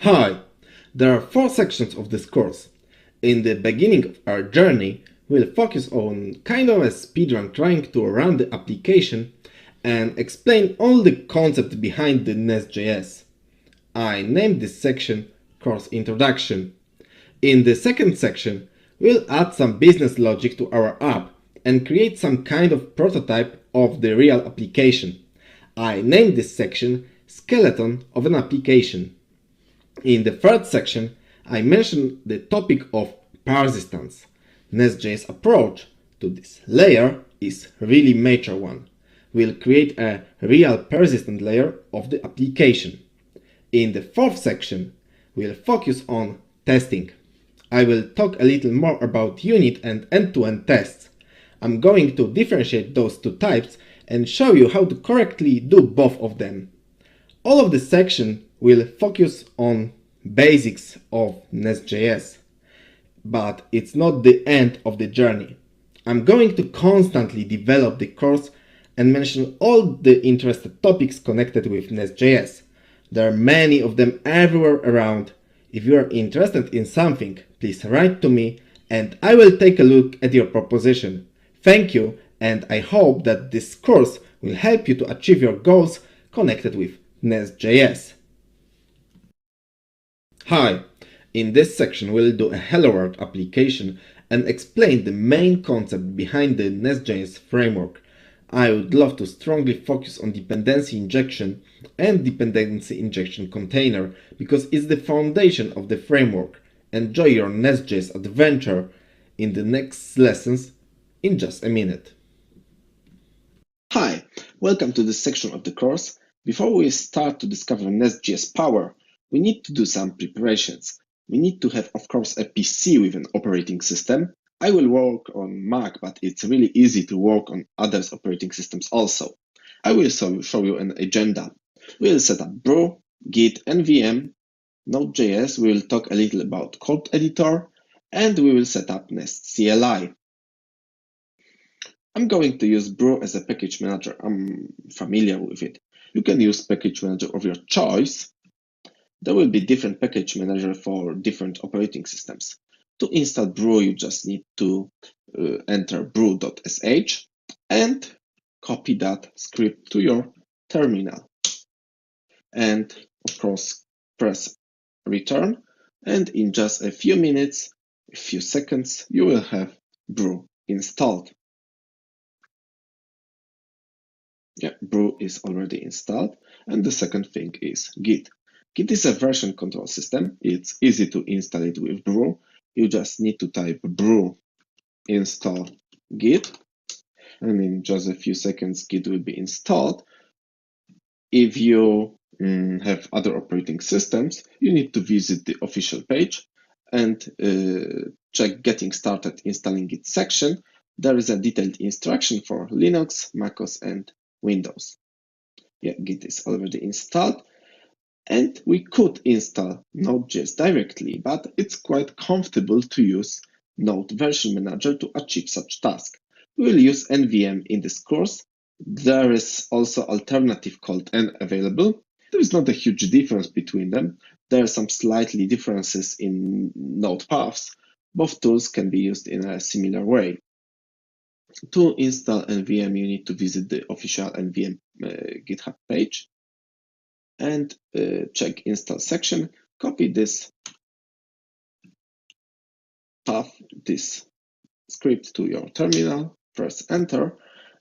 Hi! There are 4 sections of this course. In the beginning of our journey, we'll focus on kind of a speedrun trying to run the application and explain all the concept behind the Nest.js. I named this section Course Introduction. In the second section, we'll add some business logic to our app and create some kind of prototype of the real application. I named this section Skeleton of an Application. In the third section, I mentioned the topic of persistence. Nest.js approach to this layer is really mature one. We'll create a real persistent layer of the application. In the fourth section, we'll focus on testing. I will talk a little more about unit and end-to-end tests. I'm going to differentiate those two types and show you how to correctly do both of them. All of this section will focus on basics of Nest.js, but it's not the end of the journey. I'm going to constantly develop the course and mention all the interested topics connected with Nest.js. There are many of them everywhere around. If you are interested in something, please write to me and I will take a look at your proposition. Thank you, and I hope that this course will help you to achieve your goals connected with Nest.js. Hi! In this section we'll do a Hello World application and explain the main concept behind the Nest.js framework. I would love to strongly focus on dependency injection and dependency injection container because it's the foundation of the framework. Enjoy your Nest.js adventure in the next lessons in just a minute. Hi, welcome to this section of the course. Before we start to discover Nest.js power, we need to do some preparations. We need to have, of course, a PC with an operating system. I will work on Mac, but it's really easy to work on other operating systems also. I will show you an agenda. We'll set up brew, git, nvm, node.js. We will talk a little about code editor, and we will set up Nest CLI. I'm going to use brew as a package manager. I'm familiar with it. You can use package manager of your choice. There will be different package manager for different operating systems. To install brew, you just need to enter brew.sh and copy that script to your terminal. And of course, press return. And in just a few minutes, a few seconds, you will have brew installed. Yeah, brew is already installed. And the second thing is git. Git is a version control system. It's easy to install it with brew. You just need to type brew install git, and in just a few seconds git will be installed. If you have other operating systems, you need to visit the official page and check getting started installing git section. There is a detailed instruction for Linux, MacOS, and Windows. Yeah, git is already installed. And we could install Node.js directly, but it's quite comfortable to use Node version manager to achieve such task. We will use nvm in this course. There is also alternative called n available. There is not a huge difference between them. There are some slightly differences in node paths. Both tools can be used in a similar way. To install nvm, you need to visit the official nvm GitHub page and check install section, copy this path, this script to your terminal, press enter,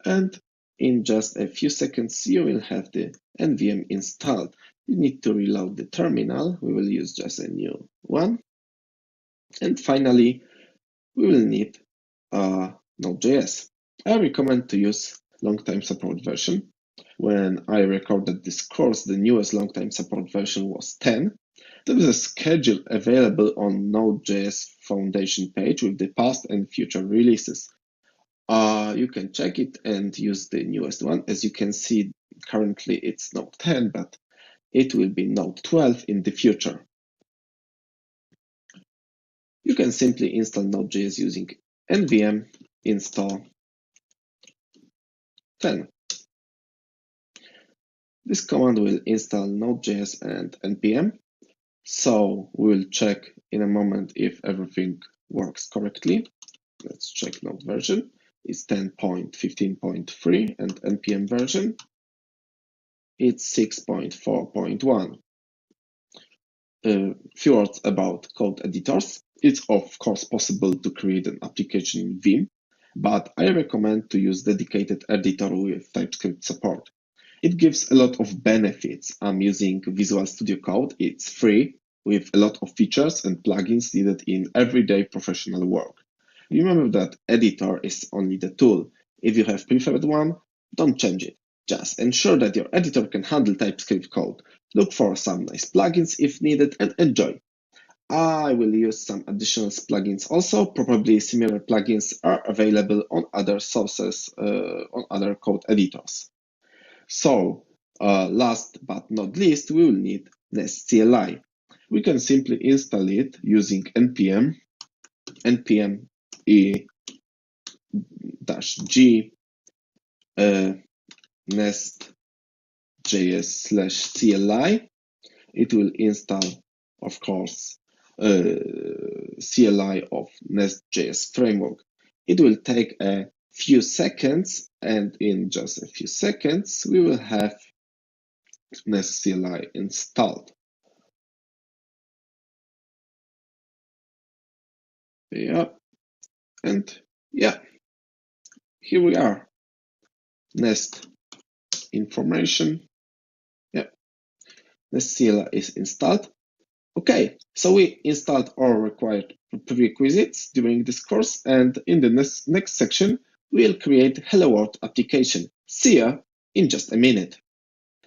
and in just a few seconds you will have the nvm installed. You need to reload the terminal. We will use just a new one. And finally, we will need Node.js. I recommend to use long-time support version. When I recorded this course, the newest long-time support version was 10. There is a schedule available on Node.js Foundation page with the past and future releases. You can check it and use the newest one. As you can see, currently it's Node 10, but it will be Node 12 in the future. You can simply install Node.js using nvm install 10. This command will install Node.js and npm. So we'll check in a moment if everything works correctly. Let's check node version. It's 10.15.3 and npm version. It's 6.4.1. Few words about code editors. It's of course possible to create an application in Vim, but I recommend to use dedicated editor with TypeScript support. It gives a lot of benefits. I'm using Visual Studio Code. It's free with a lot of features and plugins needed in everyday professional work. Remember that editor is only the tool. If you have preferred one, don't change it. Just ensure that your editor can handle TypeScript code. Look for some nice plugins if needed and enjoy. I will use some additional plugins also. Probably similar plugins are available on other sources, on other code editors. So, last but not least, we will need Nest CLI. We can simply install it using npm e-g nest.js/CLI. It will install, of course, CLI of Nest.js framework. It will take a few seconds, and in just a few seconds, we will have Nest CLI installed. Yeah, and yeah, here we are. Nest information. Yeah, Nest CLI is installed. Okay, so we installed all required prerequisites during this course, and in the next section, we'll create Hello World application. See ya in just a minute.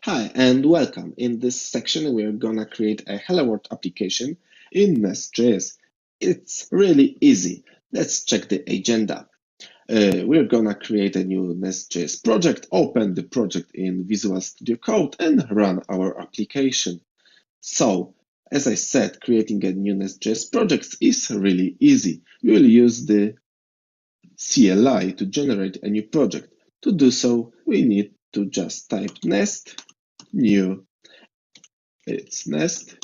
Hi, and welcome. In this section, we're gonna create a Hello World application in Nest.js. It's really easy. Let's check the agenda. We're gonna create a new Nest.js project, open the project in Visual Studio Code, and run our application. So, as I said, creating a new Nest.js project is really easy. We'll use the CLI to generate a new project. To do so, we need to just type nest new. It's nest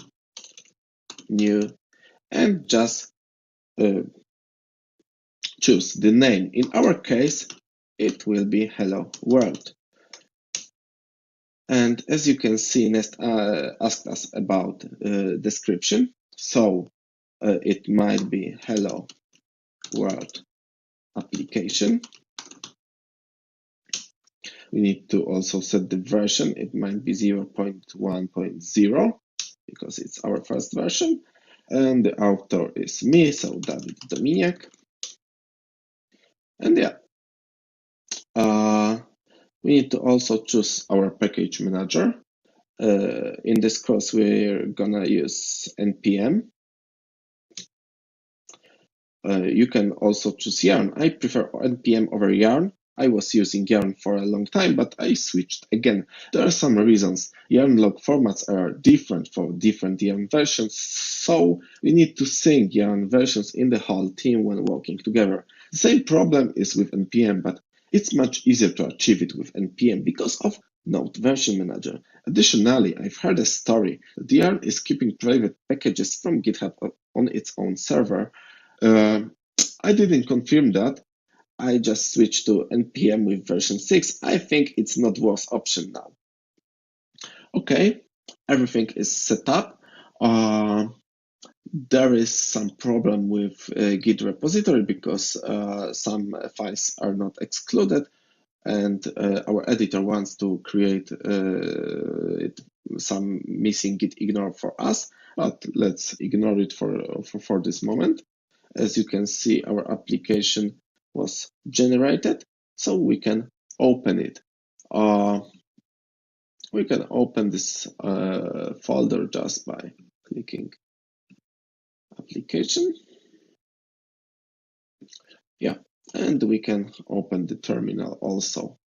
new, and just choose the name. In our case, it will be Hello World. And as you can see, Nest asked us about description. So it might be Hello World application. We need to also set the version. It might be 0.1.0 because it's our first version. And the author is me, so David Dominiak. And yeah, we need to also choose our package manager. In this course, we're gonna use npm. You can also choose Yarn. I prefer npm over Yarn. I was using Yarn for a long time, but I switched again. There are some reasons. Yarn log formats are different for different Yarn versions, so we need to sync Yarn versions in the whole team when working together. The same problem is with npm, but it's much easier to achieve it with npm because of Node Version Manager. Additionally, I've heard a story that Yarn is keeping private packages from GitHub on its own server. I didn't confirm that. I just switched to npm with version 6. I think it's not worth option now. Okay, everything is set up. There is some problem with Git repository because some files are not excluded, and our editor wants to create some missing Git ignore for us, but let's ignore it for this moment. As you can see, our application was generated, so we can open it. We can open this folder just by clicking application. Yeah, and we can open the terminal also.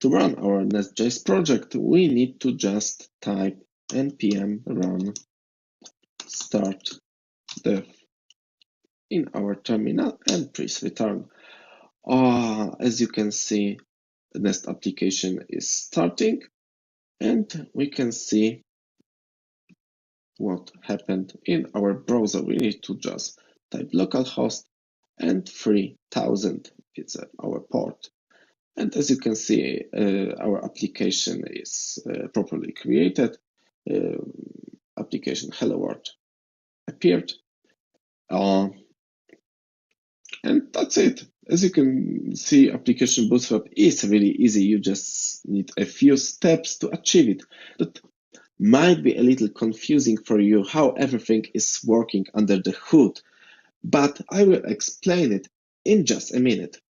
To run our Nest.js project, we need to just type npm run start dev in our terminal and press return. As you can see, the Nest application is starting. And we can see what happened in our browser. We need to just type localhost and 3000. It's our port. And as you can see, our application is properly created. Application hello world appeared. And that's it. As you can see, application bootstrap is really easy. You just need a few steps to achieve it. That might be a little confusing for you how everything is working under the hood, but I will explain it in just a minute.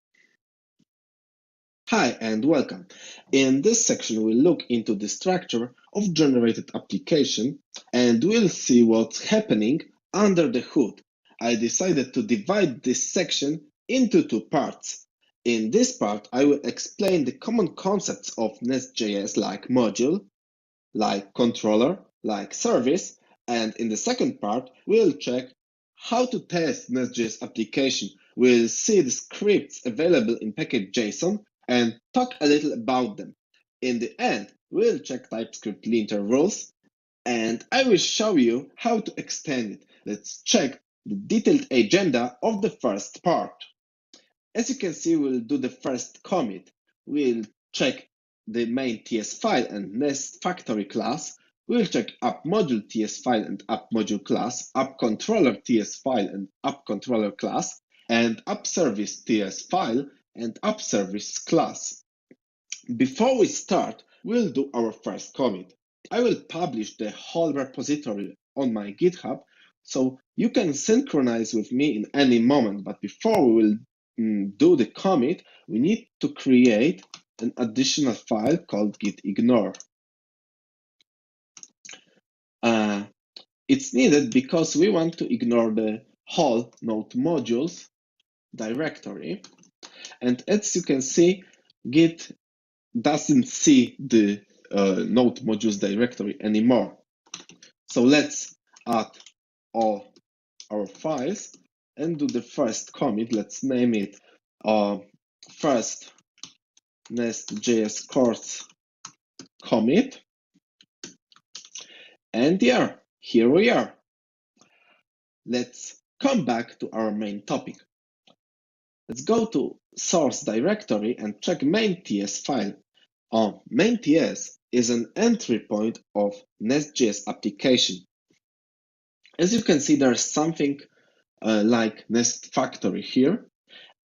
Hi and welcome. In this section, we'll look into the structure of generated application and we'll see what's happening under the hood. I decided to divide this section into two parts. In this part, I will explain the common concepts of Nest.js like module, like controller, like service, and in the second part, we'll check how to test Nest.js application. We'll see the scripts available in package.json and talk a little about them. In the end, we'll check TypeScript linter rules and I will show you how to extend it. Let's check the detailed agenda of the first part. As you can see, we'll do the first commit. We'll check the main TS file and Nest factory class. We'll check app module TS file and app module class, app controller TS file and app controller class, and app service TS file and app service class. Before we start, we'll do our first commit. I will publish the whole repository on my GitHub, so you can synchronize with me in any moment. But before we will do the commit, we need to create an additional file called gitignore. It's needed because we want to ignore the whole node modules directory. And as you can see, Git doesn't see the node modules directory anymore. So let's add all our files and do the first commit. Let's name it first Nest.js course commit. And yeah, here we are. Let's come back to our main topic. Let's go to source directory and check main.ts file. Main.ts is an entry point of Nest.js application. As you can see, there's something like Nest factory here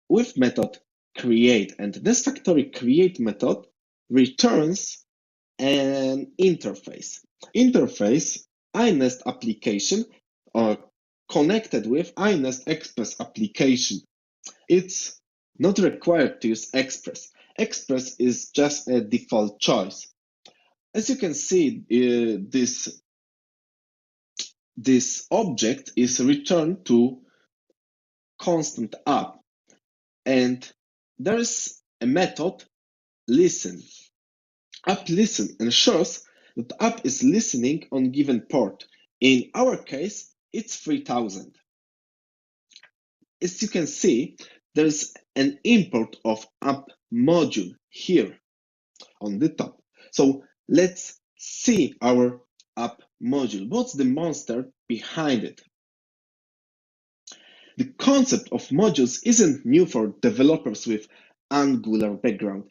with method create, and this factory create method returns an interface. Interface iNest application connected with iNest Express application. It's not required to use Express. Express is just a default choice. As you can see, this object is returned to constant app, and there is a method listen. App listen ensures that the app is listening on given port. In our case, it's 3000. As you can see, there's an import of app module here on the top. So let's see our app module. What's the monster behind it? The concept of modules isn't new for developers with Angular background.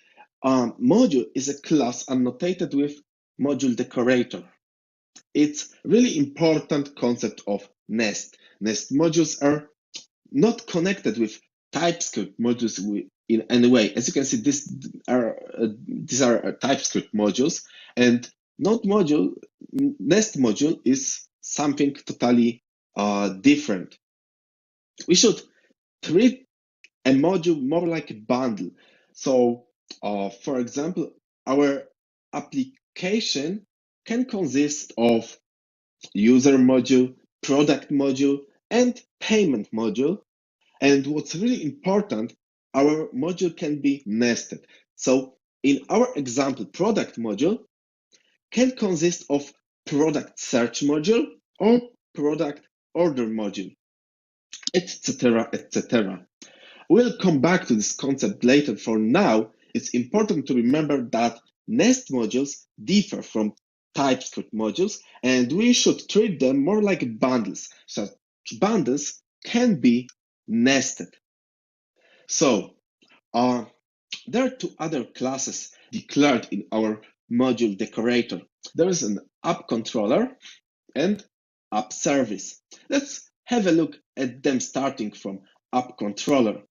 Module is a class annotated with module decorator. It's really important concept of Nest. Nest modules are not connected with TypeScript modules in any way. As you can see, these are TypeScript modules, and Node module, Nest module is something totally different. We should treat a module more like a bundle. So, for example, our application can consist of user module, product module, and payment module. And what's really important, our module can be nested. So in our example, product module can consist of product search module or product order module, etc., etc. We'll come back to this concept later. For now, it's important to remember that Nest modules differ from TypeScript modules, and we should treat them more like bundles. Such bundles can be nested. So, there are two other classes declared in our module decorator. There is an app controller and app service. Let's have a look at them, starting from app controller.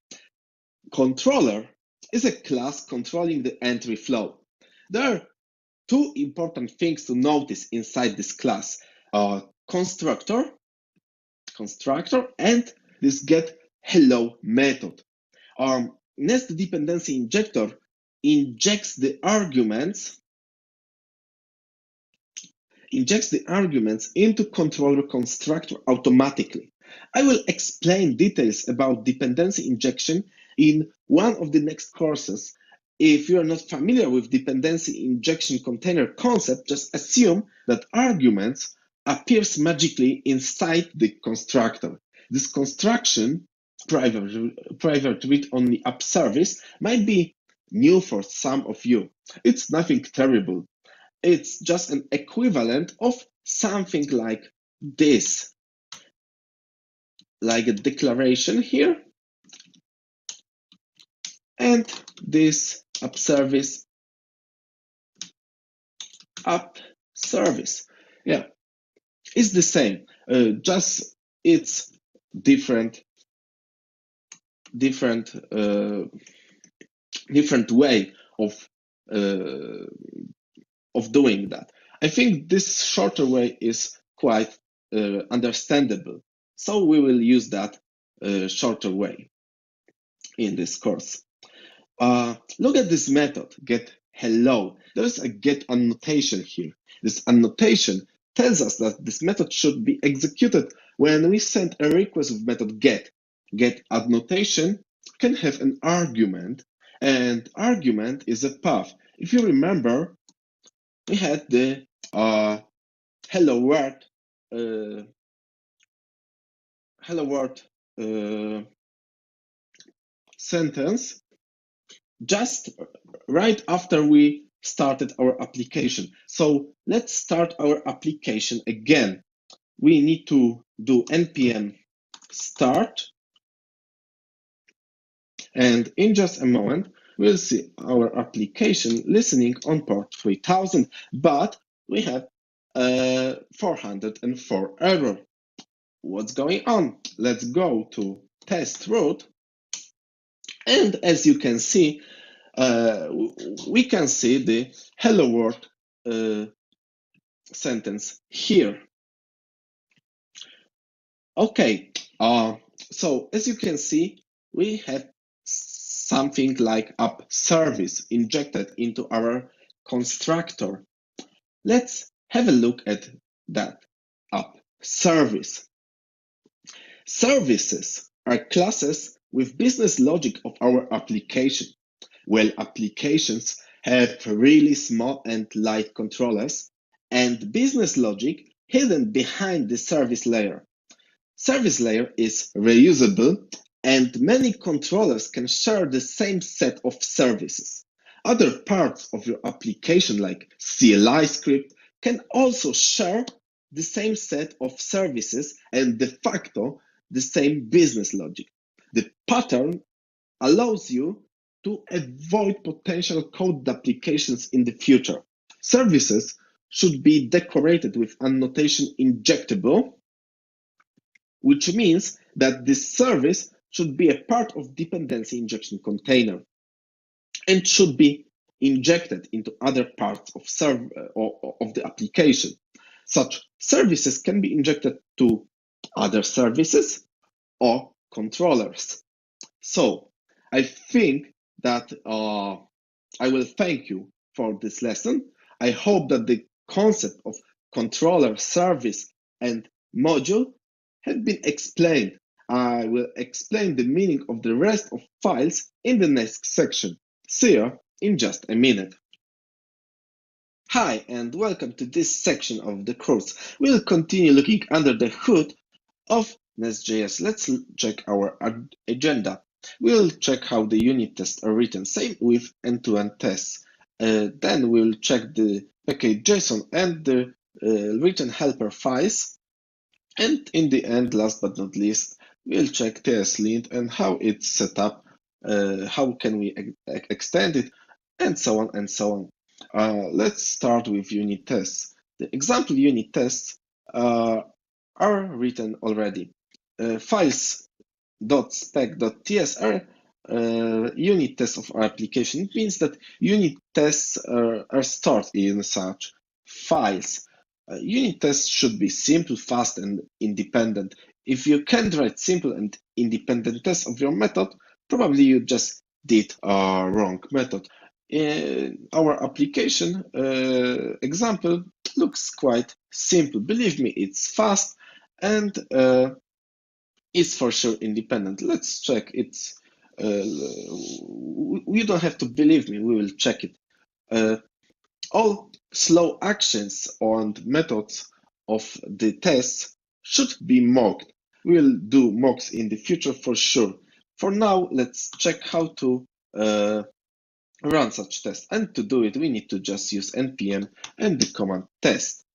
Controller is a class controlling the entry flow. There are two important things to notice inside this class: constructor, and this get hello method. Nest dependency injector injects the arguments into controller constructor automatically. I will explain details about dependency injection in one of the next courses. If you are not familiar with dependency injection container concept, just assume that arguments appears magically inside the constructor. This construction, private read-only app service, might be new for some of you. It's nothing terrible. It's just an equivalent of something like this, like a declaration here, and this app service. Yeah, it's the same, just it's different way of doing that. I think this shorter way is quite understandable, so we will use that shorter way in this course. Look at this method, get hello. There's a get annotation here. This annotation tells us that this method should be executed when we send a request with method get. Get annotation can have an argument, and argument is a path. If you remember, we had the hello world sentence just right after we started our application. So let's start our application again. We need to do npm start, and in just a moment we'll see our application listening on port 3000, but we have 404 error. What's going on? Let's go to test root, and as you can see, we can see the hello world sentence here. Okay, so as you can see, we have something like app service injected into our constructor. Let's have a look at that app service. Services are classes with business logic of our application. Well, applications have really small and light controllers and business logic hidden behind the service layer. Service layer is reusable, and many controllers can share the same set of services. Other parts of your application, like CLI script, can also share the same set of services and de facto the same business logic. The pattern allows you to avoid potential code duplications in the future. Services should be decorated with annotation injectable, which means that this service should be a part of dependency injection container and should be injected into other parts of the application. Such services can be injected to other services or controllers. So I think that I will thank you for this lesson. I hope that the concept of controller, service, and module have been explained. I will explain the meaning of the rest of files in the next section. See you in just a minute. Hi, and welcome to this section of the course. We'll continue looking under the hood of Nest.js. Let's check our agenda. We'll check how the unit tests are written, same with end-to-end tests. Then we'll check the package.json and the written helper files. And in the end, last but not least, we'll check TSLint and how it's set up, how can we extend it, and so on and so on. Let's start with unit tests. The example unit tests are written already. Files.spec.ts are unit tests of our application. It means that unit tests are stored in such files. Unit tests should be simple, fast, and independent. If you can't write simple and independent tests of your method, probably you just did a wrong method. Our application example looks quite simple. Believe me, it's fast and is for sure independent. Let's check it. You don't have to believe me, we will check it. All slow actions and methods of the tests should be mocked. We'll do mocks in the future for sure. For now, let's check how to run such tests. And to do it, we need to just use npm and the command test.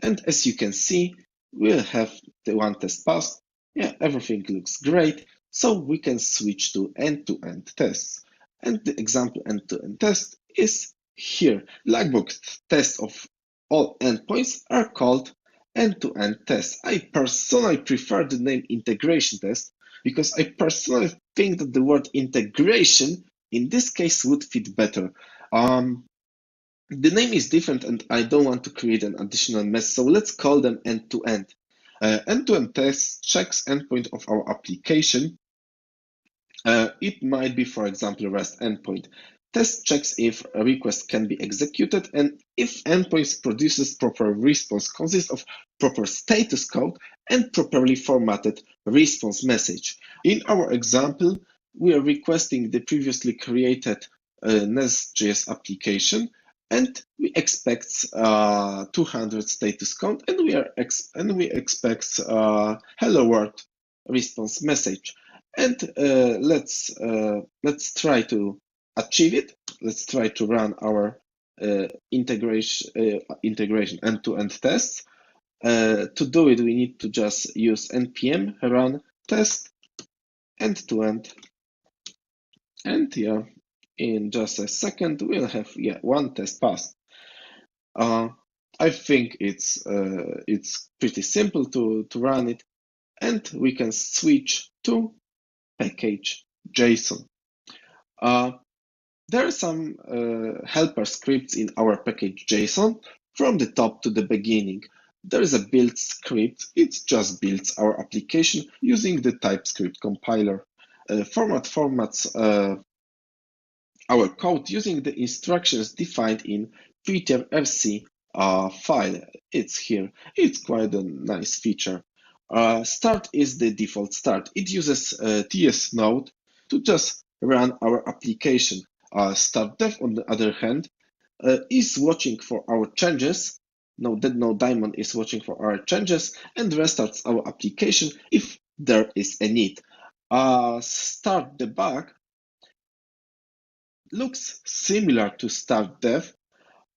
And as you can see, we'll have the one test passed. Yeah, everything looks great. So we can switch to end-to-end tests. And the example end-to-end test is here. Blackbox tests of all endpoints are called end-to-end tests. I personally prefer the name integration test because I personally think that the word integration in this case would fit better. The name is different and I don't want to create an additional mess, so let's call them end-to-end. End-to-end test checks endpoint of our application. It might be, for example, REST endpoint. Test checks if a request can be executed and if endpoints produces proper response, consists of proper status code and properly formatted response message. In our example, we are requesting the previously created Nest.js application, and we expect 200 status code, and we expect hello world response message. And let's try to achieve it. Let's try to run our integration end-to-end tests. To do it, we need to just use npm run test end-to-end, and yeah, in just a second we'll have one test passed. I think it's pretty simple to run it, and we can switch to package.json. There are some helper scripts in our package.json from the top to the beginning. There is a build script. It just builds our application using the TypeScript compiler. Formats our code using the instructions defined in feature.rc file. It's here. It's quite a nice feature. Start is the default start. It uses TS node to just run our application. Start dev, on the other hand, is watching for our changes. Node daemon is watching for our changes and restarts our application if there is a need. Start debug looks similar to start dev,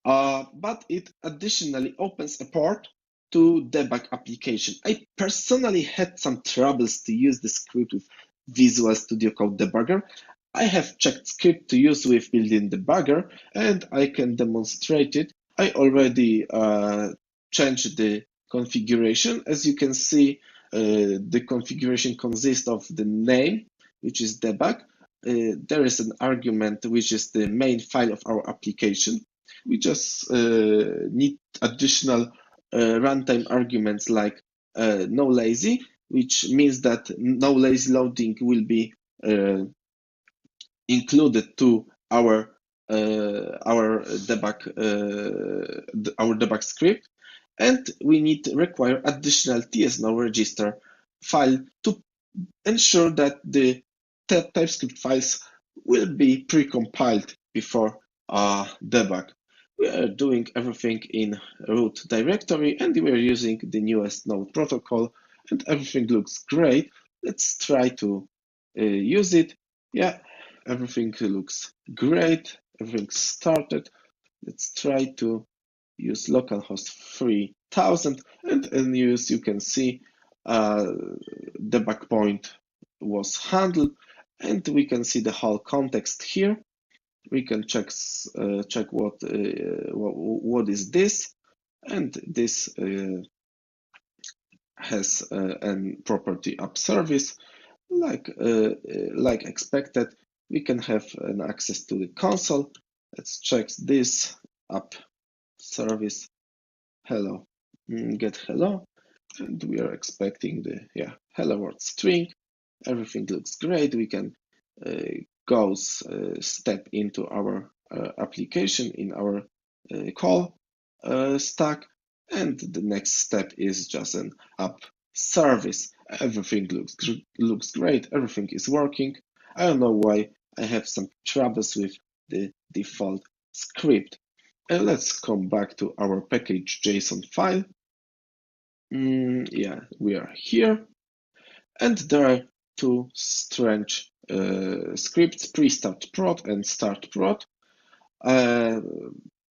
but it additionally opens a port to debug application. I personally had some troubles to use the script with Visual Studio Code Debugger. I have checked script to use with built-in debugger, and I can demonstrate it. I already changed the configuration. As you can see, the configuration consists of the name, which is debug. There is an argument, which is the main file of our application. We just need additional runtime arguments like no lazy, which means that no lazy loading will be included to our debug script, and we need to require additional tsno register file to ensure that the TypeScript files will be pre-compiled before debug. We are doing everything in root directory, and we are using the newest Node protocol, and everything looks great. Let's try to use it. Yeah, everything looks great. Everything started. Let's try to use localhost 3000, and as you can see, debug point was handled, and we can see the whole context here. We can check what is this, and this has an property app service, like expected. We can have an access to the console. Let's check this app service. Hello, get hello, and we are expecting the hello world string. Everything looks great. We can go step into our application in our call stack, and the next step is just an app service. Everything looks great. Everything is working. I don't know why I have some troubles with the default script. Let's come back to our package.json file. Yeah, we are here, and there are two strange scripts, pre-start prod and start prod.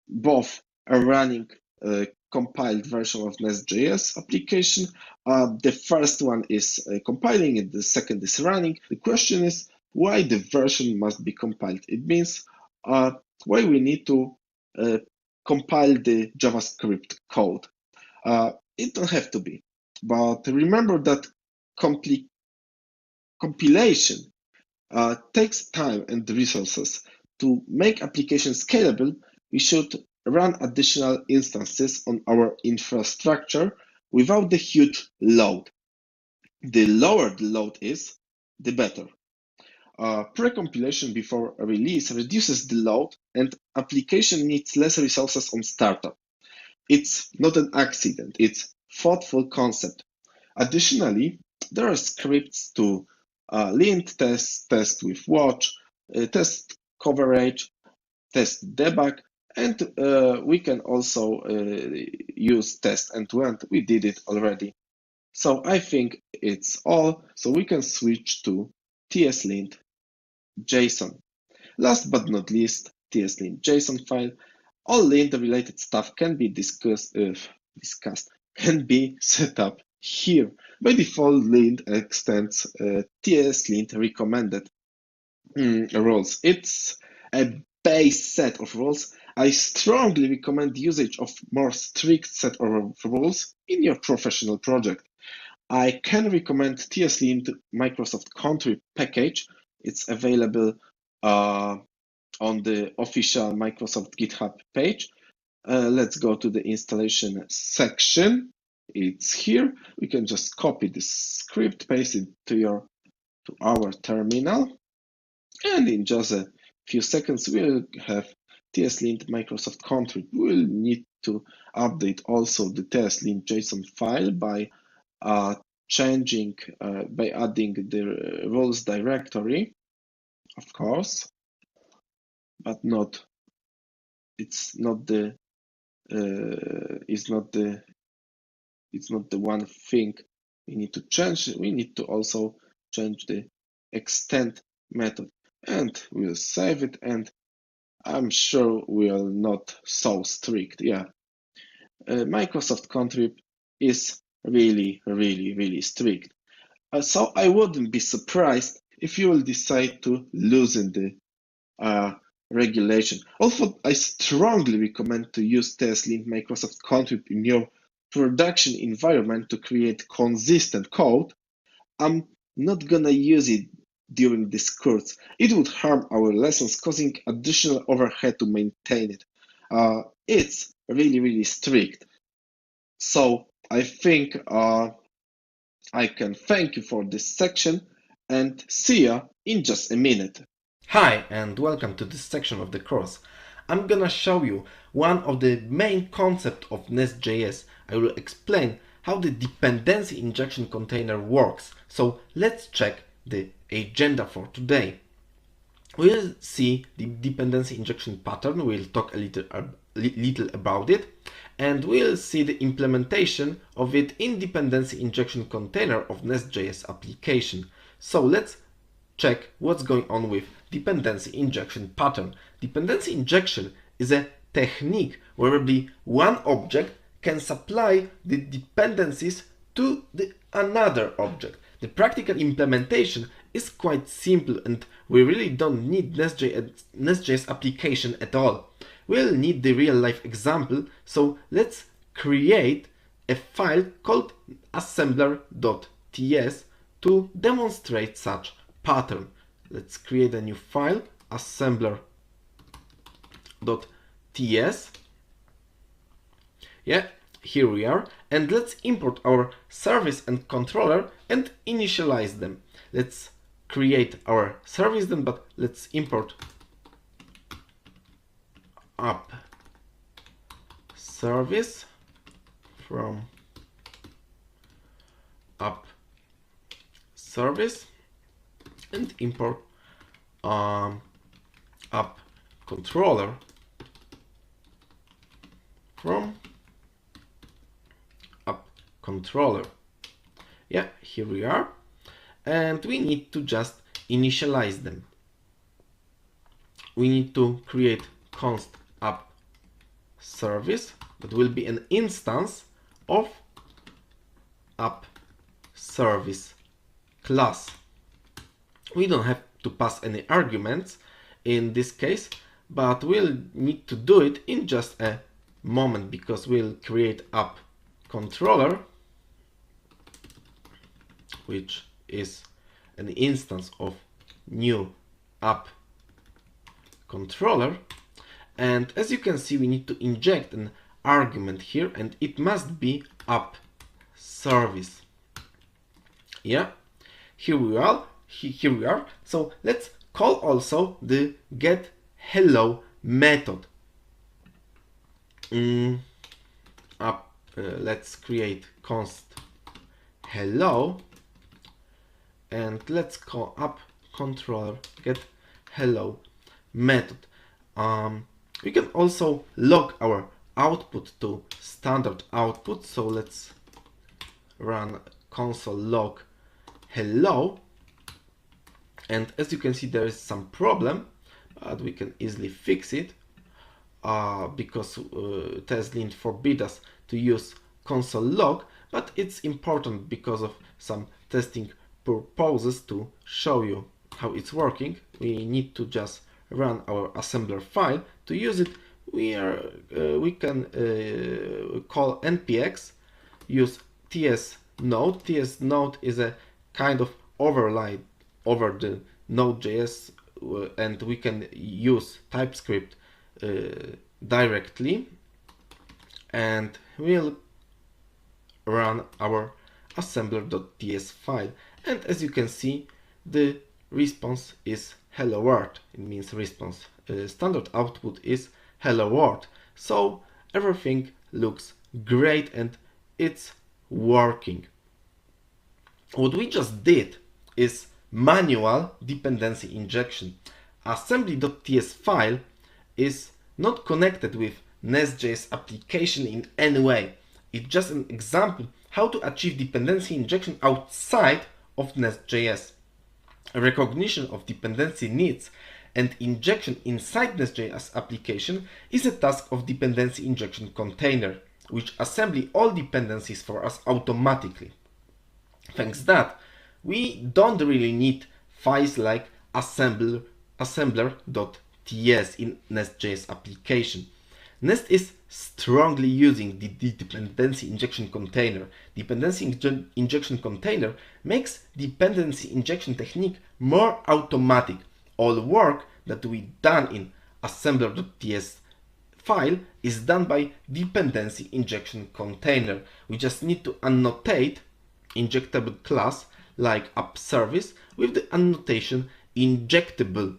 Both are running a compiled version of Nest.js application. The first one is compiling and the second is running. The question is why the version must be compiled. It means why we need to compile the JavaScript code. It don't have to be, but remember that compilation takes time and resources. To make applications scalable, we should run additional instances on our infrastructure without the huge load. The lower the load is, the better. Pre-compilation before a release reduces the load, and application needs less resources on startup. It's not an accident, it's thoughtful concept. Additionally, there are scripts to lint test with watch, test coverage, test debug, and we can also use test end-to-end. We did it already. So I think it's all. So we can switch to tslint JSON. Last but not least, tslint JSON file. All lint related stuff can be can be set up here. By default, lint extends tslint recommended rules. It's a base set of rules. I strongly recommend usage of more strict set of rules in your professional project. I can recommend tslint Microsoft Contrib package. It's available on the official Microsoft GitHub page. Let's go to the installation section. It's here. We can just copy the script, paste it to our terminal, and in just a few seconds we'll have tslint Microsoft Contrib. We'll need to update also the tslint JSON file by adding the roles directory, of course, but it's not the one thing we need to change. We need to also change the extend method, and we'll save it, and I'm sure we're not so strict. Yeah, Microsoft Contrib is really strict. So I wouldn't be surprised if you will decide to loosen the regulation. Also, I strongly recommend to use tslint Microsoft Contrib in your production environment to create consistent code. I'm not gonna use it during this course. It would harm our lessons, causing additional overhead to maintain it. It's really strict. So I think I can thank you for this section and see ya in just a minute. Hi and welcome to this section of the course. I'm gonna show you one of the main concepts of Nest.js. I will explain how the dependency injection container works. So let's check the agenda for today. We'll see the dependency injection pattern, we'll talk a little about it, and we'll see the implementation of it in dependency injection container of Nest.js application. So let's check what's going on with dependency injection pattern. Dependency injection is a technique whereby one object can supply the dependencies to another object. The practical implementation is quite simple and we really don't need Nest.js application at all. We'll need the real-life example, so let's create a file called assembler.ts to demonstrate such pattern. Let's create a new file, assembler.ts. Yeah, here we are, and let's import our service and controller and initialize them. Let's create our service then, but let's import app service from app service and import app controller from app controller. Yeah, here we are, and we need to just initialize them. We need to create const app service that will be an instance of app service class. We don't have to pass any arguments in this case, but we'll need to do it in just a moment because we'll create app controller, which is an instance of new app controller. And as you can see, we need to inject an argument here, and it must be app service. Yeah, here we are. So let's call also the get hello method. Let's create const hello, and let's call app controller get hello method. We can also log our output to standard output, so let's run console log hello, and as you can see there is some problem, but we can easily fix it because TestLint forbids us to use console log, but it's important because of some testing purposes to show you how it's working. We need to just run our assembler file. To use it, we can call npx, use ts node. Ts node is a kind of overlay over the node.js, and we can use TypeScript directly, and we'll run our assembler.ts file, and as you can see the response is hello world. It means response. Standard output is hello world, so everything looks great and it's working. What we just did is manual dependency injection. Assembly.ts file is not connected with Nest.js application in any way. It's just an example how to achieve dependency injection outside of Nest.js. Recognition of dependency needs and injection inside Nest.js application is a task of dependency injection container, which assembly all dependencies for us automatically. Thanks that, we don't really need files like assembler.ts in Nest.js application. Nest is strongly using the dependency injection container. Dependency injection container makes dependency injection technique more automatic. All work that we done in assembler.ts file is done by dependency injection container. We just need to annotate injectable class like app service with the annotation injectable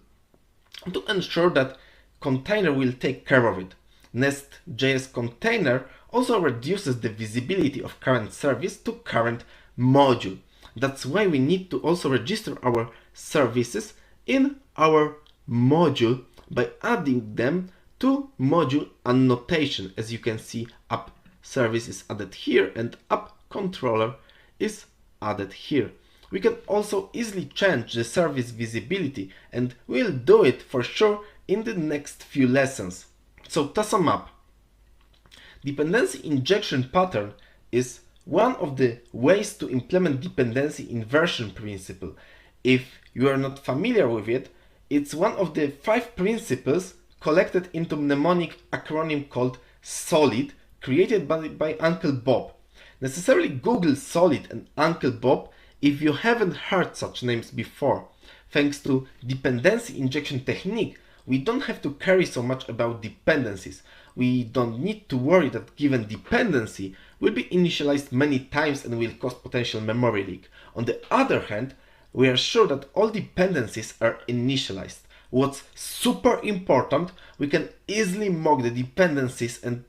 to ensure that container will take care of it. Nest.js container also reduces the visibility of current service to current module. That's why we need to also register our services in our module by adding them to module annotation. As you can see, app service is added here and app controller is added here. We can also easily change the service visibility, and we'll do it for sure in the next few lessons. So to sum up, dependency injection pattern is one of the ways to implement dependency inversion principle. If you are not familiar with it, it's one of the 5 principles collected into mnemonic acronym called SOLID, created by Uncle Bob. Necessarily Google SOLID and Uncle Bob if you haven't heard such names before. Thanks to dependency injection technique, we don't have to care so much about dependencies. We don't need to worry that given dependency will be initialized many times and will cause potential memory leak. On the other hand, we are sure that all dependencies are initialized. What's super important, we can easily mock the dependencies and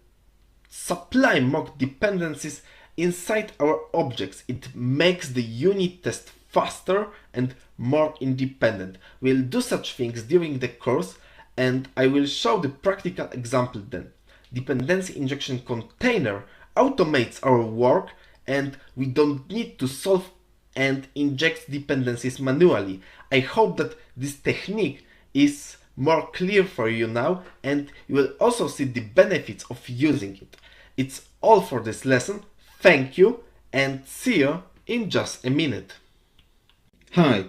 supply mock dependencies inside our objects. It makes the unit test faster and more independent. We'll do such things during the course and I will show the practical example then. Dependency injection container automates our work and we don't need to solve and inject dependencies manually. I hope that this technique is more clear for you now and you will also see the benefits of using it. It's all for this lesson. Thank you and see you in just a minute. Hi,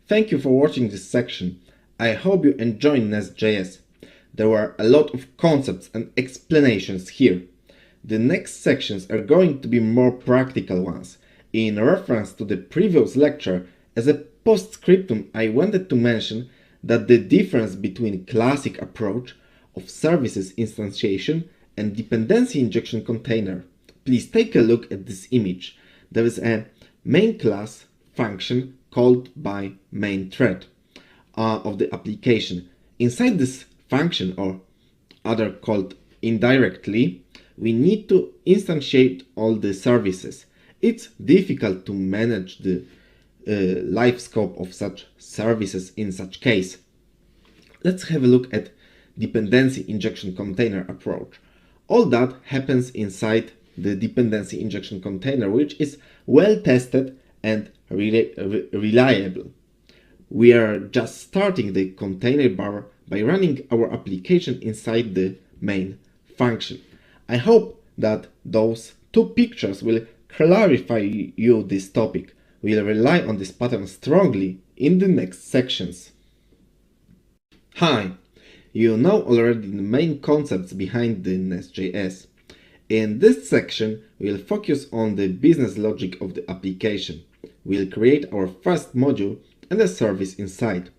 thank you for watching this section. I hope you enjoyed Nest.js. There were a lot of concepts and explanations here. The next sections are going to be more practical ones. In reference to the previous lecture, as a postscriptum I wanted to mention that the difference between classic approach of services instantiation and dependency injection container. Please take a look at this image. There is a main class function called by main thread of the application. Inside this function, or other called indirectly, we need to instantiate all the services. It's difficult to manage the life scope of such services in such case. Let's have a look at dependency injection container approach. All that happens inside the dependency injection container, which is well tested and reliable. We are just starting the container bar by running our application inside the main function. I hope that those 2 pictures will clarify you this topic. We'll rely on this pattern strongly in the next sections. Hi, you know already the main concepts behind the Nest.js. In this section, we'll focus on the business logic of the application. We'll create our first module and a service inside.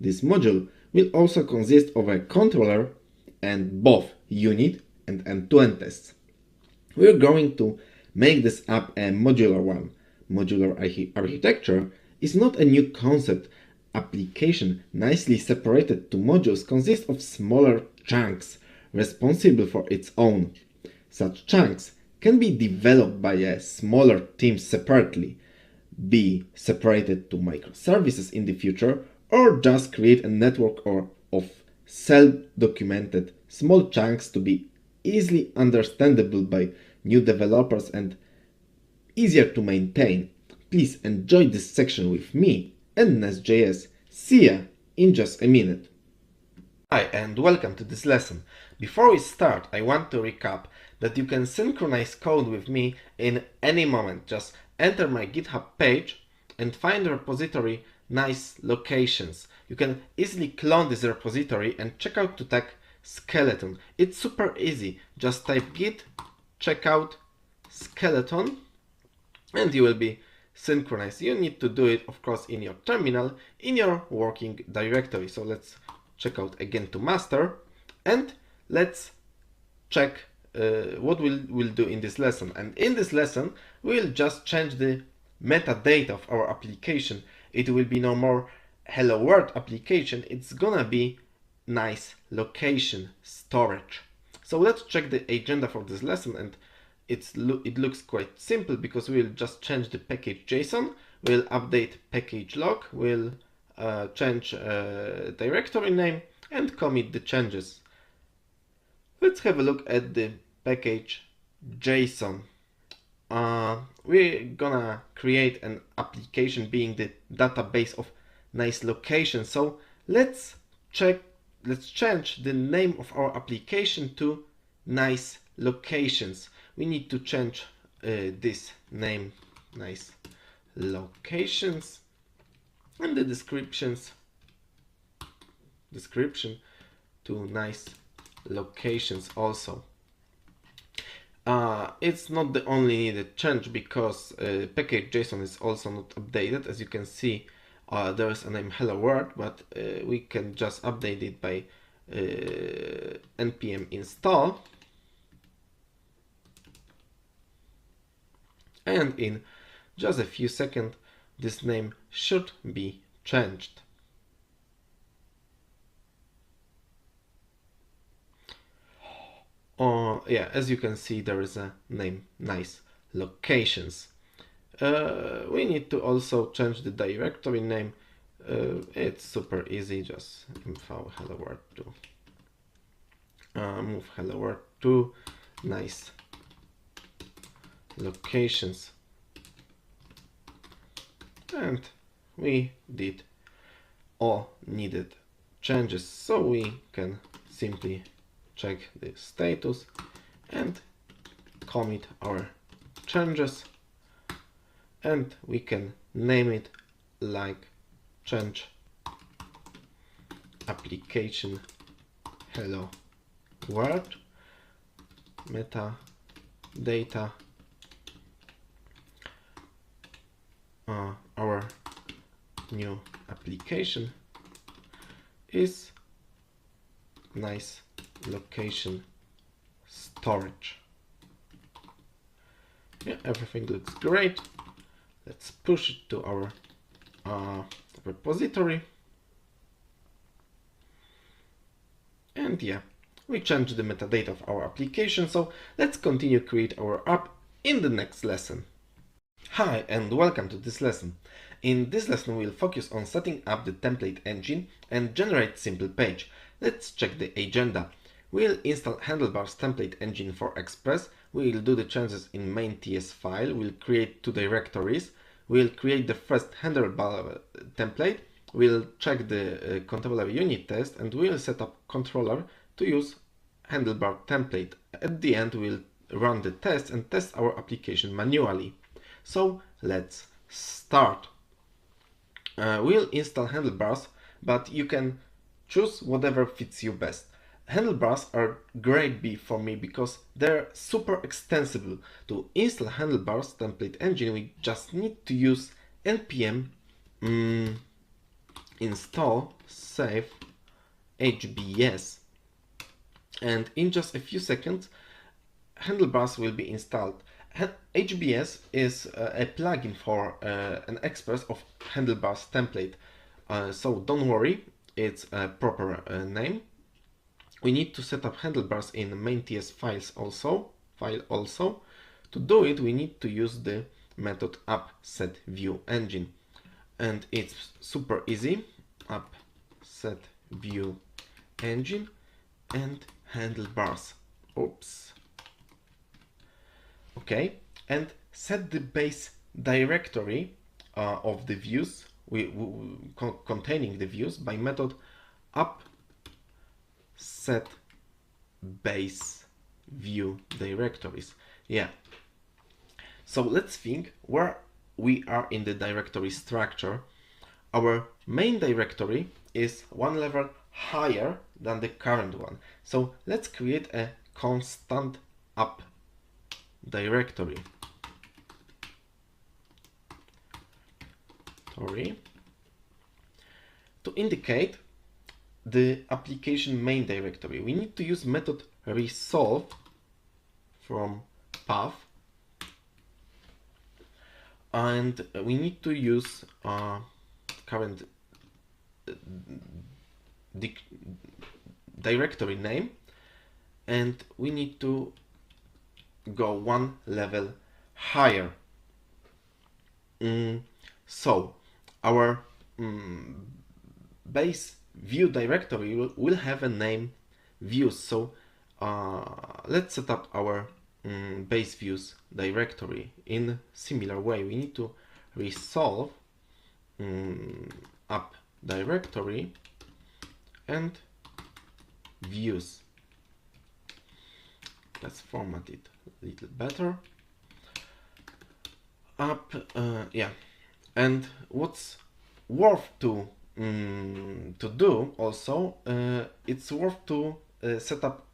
This module will also consist of a controller and both unit and end-to-end tests. We're going to make this app a modular one. Modular architecture is not a new concept. Application nicely separated to modules consists of smaller chunks responsible for its own. Such chunks can be developed by a smaller team separately, be separated to microservices in the future, or just create a network of self-documented small chunks to be easily understandable by new developers and easier to maintain. Please enjoy this section with me and Nest.js. See ya in just a minute. Hi and welcome to this lesson. Before we start, I want to recap that you can synchronize code with me in any moment. Just enter my GitHub page and find the repository nice locations. You can easily clone this repository and check out to tag skeleton. It's super easy. Just type git checkout skeleton and you will be synchronized. You need to do it, of course, in your terminal, in your working directory. So let's check out again to master and let's check what we'll do in this lesson. And in this lesson, we'll just change the metadata of our application. It will be no more hello world application. It's gonna be nice location storage. So let's check the agenda for this lesson, and it looks quite simple because we'll just change the package JSON, we'll update package log, we'll change directory name and commit the changes. Let's have a look at the package JSON. We're gonna create an application being the database of nice location. So let's check let's change the name of our application to nice locations. We need to change this name, nice locations, and the description to nice locations also. It's not the only needed change, because package.json is also not updated. As you can see, there is a name hello world, but we can just update it by npm install, and in just a few seconds this name should be changed. Yeah, as you can see, there is a name nice locations. We need to also change the directory name. It's super easy, just info hello world to move hello world to nice locations, and we did all needed changes, so we can simply check the status and commit our changes, and we can name it like change application hello world metadata. Our new application is nice location storage. Yeah, everything looks great. Let's push it to our repository. And yeah, we changed the metadata of our application, so let's continue create our app in the next lesson. Hi and welcome to this lesson. In this lesson we'll focus on setting up the template engine and generate simple page. Let's check the agenda. We'll install Handlebars template engine for Express. We'll do the changes in main.ts file. We'll create 2 directories. We'll create the first handlebar template. We'll check the controller unit test, and we'll set up controller to use handlebar template. At the end, we'll run the test and test our application manually. So let's start. We'll install handlebars, but you can choose whatever fits you best. Handlebars are great for me because they're super extensible. To install handlebars template engine, we just need to use npm install save HBS, and in just a few seconds handlebars will be installed. HBS is a plugin for an Express of handlebars template, so don't worry, it's a proper name. We need to set up handlebars in main.ts file also. To do it, we need to use the method appSetViewEngine, and it's super easy. appSetViewEngine and handlebars. Oops. Okay, and set the base directory of the views containing the views by method appSetBaseViewDirectories. Yeah. So let's think where we are in the directory structure. Our main directory is one level higher than the current one. So let's create a constant app directory. To indicate the application main directory, we need to use method resolve from path, and we need to use current directory name, and we need to go one level higher. So our base view directory will have a name views. So let's set up our base views directory in similar way. We need to resolve app directory and views. Let's format it a little better. Yeah, and what's worth to do also, it's worth to set up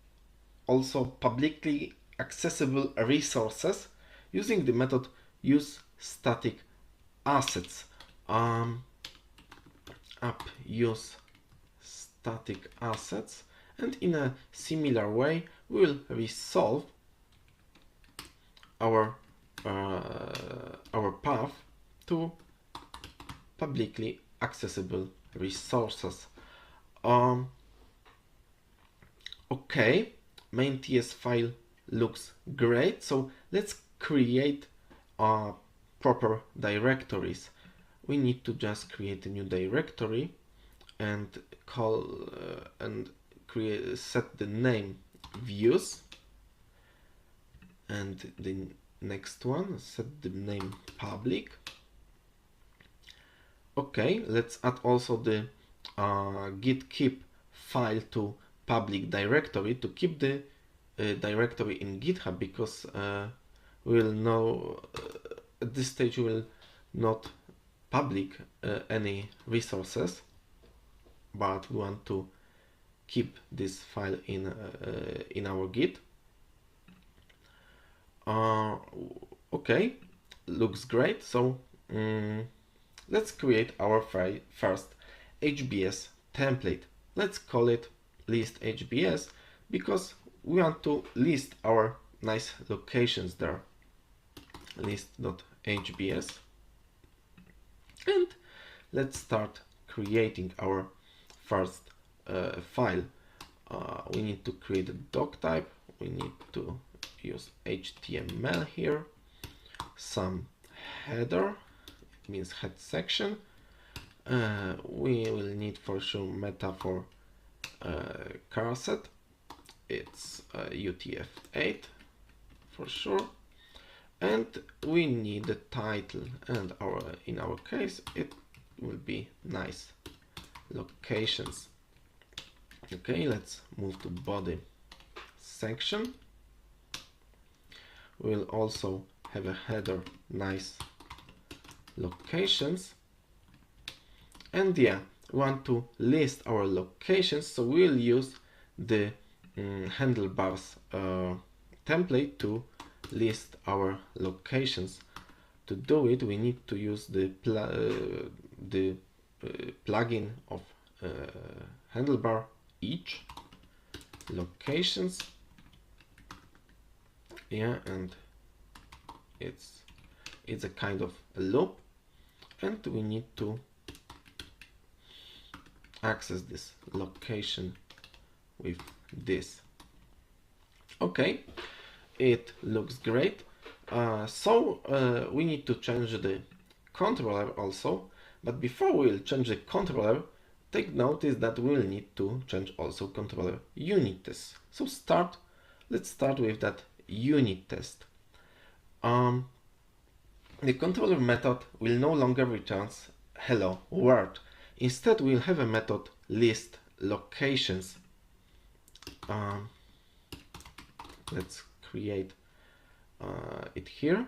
also publicly accessible resources using the method use static assets. App use static assets, and in a similar way we'll resolve our path to publicly accessible resources. Okay, main TS file looks great, so let's create proper directories. We need to just create a new directory and call and set the name views, and the next one set the name public. Okay, let's add also the git keep file to public directory to keep the directory in GitHub, because we'll know at this stage we will not public any resources, but we want to keep this file in our Git. Okay, looks great. So let's create our first HBS template. Let's call it list HBS because we want to list our nice locations there. List.hbs, and let's start creating our first file. We need to create a doc type. We need to use HTML here, some header, it means head section. We will need for sure meta for charset. It's UTF-8 for sure, and we need the title, and in our case it will be nice locations. Okay, let's move to body section. We'll also have a header nice locations, and yeah, we want to list our locations, so we'll use the handlebars template to list our locations. To do it, we need to use the plugin of handlebar each locations. Yeah, and it's a kind of a loop, and we need to access this location with this. Okay, it looks great. So we need to change the controller also, but before we'll change the controller, take notice that we'll need to change also controller unit test. So let's start with that unit test. The controller method will no longer return hello world. Instead, we'll have a method list locations. Let's create it here.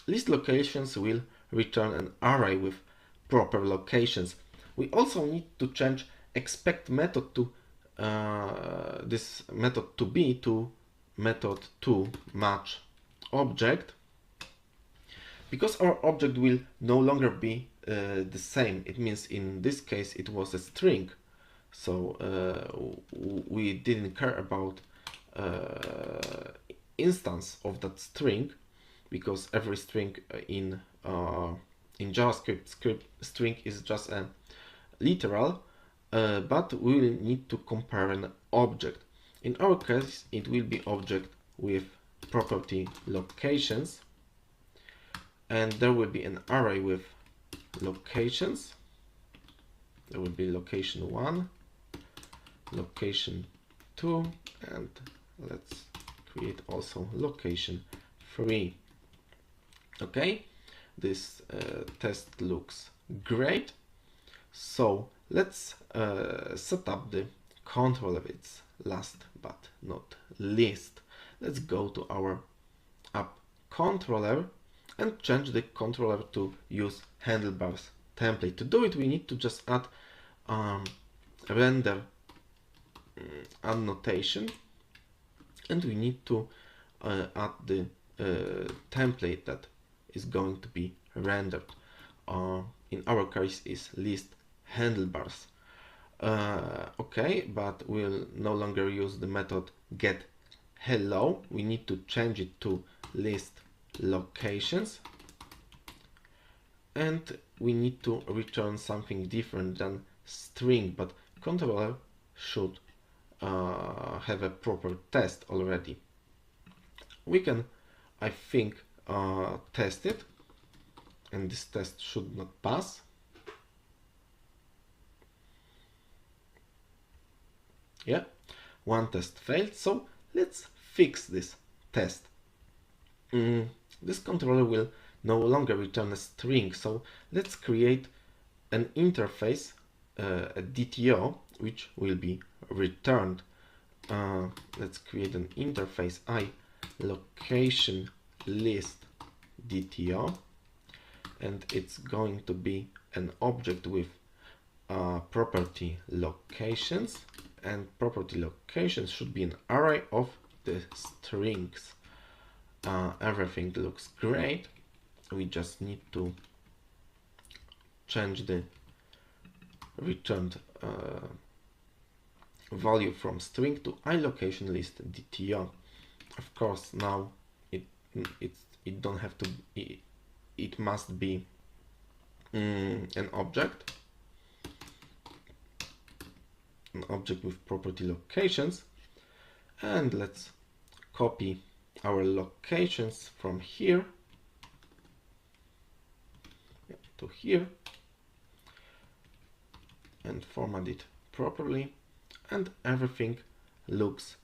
List locations will return an array with proper locations. We also need to change expect method to this method to be to method to match object, because our object will no longer be the same. It means in this case it was a string, so we didn't care about instance of that string, because every string in JavaScript string is just a literal, but we will need to compare an object. In our case, it will be object with property locations, and there will be an array with locations. There will be location 1, location 2, and let's create also location 3. Okay, this test looks great. So let's set up the controller. It's last but not least, let's go to our app controller and change the controller to use handlebars template. To do it, we need to just add render annotation, and we need to add the template that is going to be rendered. In our case is list handlebars. Okay, but we'll no longer use the method get hello. We need to change it to list locations, and we need to return something different than string, but controller should have a proper test already. We can, I think, test it, and this test should not pass. Yeah, one test failed, so let's fix this test. This controller will no longer return a string, so let's create an interface, a DTO, which will be returned. Let's create an interface location list DTO, and it's going to be an object with property locations, and property locations should be an array of the strings. Everything looks great. We just need to change the returned value from string to iLocation list DTO. Of course, now it don't have to be, it must be an object with property locations, and let's copy our locations from here to here and format it properly, and everything looks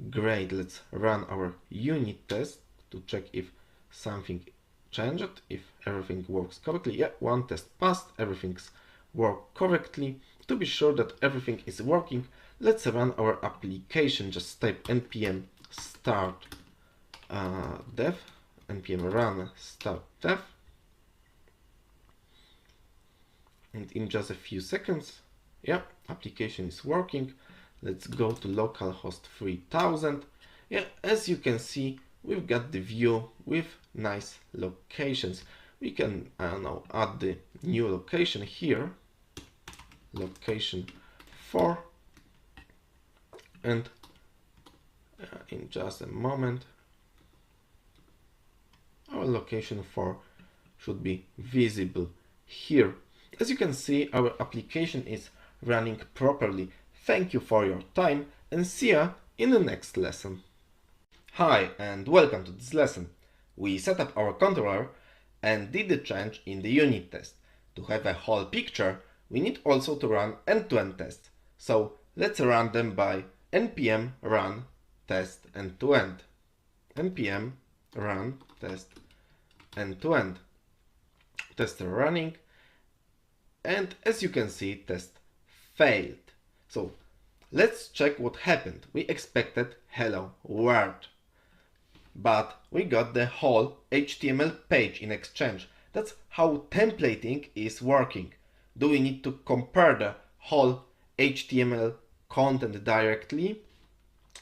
great. Let's run our unit test to check if something changed, if everything works correctly. Yeah, one test passed, everything's worked correctly. To be sure that everything is working, let's run our application. Just type npm start dev, npm run start dev, and in just a few seconds, yeah, application is working. Let's go to localhost 3000. Yeah, as you can see, we've got the view with nice locations. We can now add the new location here, location 4, and in just a moment our location 4 should be visible here. As you can see, our application is running properly. Thank you for your time, and see ya in the next lesson. Hi and welcome to this lesson. We set up our controller and did the change in the unit test. To have a whole picture, we need also to run end-to-end tests. So let's run them by npm run test end-to-end. npm run test end-to-end. Tests are running, and as you can see, test failed. So let's check what happened. We expected hello world, but we got the whole HTML page in exchange. That's how templating is working. Do we need to compare the whole HTML content directly?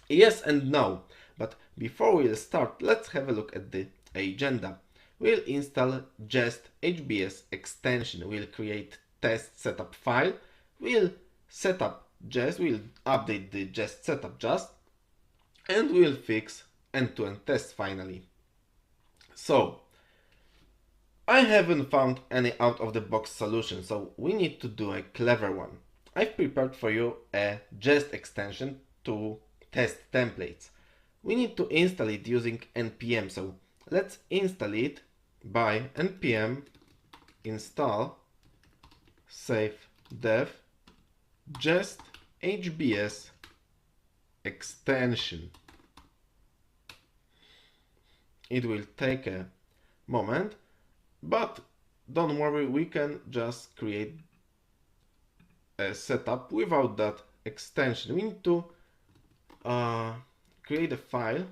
Yes and no. But before we'll start, let's have a look at the agenda. We'll install jest.hbs extension. We'll create test setup file. We'll set up Jest. We'll update the Jest setup just, and we'll fix end-to-end tests finally. So I haven't found any out-of-the-box solution, so we need to do a clever one. I've prepared for you a Jest extension to test templates. We need to install it using npm, so let's install it by npm install save dev jest hbs extension. It will take a moment, but don't worry, we can just create a setup without that extension. We need to create a file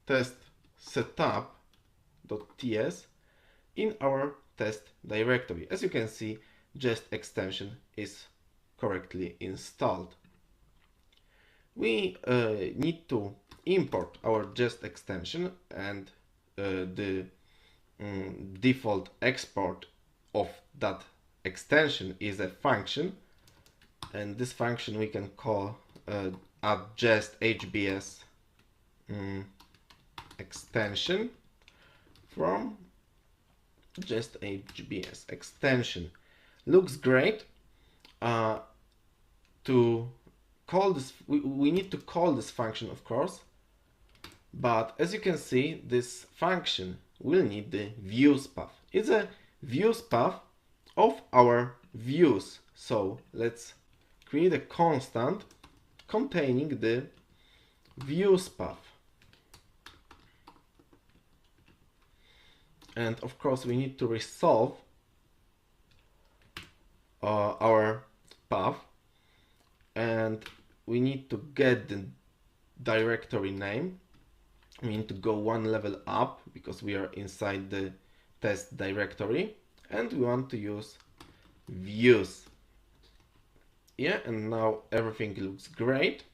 test setup.ts in our test directory. As you can see, jest extension is correctly installed. We need to import our jest extension, and the default export of that extension is a function, and this function we can call add jest HBS extension from jest HBS extension. Looks great. To call this, we need to call this function, of course, but as you can see, this function will need the views path. It's a views path of our views, so let's create a constant containing the views path. And of course we need to resolve our path, and we need to get the directory name. We need to go one level up because we are inside the test directory, and we want to use views. Yeah, and now everything looks great.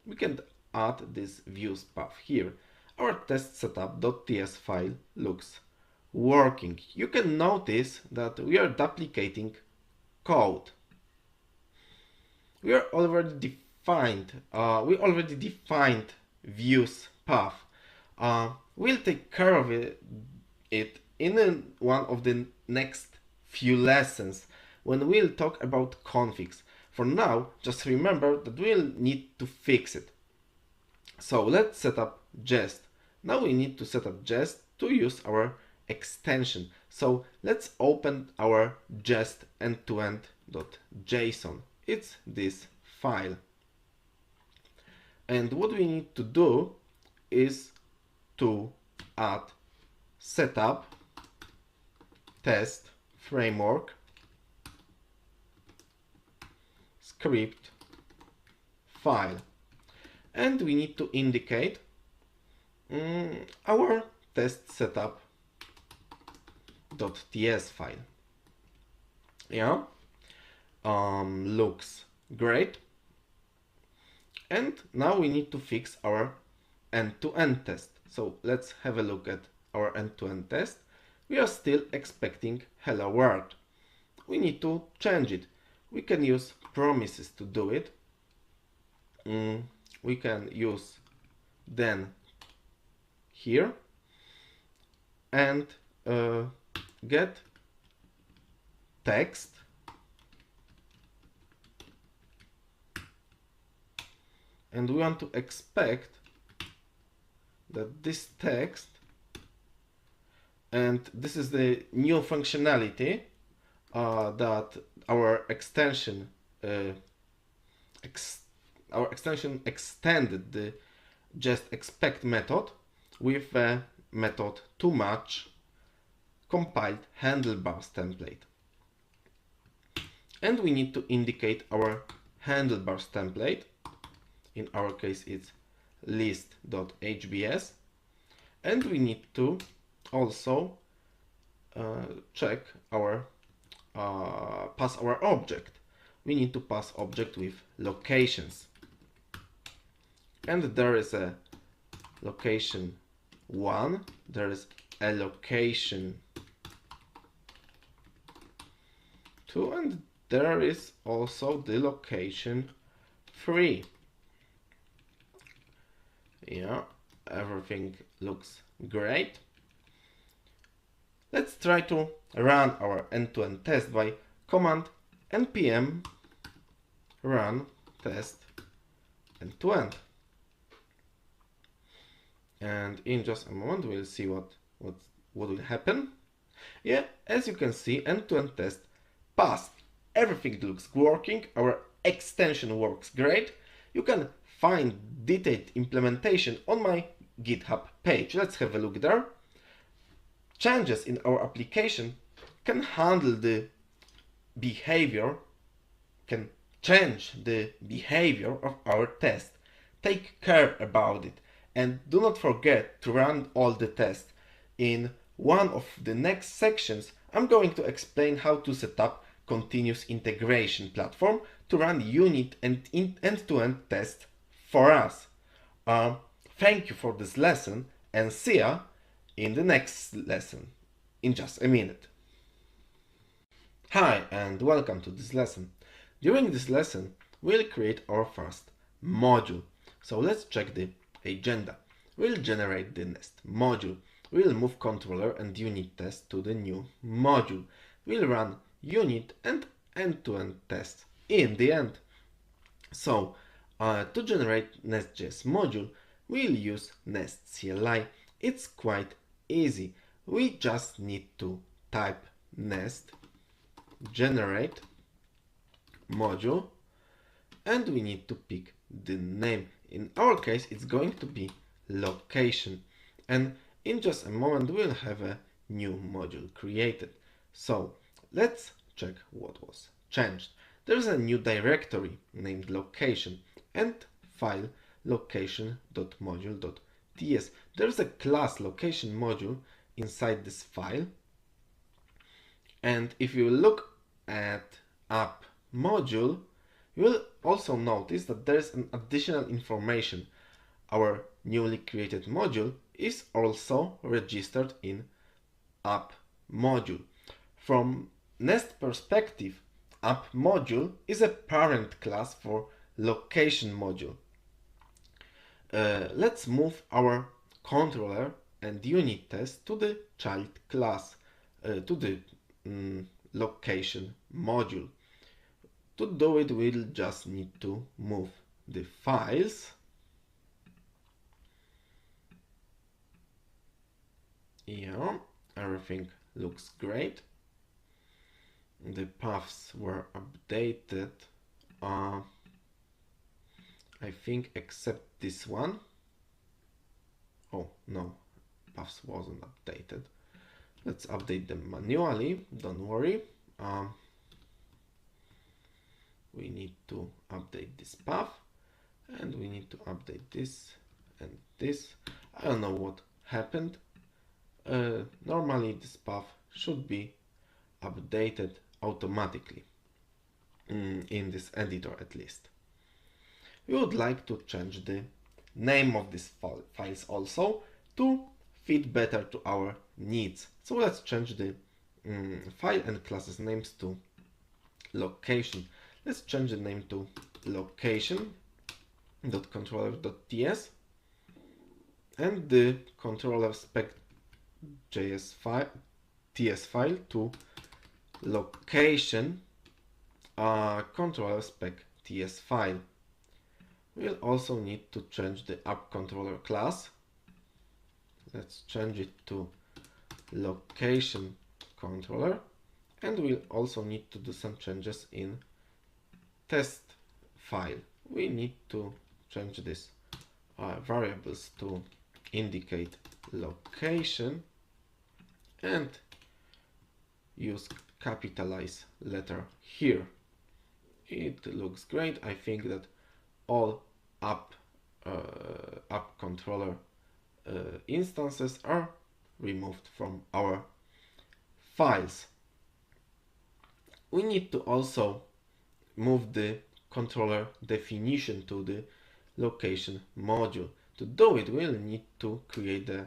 We can add this views path here. Our test setup.ts file looks working. You can notice that we are duplicating code. We already defined views path. We'll take care of it in one of the next few lessons when we'll talk about configs. For now, just remember that we'll need to fix it. So let's set up jest. Now we need to set up jest to use our extension. So let's open our jest end-to-end.json. It's this file. And what we need to do is to add setup test framework script file, and we need to indicate our test setup.ts file. Yeah, looks great. And now we need to fix our end-to-end test. So let's have a look at our end-to-end test. We are still expecting hello world. We need to change it. We can use promises to do it. We can use then here and get text and we want to expect that this text, and this is the new functionality that our extension extended the just expect method with a method to match compiled handlebars template. And we need to indicate our handlebars template. In our case, it's list.hbs. And we need to also check our pass our object. We need to pass object with locations. And there is a location 1, there is a location 2, and there is also the location 3. Yeah, everything looks great. Let's try to run our end-to-end test by command npm run test end-to-end. And in just a moment we'll see what will happen. Yeah, as you can see, end-to-end test passed. Everything looks working. Our extension works great. You can find detailed implementation on my GitHub page. Let's have a look there. Changes in our application can handle the behavior, can change the behavior of our test. take care about it and do not forget to run all the tests. In one of the next sections, I'm going to explain how to set up continuous integration platform to run unit and end-to-end tests for us. Thank you for this lesson and see ya in the next lesson in just a minute. Hi and welcome to this lesson. During this lesson, we'll create our first module. So let's check the agenda. We'll generate the Nest module. We'll move controller and unit test to the new module. We'll run unit and end-to-end tests in the end. So to generate Nest.js module, we'll use Nest CLI. It's quite easy. We just need to type nest generate module and we need to pick the name. In our case, it's going to be location, and in just a moment we'll have a new module created. So let's check what was changed. There's a new directory named location and file location.module.ts. There's a class location module inside this file, and if you look at app module, you will also notice that there's an additional information. Our newly created module is also registered in app module. From Nest perspective, app module is a parent class for location module. Let's move our controller and unit test to the child class, to the location module. To do it, we'll just need to move the files. Yeah, everything looks great. The paths were updated, I think, except this one. Oh no, paths wasn't updated. Let's update them manually, don't worry. We need to update this path and we need to update this and this. I don't know what happened. Normally this path should be updated automatically in this editor at least. We would like to change the name of these files also to fit better to our needs. So let's change the file and classes names to location. Let's change the name to location.controller.ts and the controller spec.js file TS file to location controller spec TS file. We'll also need to change the app controller class. Let's change it to location controller, and we'll also need to do some changes in test file. We need to change this variables to indicate location and use capitalize letter here. It looks great. I think that all app controller instances are removed from our files. We need to also move the controller definition to the location module. To do it, we'll need to create the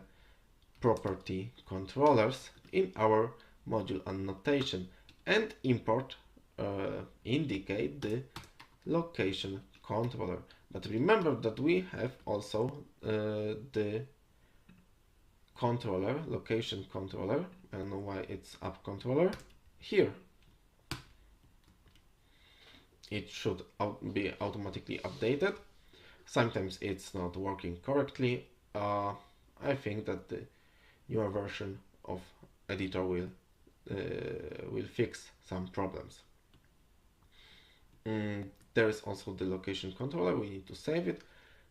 property controllers in our module annotation and import indicate the location controller. But remember that we have also the controller, location controller. I don't know why it's app controller here. It should be automatically updated. Sometimes it's not working correctly. I think that the newer version of editor will fix some problems. There is also the location controller. We need to save it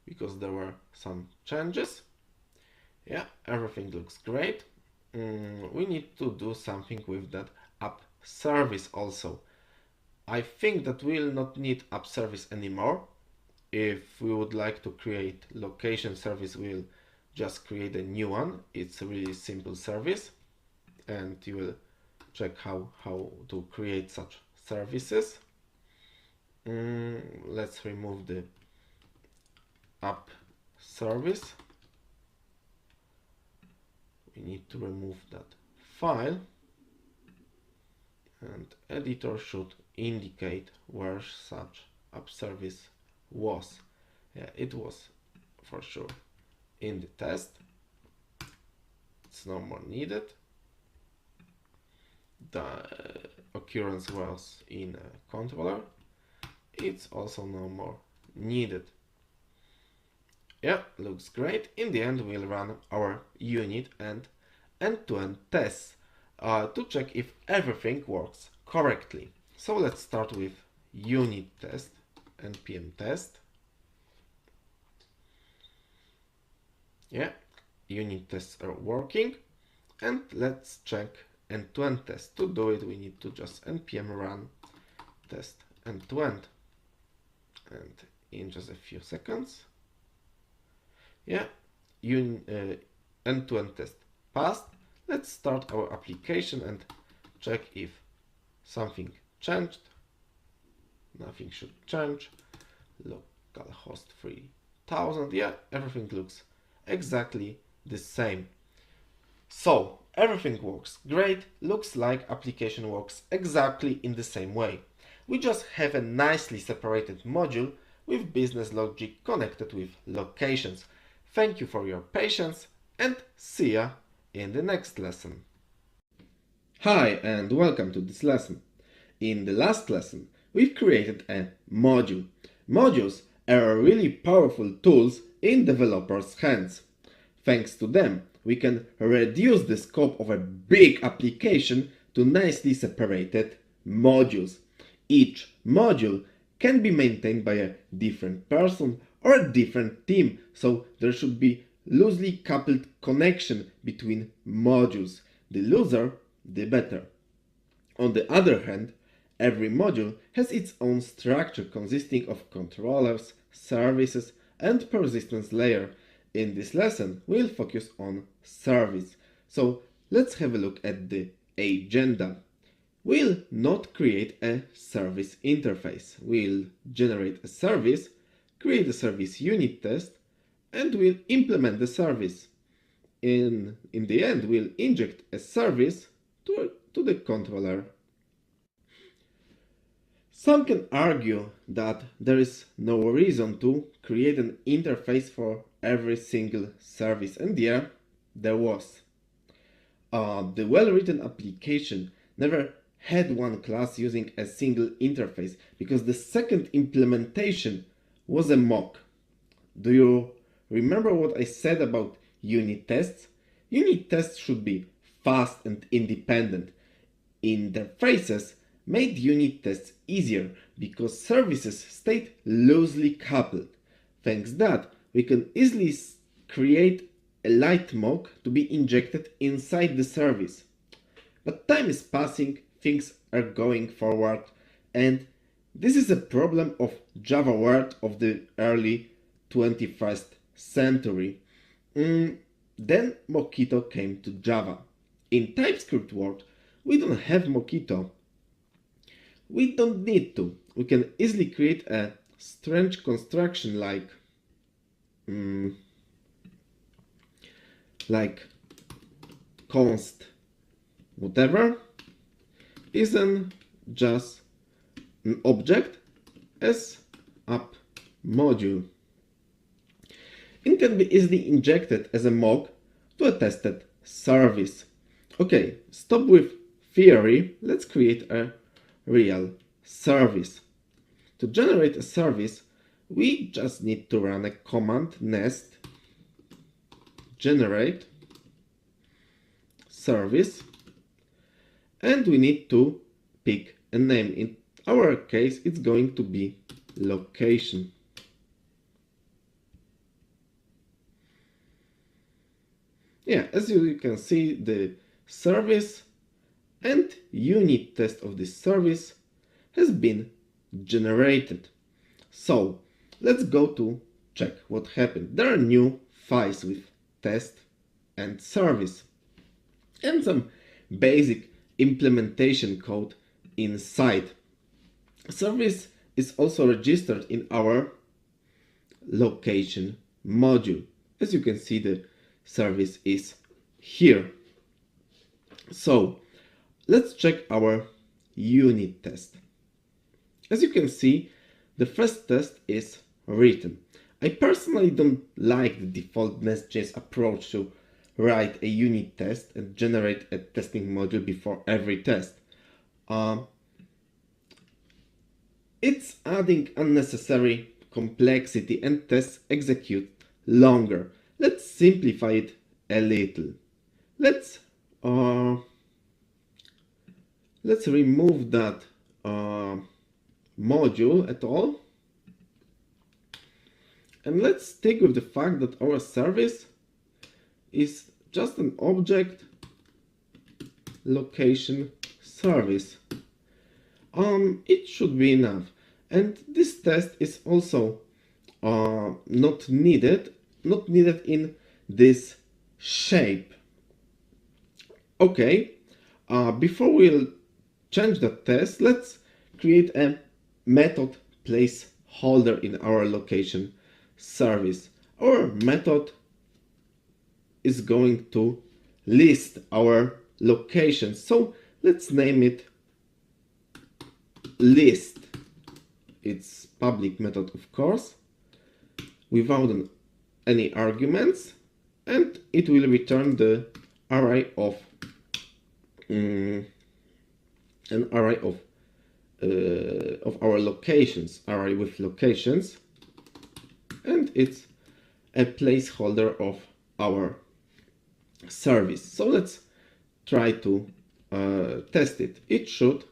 because there were some changes. Yeah, everything looks great. We need to do something with that app service also. I think that we'll not need app service anymore. If we would like to create location service, we'll just create a new one. It's a really simple service, and you will check how to create such services. Let's remove the app service. We need to remove that file, and editor should indicate where such app service was. Yeah, it was for sure in the test. It's no more needed. The occurrence was in a controller. It's also no more needed. Yeah, looks great. In the end, we'll run our unit and end-to-end tests to check if everything works correctly. So let's start with unit test, npm test. Yeah, unit tests are working. And let's check end-to-end test. To do it, we need to just npm run test end-to-end. And in just a few seconds, yeah, end-to-end test passed. Let's start our application and check if something changed. Nothing should change. Localhost 3000. Yeah, everything looks exactly the same. So everything works great. Looks like application works exactly in the same way. We just have a nicely separated module with business logic connected with locations. Thank you for your patience and see ya in the next lesson. Hi and welcome to this lesson. In the last lesson, we've created a module. Modules are really powerful tools in developers' hands. Thanks to them, we can reduce the scope of a big application to nicely separated modules. Each module can be maintained by a different person or a different team, so there should be loosely coupled connection between modules. The looser, the better. On the other hand, every module has its own structure consisting of controllers, services, and persistence layer. In this lesson, we'll focus on service. So let's have a look at the agenda. We'll not create a service interface. We'll generate a service, create a service unit test, and we'll implement the service. In the end, we'll inject a service to the controller. Some can argue that there is no reason to create an interface for every single service, and yeah, there was. The well-written application never had one class using a single interface because the second implementation was a mock. Do you remember what I said about unit tests? Unit tests should be fast and independent. Interfaces made unit tests easier because services stayed loosely coupled. Thanks that, we can easily create a light mock to be injected inside the service. But time is passing, things are going forward, and this is a problem of Java world of the early 21st century. Then Mockito came to Java. In TypeScript world, we don't have Mockito. We don't need to. We can easily create a strange construction like const whatever isn't just an object as app module. It can be easily injected as a mock to a tested service. Okay, stop with theory. Let's create a real service. To generate a service, we just need to run a command nest generate service, and we need to pick a name. In our case, it's going to be location. Yeah, as you can see, the service and unit test of this service has been generated. So let's go to check what happened. There are new files with test and service and some basic implementation code inside. Service is also registered in our location module. As you can see, the service is here. So let's check our unit test. As you can see, the first test is written. I personally don't like the default Nest.js approach to write a unit test and generate a testing module before every test. It's adding unnecessary complexity and tests execute longer. Let's simplify it a little. Let's remove that module at all, and let's stick with the fact that our service is just an object location service. It should be enough, and this test is also not needed in this shape. Okay, before we'll change the test, let's create a method placeholder in our location service. Our method is going to list our locations, so let's name it list. It's public method, of course, without any arguments, and it will return the array of an array of our locations, array with locations, and it's a placeholder of our service. So let's try to test it. It should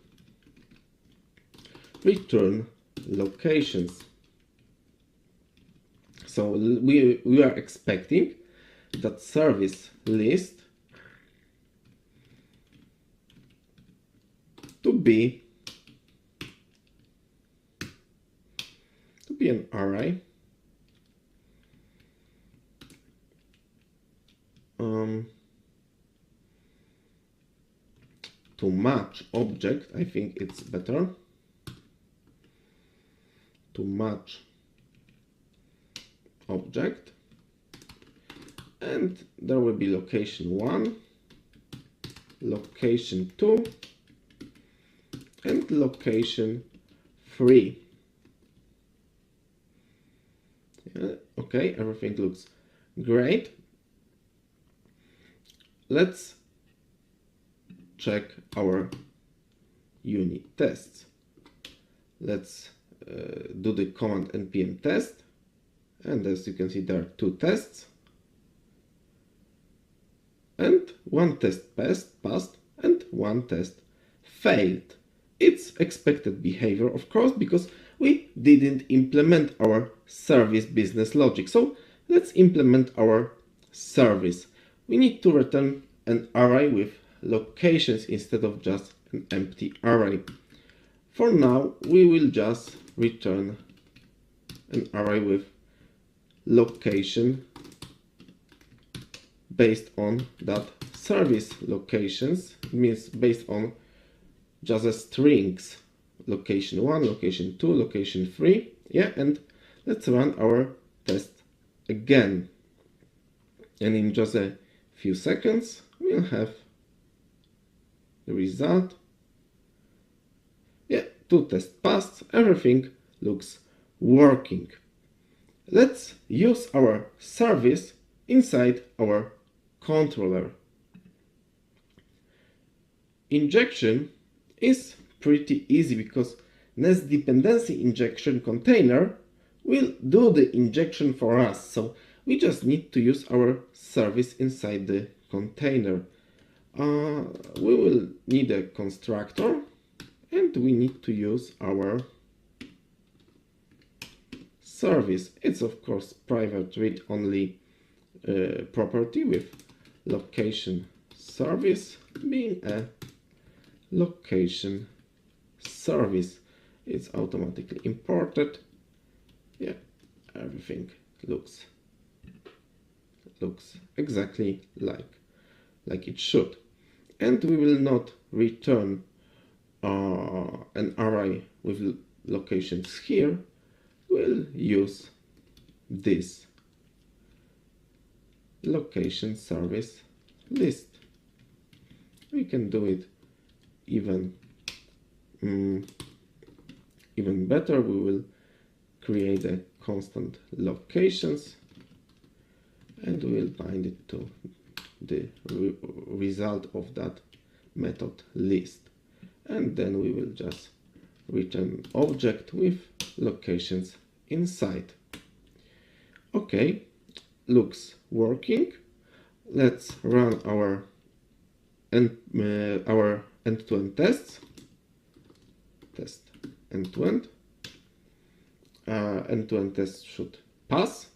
return locations. So we are expecting that service list to be an array to match object. I think it's better to match object, and there will be location 1, location 2, and location 3. Okay, everything looks great. Let's check our unit tests. Let's do the command npm test, and as you can see, there are 2 tests, and 1 test passed and 1 test failed. It's expected behavior, of course, because we didn't implement our service business logic. So let's implement our service. We need to return an array with locations instead of just an empty array. For now, we will just return an array with location based on that service locations. It means based on just a strings, location 1, location 2, location 3. Yeah, and let's run our test again. And in just a few seconds, we'll have the result. Yeah, 2 tests passed, everything looks working. Let's use our service inside our controller. Injection is pretty easy because Nest dependency injection container will do the injection for us. So we just need to use our service inside the container. We will need a constructor, and we need to use our service. It's of course private read-only property with location service being a location service. It's automatically imported. Yeah, everything looks exactly like it should. And we will not return an array with locations here. We'll use this location service list. We can do it even better. We will create a constant locations and we'll bind it to the result of that method list, and then we will just return object with locations inside. Okay, looks working. Let's run our end-to-end tests. Test end-to-end. End-to-end test should pass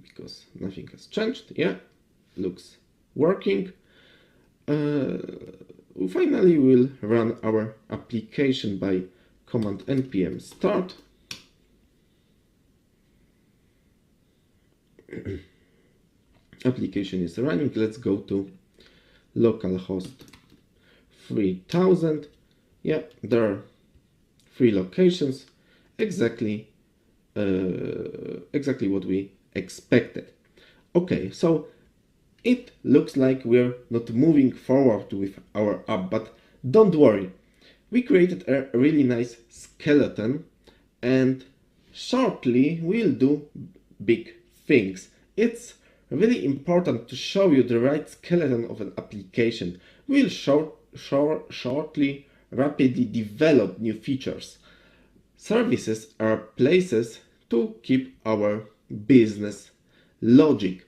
because nothing has changed. Yeah, looks working. Finally, we'll run our application by command npm start. Application is running. Let's go to localhost 3000. Yeah, there are 3 locations, exactly what we expected. Okay, so it looks like we're not moving forward with our app, but don't worry. We created a really nice skeleton and shortly we'll do big things. It's really important to show you the right skeleton of an application. We'll shortly rapidly develop new features. Services are places to keep our business logic.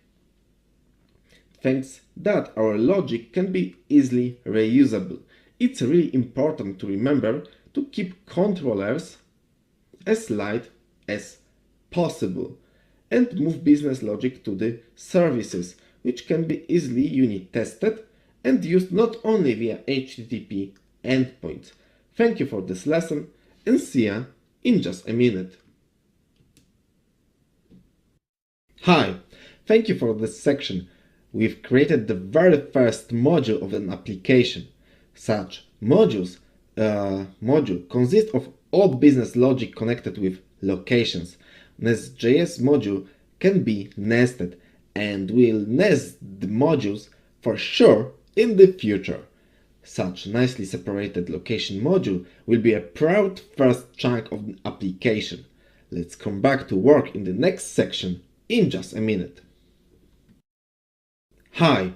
Thanks that our logic can be easily reusable. It's really important to remember to keep controllers as light as possible and move business logic to the services, which can be easily unit tested and used not only via HTTP endpoints. Thank you for this lesson and see ya in just a minute. Hi, thank you for this section. We've created the very first module of an application. Such module consists of all business logic connected with locations. Nest.js module can be nested and will nest the modules for sure in the future. Such nicely separated location module will be a proud first chunk of the application. Let's come back to work in the next section in just a minute. Hi!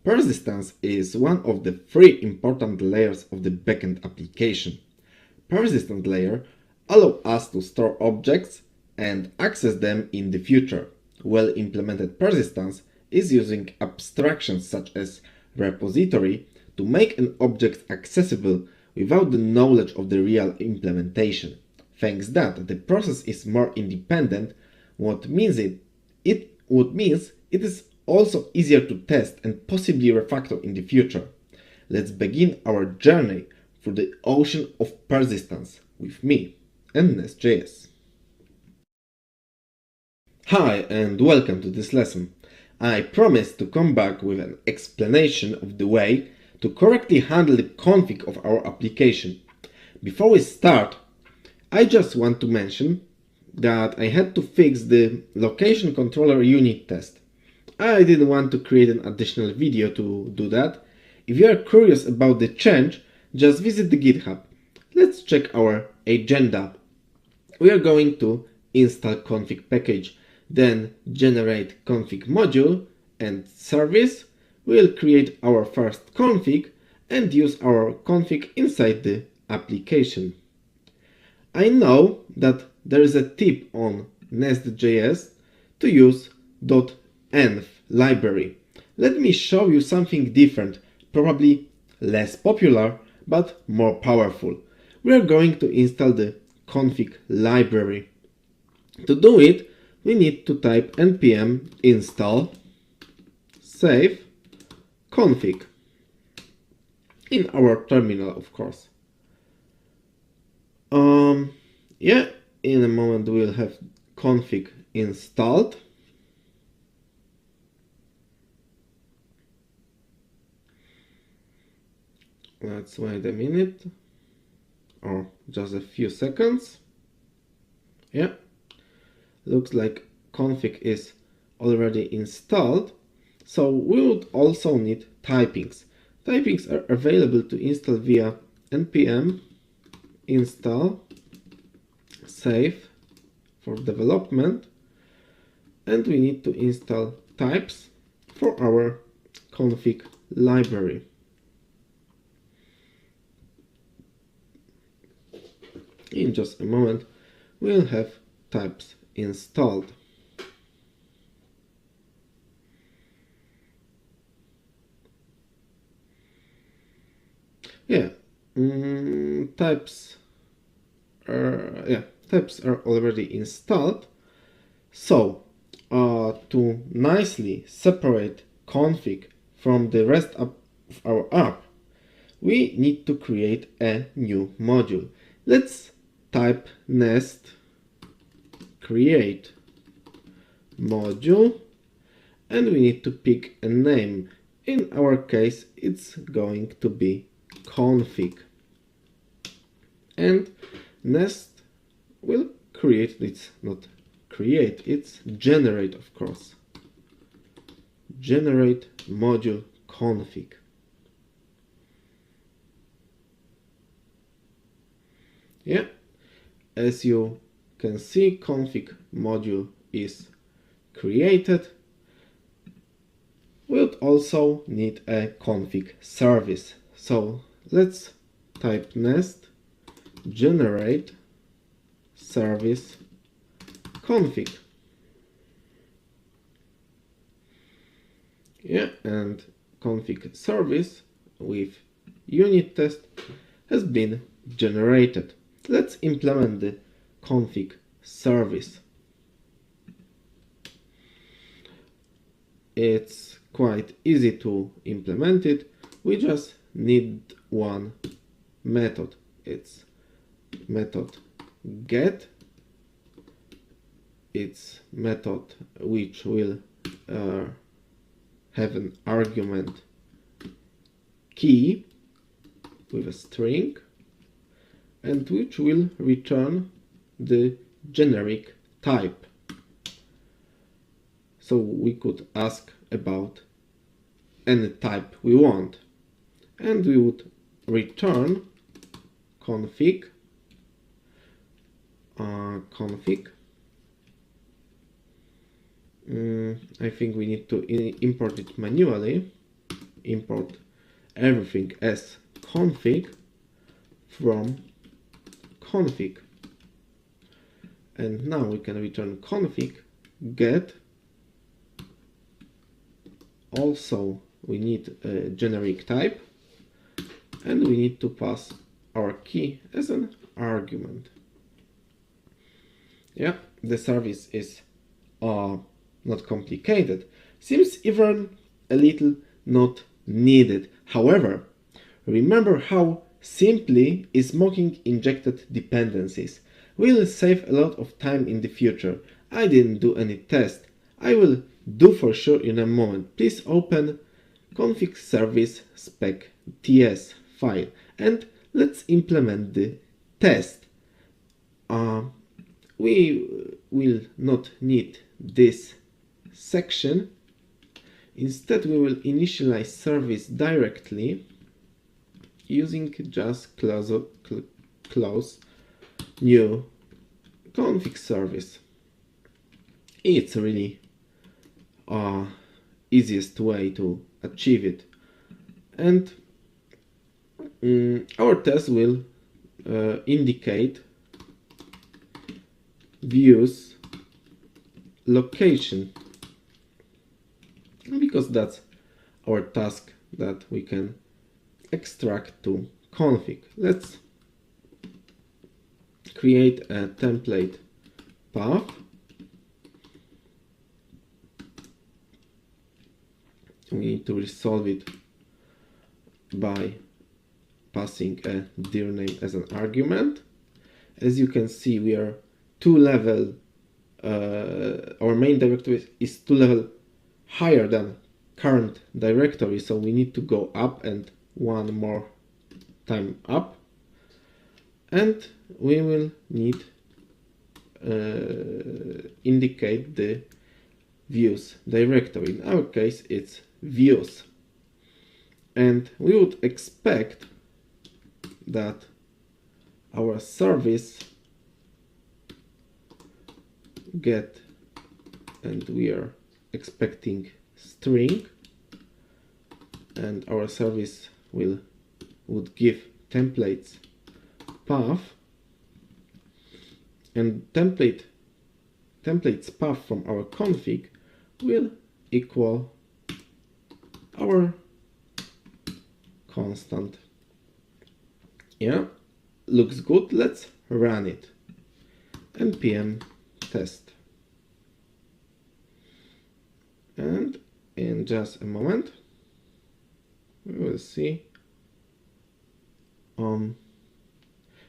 Persistence is one of the 3 important layers of the backend application. Persistent layer allows us to store objects and access them in the future. Well-implemented persistence is using abstractions such as repository to make an object accessible without the knowledge of the real implementation. Thanks that the process is more independent, what means it is also easier to test and possibly refactor in the future. Let's begin our journey through the ocean of persistence with me and Nest.js. Hi and welcome to this lesson. I promised to come back with an explanation of the way to correctly handle the config of our application. Before we start, I just want to mention that I had to fix the location controller unit test. I didn't want to create an additional video to do that. If you are curious about the change, just visit the GitHub. Let's check our agenda. We are going to install config package, then generate config module and service. We'll create our first config and use our config inside the application. I know that there is a tip on Nest.js to use .env library. Let me show you something different, probably less popular, but more powerful. We are going to install the config library. To do it, we need to type npm install save config in our terminal, of course. In a moment we'll have config installed. Let's wait a minute or just a few seconds. Yeah, looks like config is already installed. So we would also need typings. Typings are available to install via npm install save for development, and we need to install types for our config library. In just a moment we'll have types installed. Yeah, types are already installed. So to nicely separate config from the rest of our app, we need to create a new module. Let's type nest create module, and we need to pick a name. In our case it's going to be config, and Nest will create, it's not create, it's generate, of course, generate module config. Yeah, as you can see, config module is created. We'll also need a config service. So let's type nest generate service config. Yeah, and config service with unit test has been generated. Let's implement the config service. It's quite easy to implement it. We just need one method. It's method get. It's method which will have an argument key with a string, and which will return the generic type. So we could ask about any type we want, and we would return config config. I think we need to import it manually. Import everything as config from config, and now we can return config get. Also we need a generic type, and we need to pass our key as an argument. Yeah, the service is not complicated. Seems even a little not needed. However, remember how simply is mocking injected dependencies. We'll save a lot of time in the future. I didn't do any test. I will do for sure in a moment. Please open config service spec.ts file and let's implement the test. We will not need this section. Instead, we will initialize service directly using just close new config service. It's really easiest way to achieve it, and our test will indicate views location, because that's our task that we can extract to config. Let's create a template path. We need to resolve it by passing a dir name as an argument. As you can see, we are 2-level, our main directory is 2 level higher than current directory, so we need to go up and one more time up, and we will need indicate the views directory. In our case it's views, and we would expect that our service get, and we are expecting string, and our service would give templates path, and templates path from our config will equal our constant. Yeah, looks good. Let's run it. npm test. And in just a moment we will see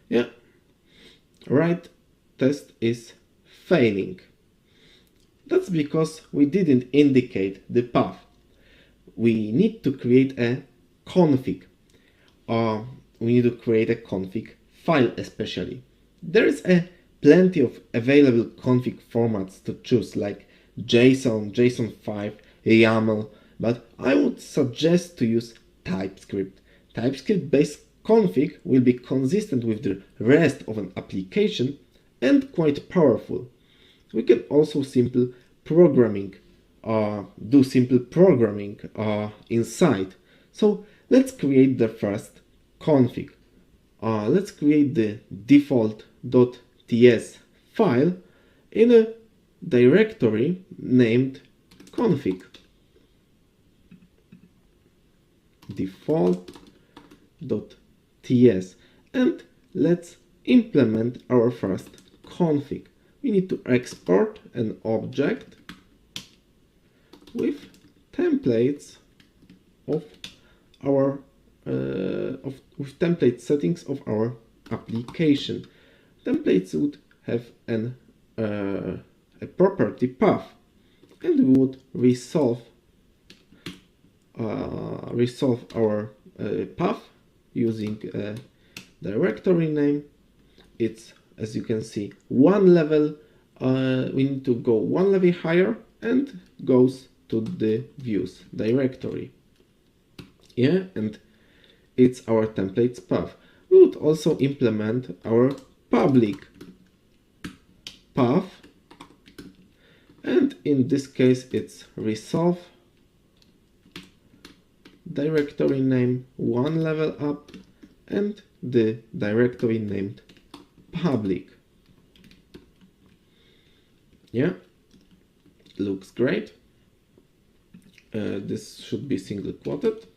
yeah, right test is failing. That's because we didn't indicate the path. We need to create a config. We need to create a config file especially. There is plenty of available config formats to choose, like JSON, JSON5, YAML, but I would suggest to use TypeScript. TypeScript-based config will be consistent with the rest of an application and quite powerful. We can also do simple programming inside. So let's create the first config. Let's create the default.ts file in a directory named config. Default.ts, and let's implement our first config. We need to export an object with templates of our with template settings of our application. Templates would have a property path, and we would resolve our path using a directory name. It's, as you can see, one level. We need to go one level higher and goes to the views directory. Yeah, and it's our templates path. We would also implement our public path, and in this case it's resolve directory name one level up and the directory named public. Yeah, looks great. This should be single quoted.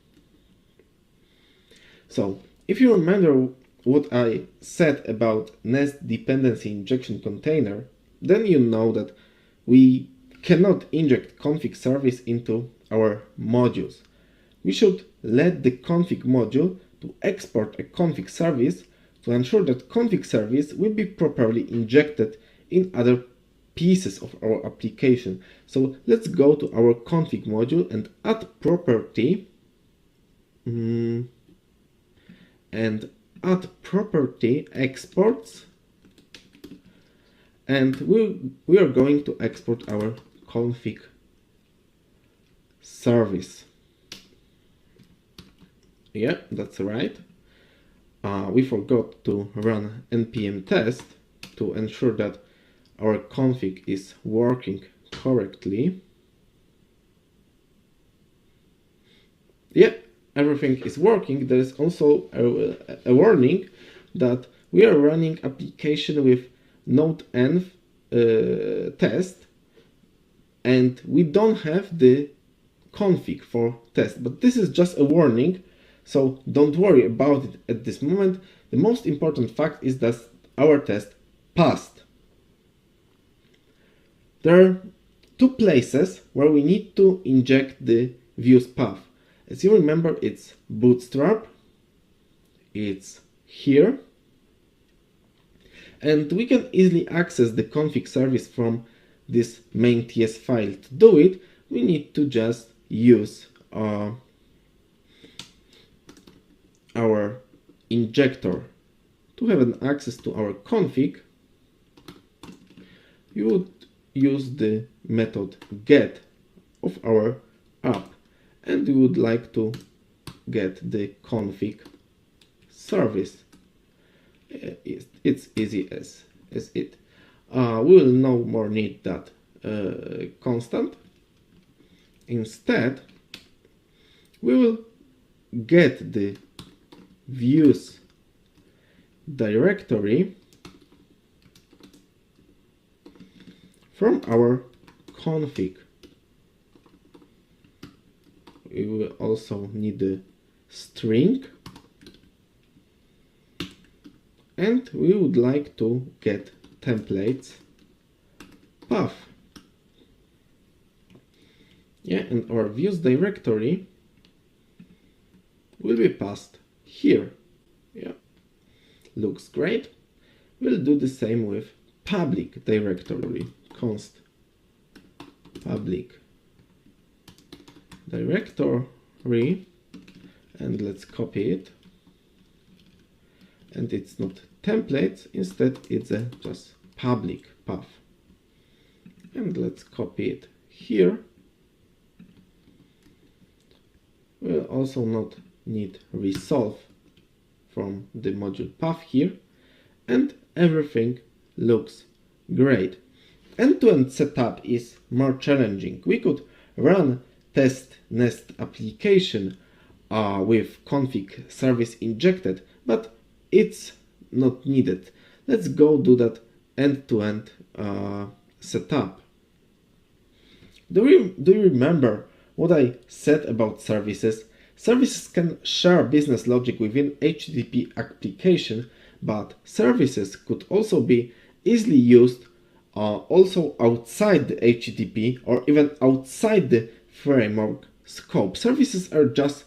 So if you remember what I said about Nest dependency injection container, then you know that we cannot inject config service into our modules. We should let the config module to export a config service to ensure that config service will be properly injected in other pieces of our application. So let's go to our config module and add property exports, and we are going to export our config service. Yeah, that's right. We forgot to run npm test to ensure that our config is working correctly. Yeah, everything is working. There is also a warning that we are running application with node.js test, and we don't have the config for test, but this is just a warning, so don't worry about it at this moment. The most important fact is that our test passed. There are two places where we need to inject the views path. As you remember, it's bootstrap, it's here, and we can easily access the config service from this main.ts file. To do it, we need to just use our injector. To have an access to our config, you would use the method get of our app, and we would like to get the config service. It's easy as it. We will no more need that constant. Instead, we will get the views directory from our config. We will also need the string, and we would like to get templates path. Yeah, and our views directory will be passed here. Yeah, looks great. We'll do the same with public directory, const public directory, and let's copy it. And it's not templates, instead it's a just public path. And let's copy it here. We'll also not need resolve from the module path here, and everything looks great. End-to-end setup is more challenging. We could run test Nest application with config service injected, but it's not needed. Let's go do that end-to-end setup. Do you remember what I said about services? Services can share business logic within HTTP application, but services could also be easily used also outside the HTTP or even outside the framework scope. Services are just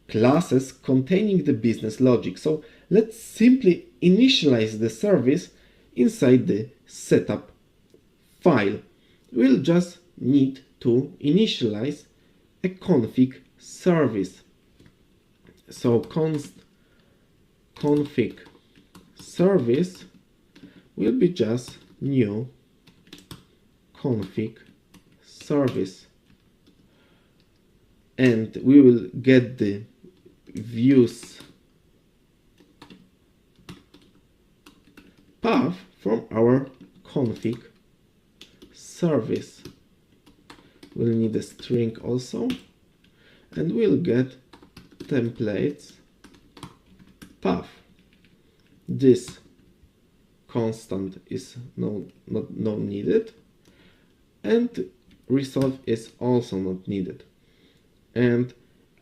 classes containing the business logic. So let's simply initialize the service inside the setup file. We'll just need to initialize a config service. So const config service will be just new config service, and we will get the views path from our config service. We'll need a string also, and we'll get templates path. This constant is not needed, and resolve is also not needed, and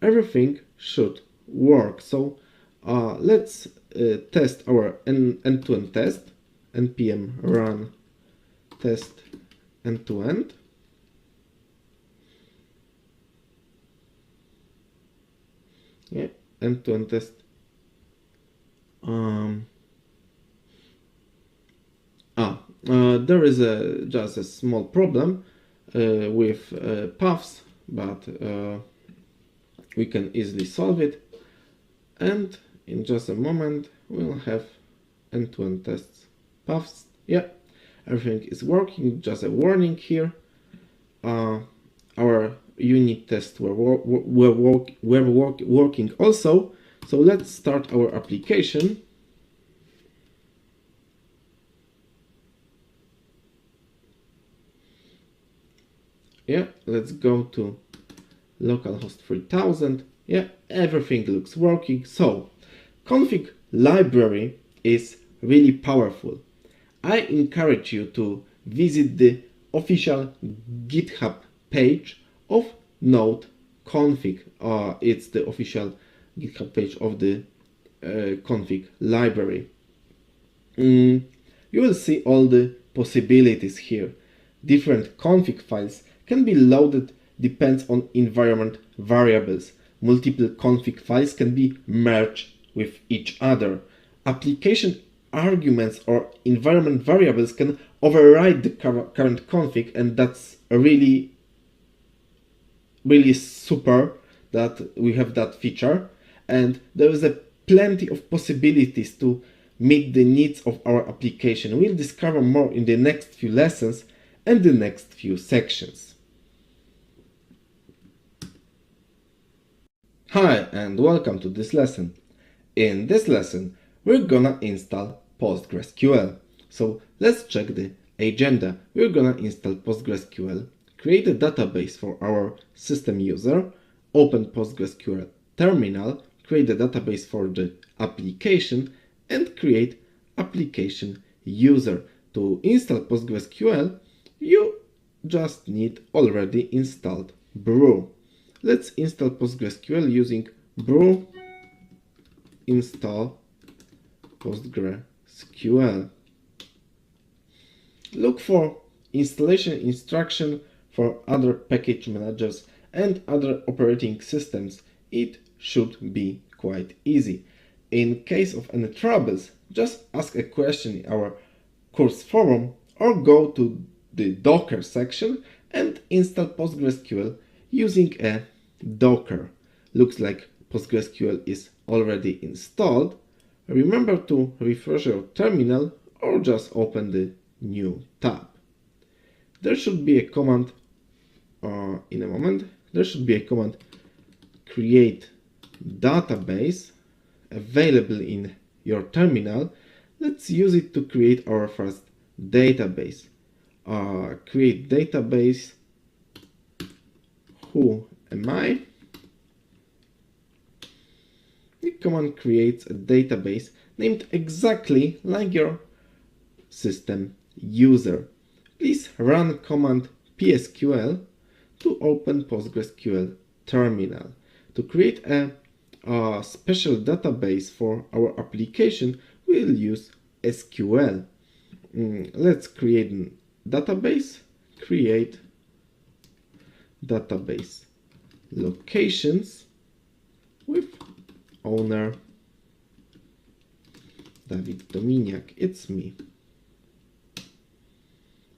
everything should work. So let's test our end-to-end test, npm run test end-to-end. Yeah, end-to-end test. There is just a small problem with paths, but we can easily solve it, and in just a moment we'll have end-to-end tests paths. Yeah, everything is working. Just a warning here, our unit tests were working also. So let's start our application. Yeah, let's go to localhost 3000. Yeah, everything looks working. So config library is really powerful. I encourage you to visit the official GitHub page of node config. It's the official GitHub page of the config library. You will see all the possibilities here. Different config files can be loaded, depends on environment variables. Multiple config files can be merged with each other. Application arguments or environment variables can override the current config, and that's really super that we have that feature. And there is a plenty of possibilities to meet the needs of our application. We'll discover more in the next few lessons and the next few sections. Hi and welcome to this lesson. In this lesson, we're gonna install PostgreSQL. So let's check the agenda. We're gonna install PostgreSQL, create a database for our system user, open PostgreSQL terminal, create a database for the application, and create application user. To install PostgreSQL, you just need already installed brew. Let's install PostgreSQL using brew install PostgreSQL. Look for installation instruction for other package managers and other operating systems. It should be quite easy. In case of any troubles, just ask a question in our course forum or go to the Docker section and install PostgreSQL using a Docker. Looks like PostgreSQL is already installed. Remember to refresh your terminal or just open the new tab. There should be a command in a moment. There should be a command create database available in your terminal. Let's use it to create our first database. Create database. Who am I? The command creates a database named exactly like your system user. Please run command psql to open PostgreSQL terminal. To create a special database for our application, we'll use SQL. Let's create a database. Create database locations with owner David Dominiak. It's me.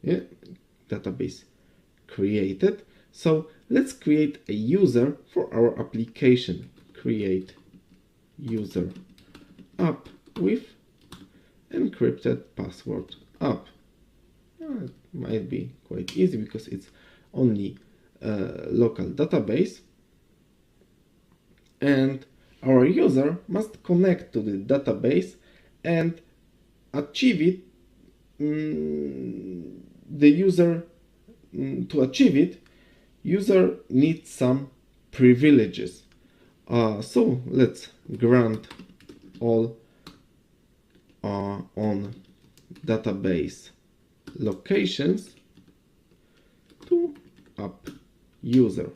Yeah, database created. So let's create a user for our application. Create user app with encrypted password app. It might be quite easy because it's only a local database, and our user must connect to the database and achieve it. To achieve it, user needs some privileges. So let's grant all on database locations to app user.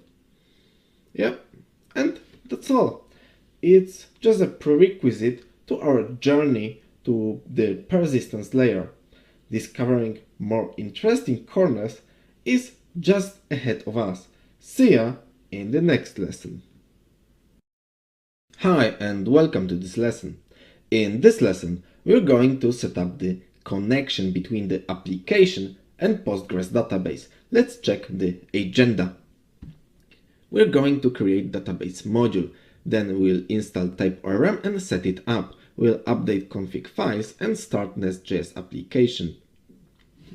Yep, and that's all. It's just a prerequisite to our journey to the persistence layer. Discovering more interesting corners is just ahead of us. See ya in the next lesson. Hi and welcome to this lesson. In this lesson, we're going to set up the connection between the application and Postgres database. Let's check the agenda. We're going to create database module. Then we'll install type.orm and set it up. We'll update config files and start Nest.js application.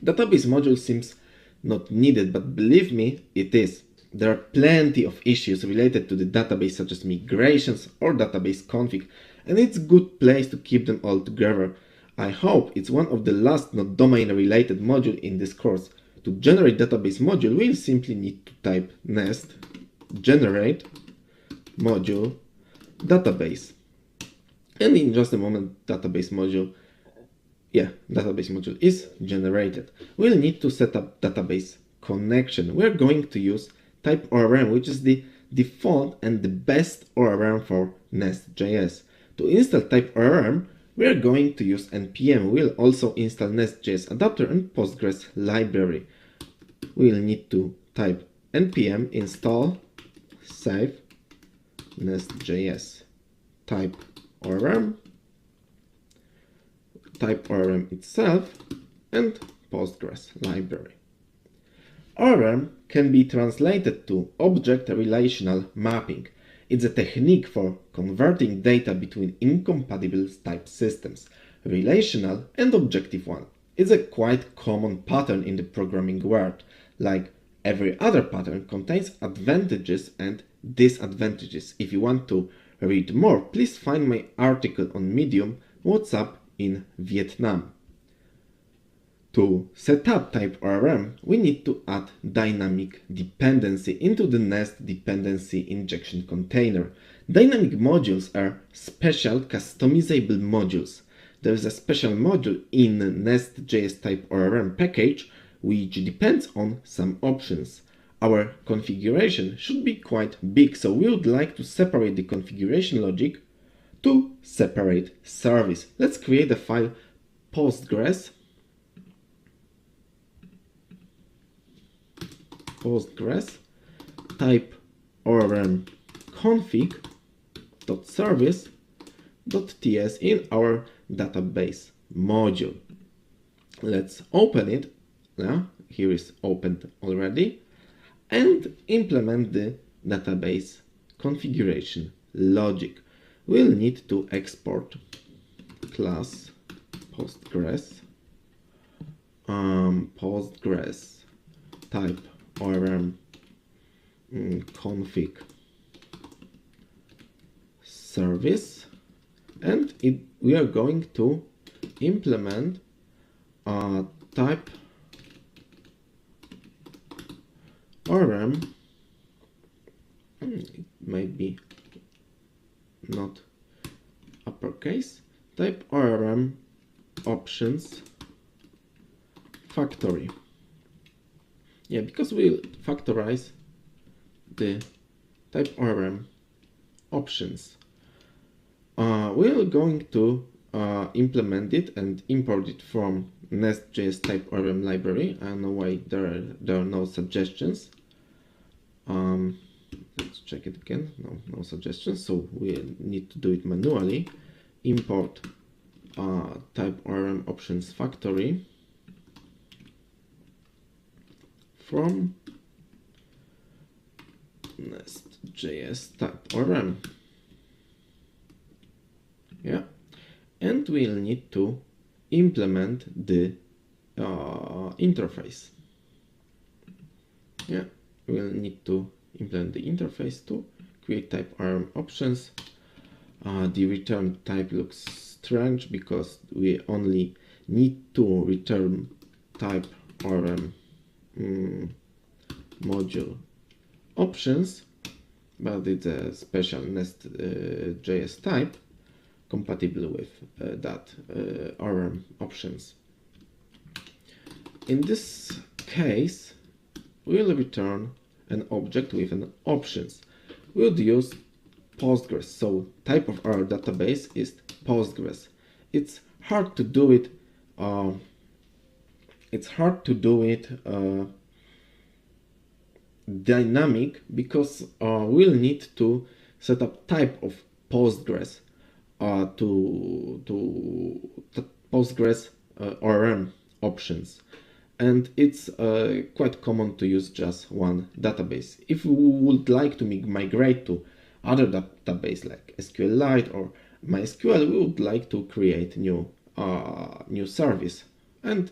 Database module seems not needed, but believe me, it is. There are plenty of issues related to the database, such as migrations or database config, and it's a good place to keep them all together. I hope it's one of the last not domain related module in this course. To generate database module, we'll simply need to type nest generate module database, and in just a moment database module is generated. We'll need to set up database connection. We're going to use type.orm, which is the default and the best ORM for Nest.js. To install type.orm, we are going to use npm. We'll also install NestJS adapter and Postgres library. We'll need to type npm install save nest.js type.orm type ORM itself, and Postgres library. ORM can be translated to object relational mapping. It's a technique for converting data between incompatible type systems, relational and objective one. It's a quite common pattern in the programming world. Like every other pattern contains advantages and disadvantages. If you want to read more, please find my article on Medium, What's Up in Vietnam. To set up type ORM, we need to add dynamic dependency into the Nest dependency injection container. Dynamic modules are special customizable modules. There is a special module in Nest.js type ORM package which depends on some options. Our configuration should be quite big, so we would like to separate the configuration logic to separate service. Let's create a file Postgres type ORM config.service.ts in our database module. Let's open it. Now, here is opened already, and implement the database configuration logic. We'll need to export class Postgres type ORM config service, and we are going to implement type ORM. It might be not uppercase. Type ORM options factory. Yeah, because we'll factorize the type ORM options. We're going to implement it and import it from Nest.js type ORM library. I don't know why there are no suggestions. Let's check it again. No suggestions. So we need to do it manually. Import type ORM options factory from Nest.js type ORM. Yeah, and we'll need to implement the interface. Yeah, we'll need to implement the interface to create type ORM options. The return type looks strange because we only need to return type ORM module options, but it's a special Nest.js type compatible with that ORM options. In this case, we'll return an object with an options. We'll use Postgres, so type of our database is Postgres. It's hard to do it. Dynamic because we'll need to set up type of Postgres to Postgres ORM options, and it's quite common to use just one database. If we would like to migrate to other database like SQLite or MySQL, we would like to create new service and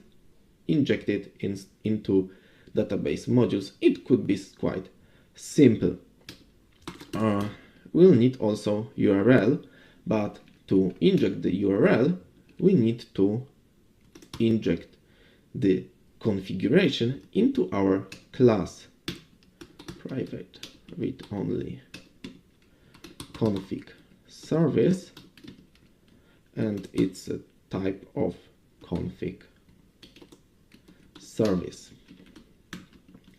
inject it into database modules. It could be quite simple. We'll need also URL, but to inject the URL, we need to inject the configuration into our class private read-only config service, and it's a type of config service.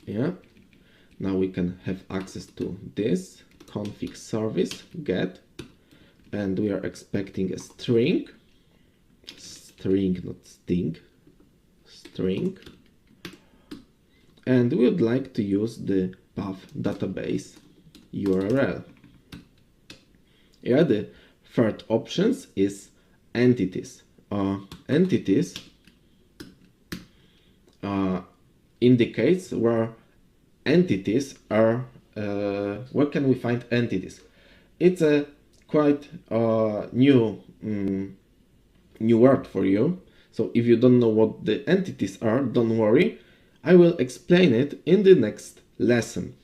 Yeah, now we can have access to this config service get, and we are expecting a string, not string, and we would like to use the path database URL. Yeah, the third options is entities. entities indicates where entities are, where can we find entities. It's a quite new word for you. So if you don't know what the entities are, don't worry. I will explain it in the next lesson.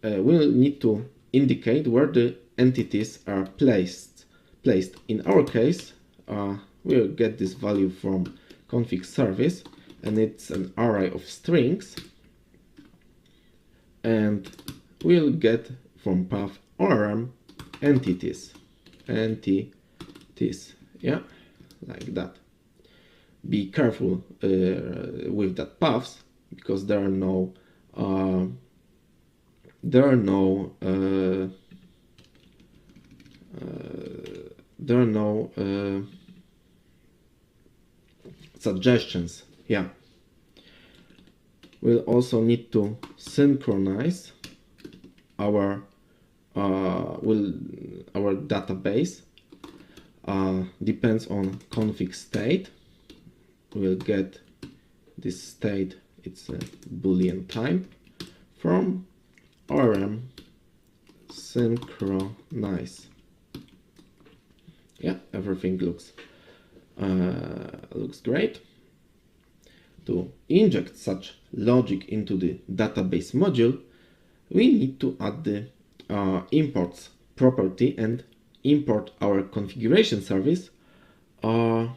We'll need to indicate where the entities are placed. In our case, we'll get this value from config service, and it's an array of strings, and we'll get from path orm entities, yeah, like that. Be careful with that paths, because there are no suggestions. Yeah, we'll also need to synchronize our database. Depends on config state. We'll get this state, it's a boolean type, from orm synchronize. Yeah, everything looks great. To inject such logic into the database module, we need to add the imports property and import our configuration service to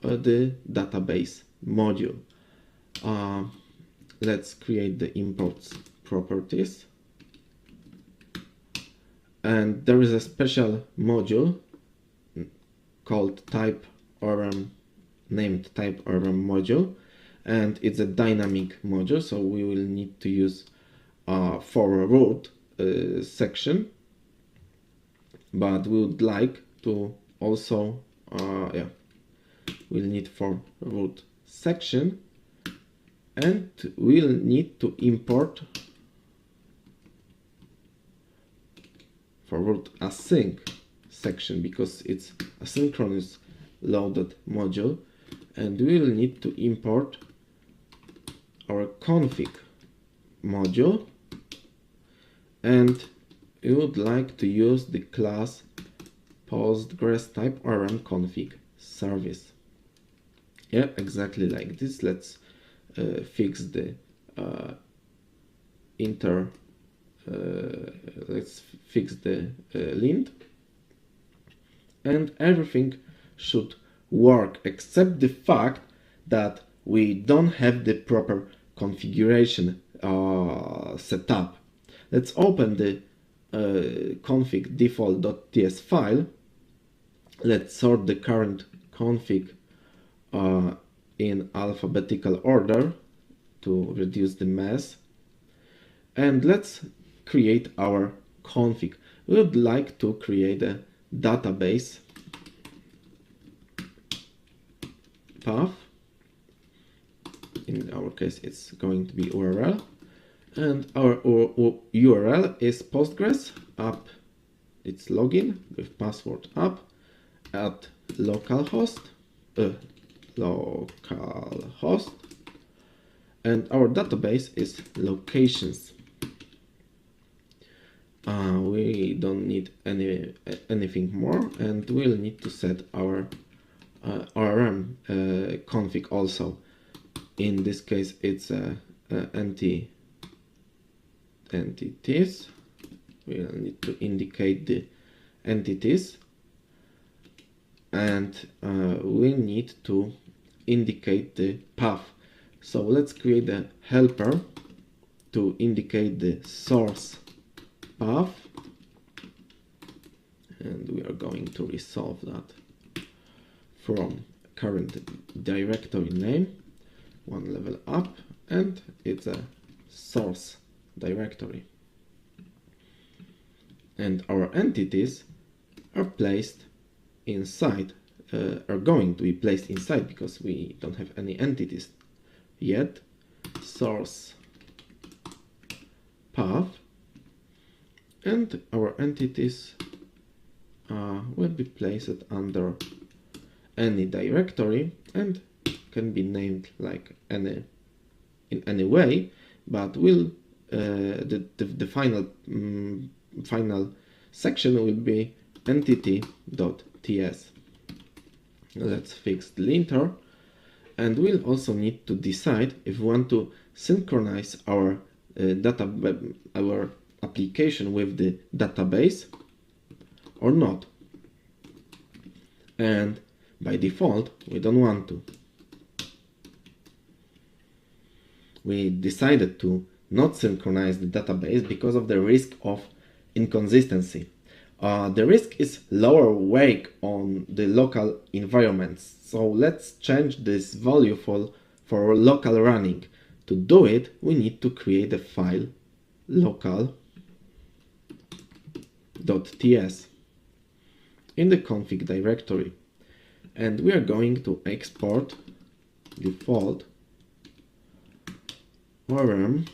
the database module. Let's create the imports properties, and there is a special module called type orm, named type orm module, and it's a dynamic module, so we will need to use for root section, but we would like to also we'll need for root section, and we'll need to import for root async section, because it's asynchronous loaded module, and we'll need to import our config module, and we would like to use the class Postgres type orm config service. Yeah, exactly like this. Let's fix the let's fix the lint, and everything should work except the fact that we don't have the proper configuration set up. Let's open the config default.ts file. Let's sort the current config in alphabetical order to reduce the mess, and let's create our config. We would like to create a database path. In our case, it's going to be URL, and our URL is Postgres app, it's login with password app at localhost, and our database is locations. We don't need anything more, and we'll need to set our ORM config also. In this case, it's entities. We'll need to indicate the entities, and we need to indicate the path. So let's create a helper to indicate the source path, and we are going to resolve that from current directory name one level up, and it's a source directory, and our entities are placed inside, are going to be placed inside, because we don't have any entities yet. Source path, and our entities will be placed under any directory and can be named like in any way, but will the final section will be entity.ts. Let's fix the linter, and we'll also need to decide if we want to synchronize our our application with the database or not. And by default, we don't want to. We decided to not synchronize the database because of the risk of inconsistency. The risk is lower wake on the local environments. So let's change this value for local running. To do it, we need to create a file local.ts in the config directory. And we are going to export default ORM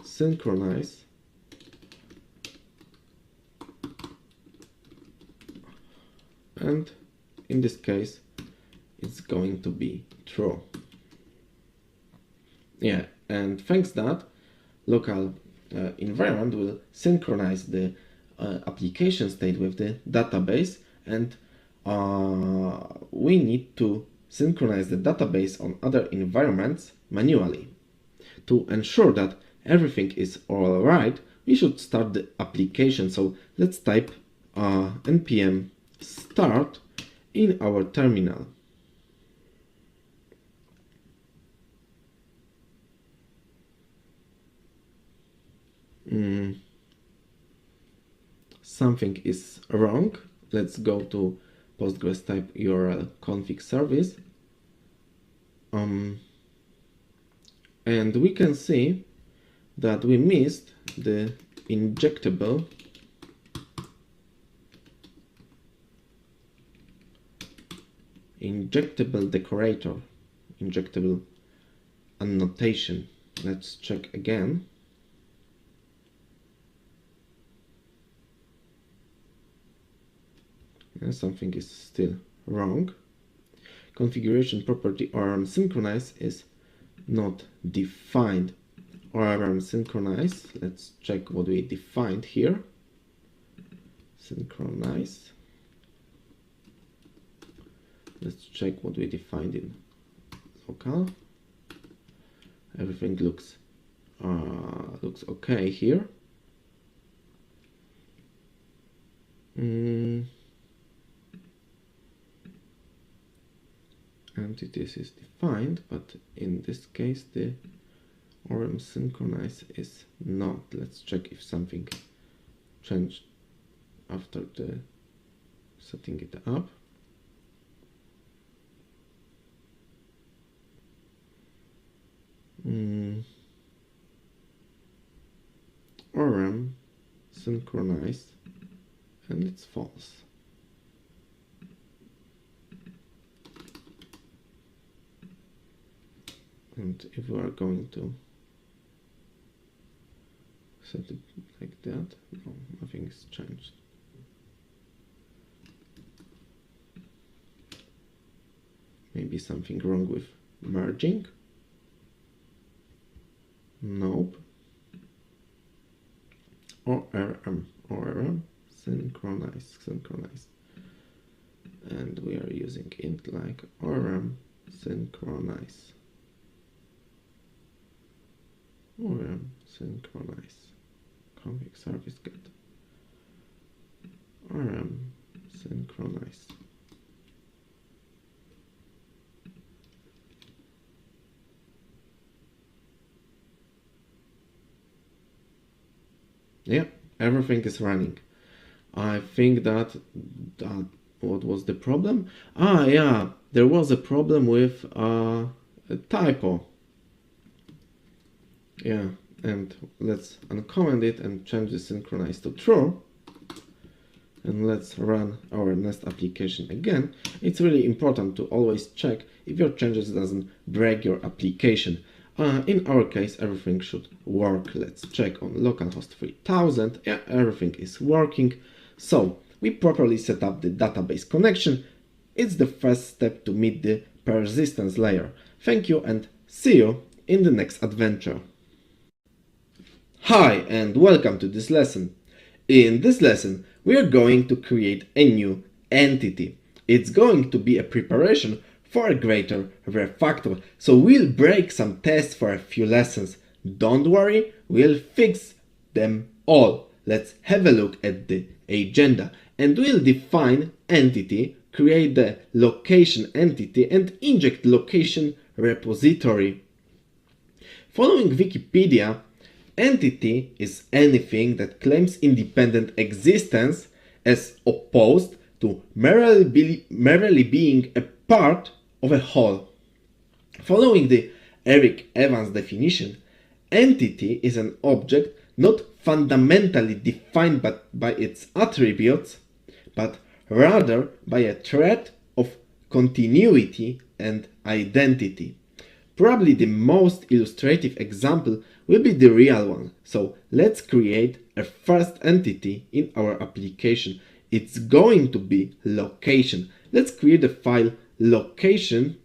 synchronize and in this case it's going to be true. Yeah, and thanks that local environment will synchronize the application state with the database, and we need to synchronize the database on other environments manually. To ensure that everything is all right, we should start the application. So let's type npm start in our terminal. Something is wrong. Let's go to Postgres type URL config service. And we can see that we missed the injectable decorator, injectable annotation. Let's check again. And something is still wrong. Configuration property ORM synchronize is not defined. ORM synchronize, let's check what we defined here. Synchronize. Let's check what we defined in local. Everything looks okay here. Entities is defined, but in this case the ORM synchronize is not. Let's check if something changed after the setting it up. ORM synchronize, and it's false. And if we are going to set it like that, no, nothing is changed. Maybe something wrong with merging? Nope. ORM synchronize, and we are using int like ORM synchronize. ORM synchronize config service get ORM synchronize. Yeah, everything is running. I think that what was the problem? Yeah, there was a problem with a typo. Yeah, and let's uncomment it and change the synchronize to true. And let's run our Nest application again. It's really important to always check if your changes doesn't break your application. In our case, everything should work. Let's check on localhost 3000. Yeah, everything is working. So we properly set up the database connection. It's the first step to meet the persistence layer. Thank you and see you in the next adventure. Hi and welcome to this lesson. In this lesson, we are going to create a new entity. It's going to be a preparation for a greater refactor. So we'll break some tests for a few lessons. Don't worry, we'll fix them all. Let's have a look at the agenda and we'll define entity, create the location entity and inject location repository. Following Wikipedia, entity is anything that claims independent existence as opposed to merely being a part of a whole. Following the Eric Evans definition, entity is an object not fundamentally defined by its attributes, but rather by a thread of continuity and identity. Probably the most illustrative example will be the real one. So let's create a first entity in our application. It's going to be location. Let's create a file location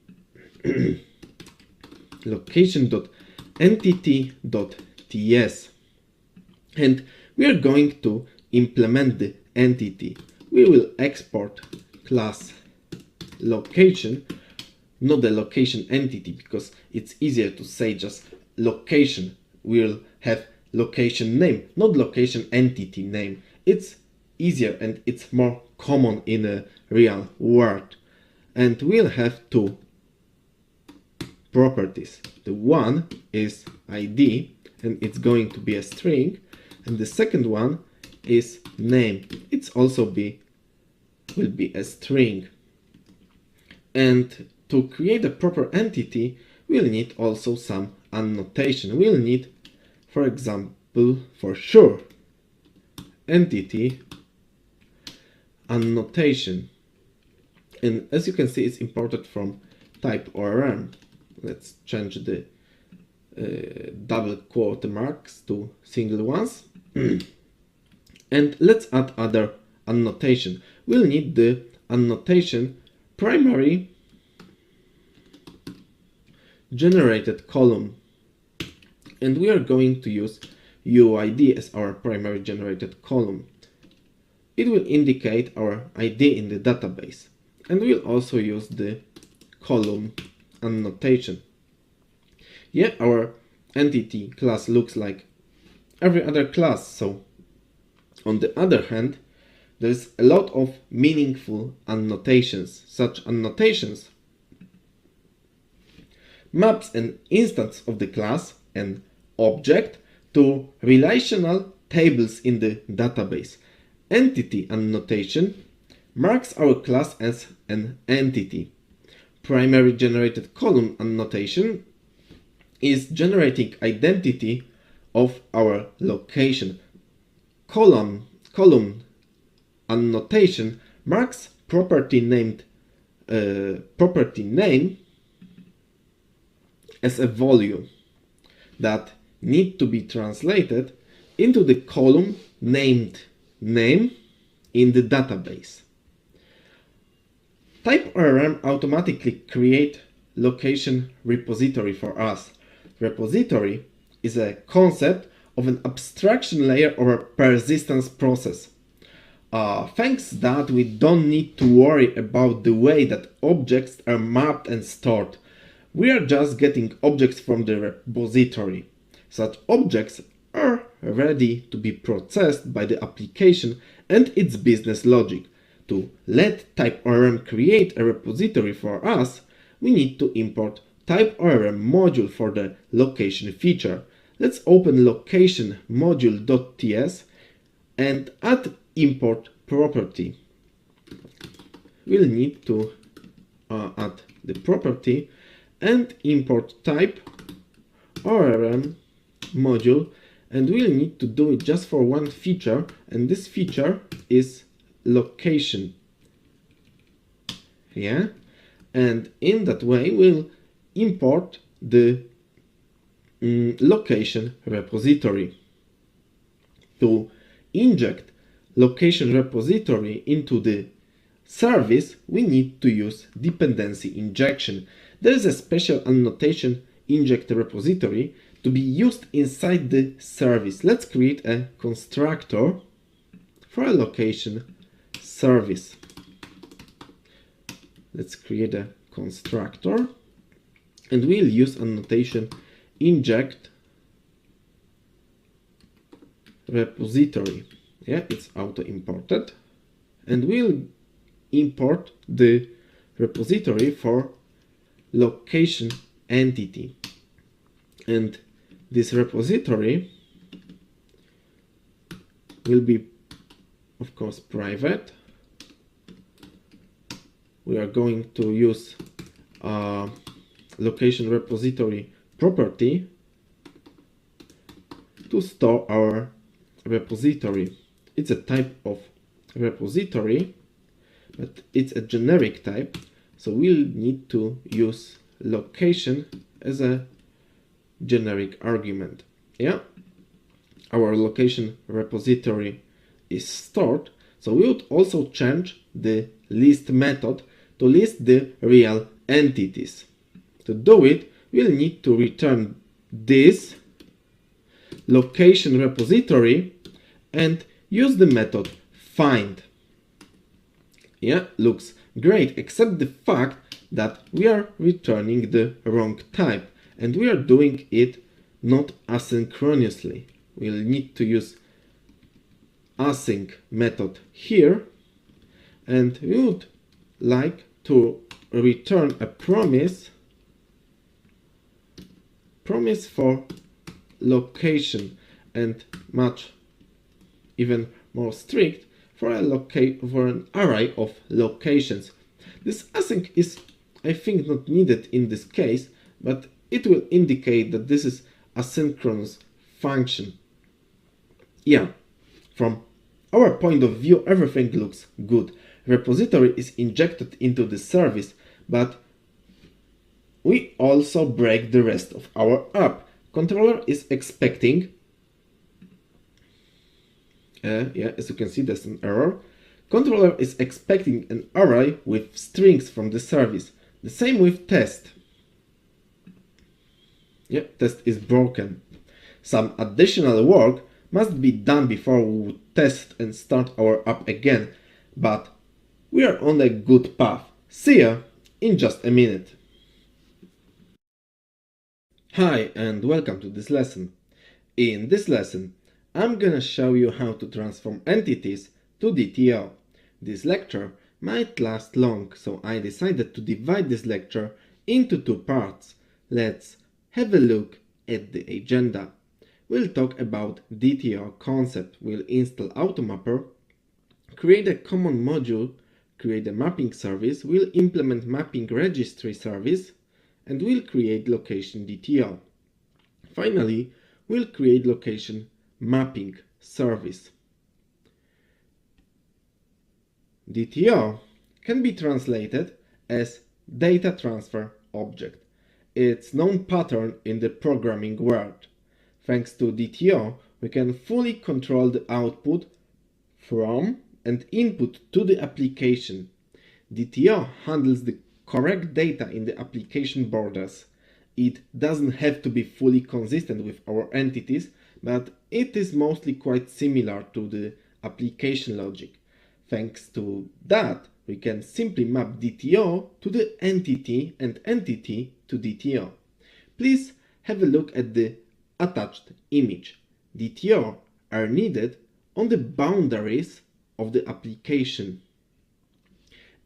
location.entity.ts and we are going to implement the entity. We will export class location, not the location entity, because it's easier to say just location. We'll have location name, not location entity name. It's easier and it's more common in a real world. And we'll have two properties. The one is ID and it's going to be a string, and the second one is name. It's also will be a string. And to create a proper entity, we'll need also some annotation. We'll need, for example, for sure, entity annotation. And as you can see, it's imported from type ORM. Let's change the double quote marks to single ones. And let's add other annotation. We'll need the annotation primary generated column, and we are going to use UID as our primary generated column. It will indicate our ID in the database, and we'll also use the column annotation. Yeah, our entity class looks like every other class. So on the other hand, there's a lot of meaningful annotations. Such annotations maps an instance of the class, an object, to relational tables in the database. Entity annotation marks our class as an entity. Primary generated column annotation is generating identity of our location. Column annotation marks property name as a volume that need to be translated into the column named name in the database. Type ORM automatically create location repository for us. Repository is a concept of an abstraction layer or a persistence process. Thanks that we don't need to worry about the way that objects are mapped and stored. We are just getting objects from the repository. Such objects are ready to be processed by the application and its business logic. To let type ORM create a repository for us, we need to import type ORM module for the location feature. Let's open location module.ts and add import property. We'll need to add the property and import type ORM module, and we'll need to do it just for one feature, and this feature is location. Yeah, and in that way we'll import the location repository. To inject location repository into the service, we need to use dependency injection. There is a special annotation inject repository to be used inside the service. Let's create a constructor for a location service. Let's create a constructor and we'll use annotation inject repository. Yeah, it's auto imported, and we'll import the repository for location entity. And this repository will be, of course, private. We are going to use location repository property to store our repository. It's a type of repository, but it's a generic type, so we'll need to use location as a generic argument. Yeah, our location repository is stored, so we would also change the list method to list the real entities. To do it, we'll need to return this location repository and use the method find. Yeah, looks great, except the fact that we are returning the wrong type and we are doing it not asynchronously. We'll need to use async method here, and we would like to return a promise for location, and much even more strict for an array of locations. This async is, I think, not needed in this case, but it will indicate that this is asynchronous function. Yeah, from our point of view, everything looks good. Repository is injected into the service, but we also break the rest of our app. Controller is expecting, as you can see, there's an error. Controller is expecting an array with strings from the service. The same with test. Yeah, test is broken. Some additional work must be done before we would test and start our app again, but we are on a good path. See ya in just a minute. Hi and welcome to this lesson. In this lesson, I'm gonna show you how to transform entities to DTO. This lecture might last long, so I decided to divide this lecture into two parts. Let's have a look at the agenda. We'll talk about DTO concept. We'll install Automapper, create a common module, create a mapping service, we'll implement mapping registry service, and we'll create location DTO. Finally, we'll create location mapping service. DTO can be translated as data transfer object. It's known pattern in the programming world. Thanks to DTO, we can fully control the output from and input to the application. DTO handles the correct data in the application borders. It doesn't have to be fully consistent with our entities, but it is mostly quite similar to the application logic. Thanks to that, we can simply map DTO to the entity and entity to DTO. Please have a look at the attached image. DTO are needed on the boundaries of the application.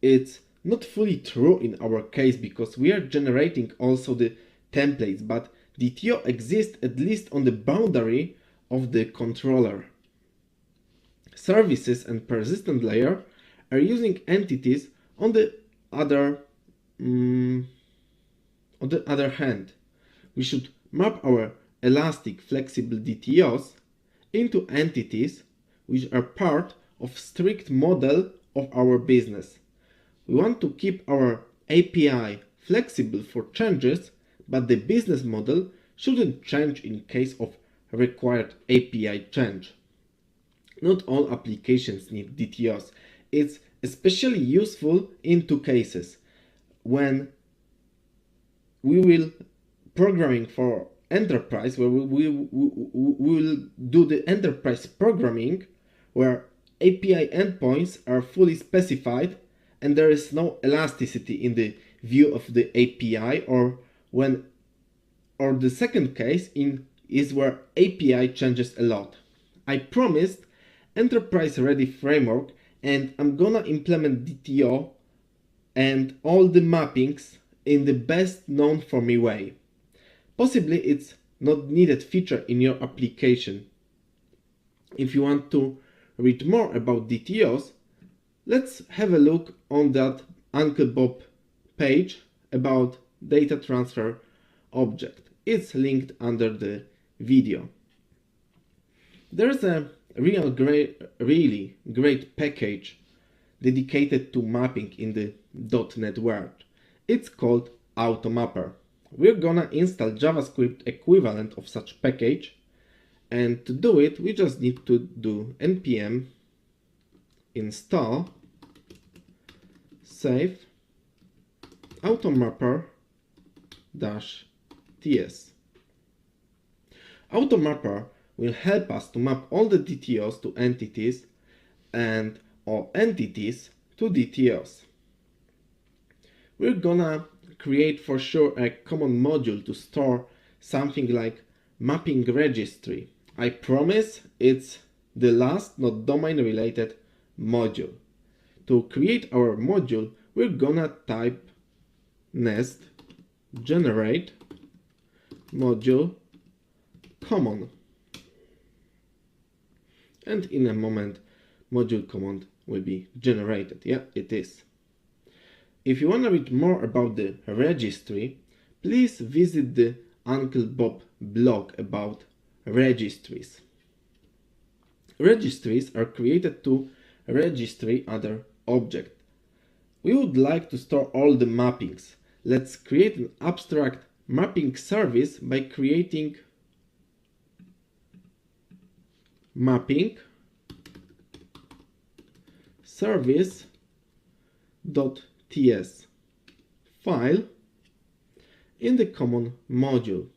It's not fully true in our case because we are generating also the templates, but DTO exists at least on the boundary of the controller. Services and persistent layer are using entities on the other hand. We should map our elastic flexible DTOs into entities which are part of strict model of our business. We want to keep our API flexible for changes, but the business model shouldn't change in case of required API change. Not all applications need DTOs. It's especially useful in two cases. When we will programming for enterprise, where we will do the enterprise programming, where API endpoints are fully specified and there is no elasticity in the view of the API, or the second case is where API changes a lot. I promised enterprise ready framework, and I'm gonna implement DTO and all the mappings in the best known for me way. Possibly it's not needed feature in your application. If you want to read more about DTOs, let's have a look on that Uncle Bob page about data transfer object. It's linked under the video. There's a really great package dedicated to mapping in the .NET world. It's called AutoMapper. We're gonna install JavaScript equivalent of such package, and to do it we just need to do npm install save automapper-ts. Automapper will help us to map all the DTOs to entities and all entities to DTOs. We're gonna create for sure a common module to store something like mapping registry. I promise it's the last not domain related module. To create our module, we're gonna type nest generate module common, and in a moment module command will be generated. Yeah, it is. If you want to read more about the registry, please visit the Uncle Bob blog about registries. Registries are created to registry other object. We would like to store all the mappings. Let's create an abstract mapping service by creating mapping service.ts file in the common module.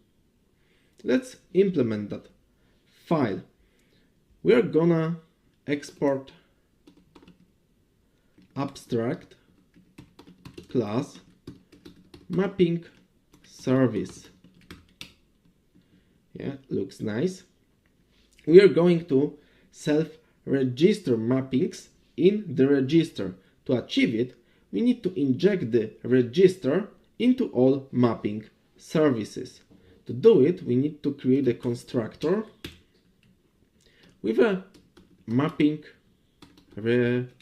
Let's implement that file. We're gonna export abstract class mapping service. Yeah, looks nice. We are going to self-register mappings in the register. To achieve it, we need to inject the register into all mapping services. To do it, we need to create a constructor with a mapping registry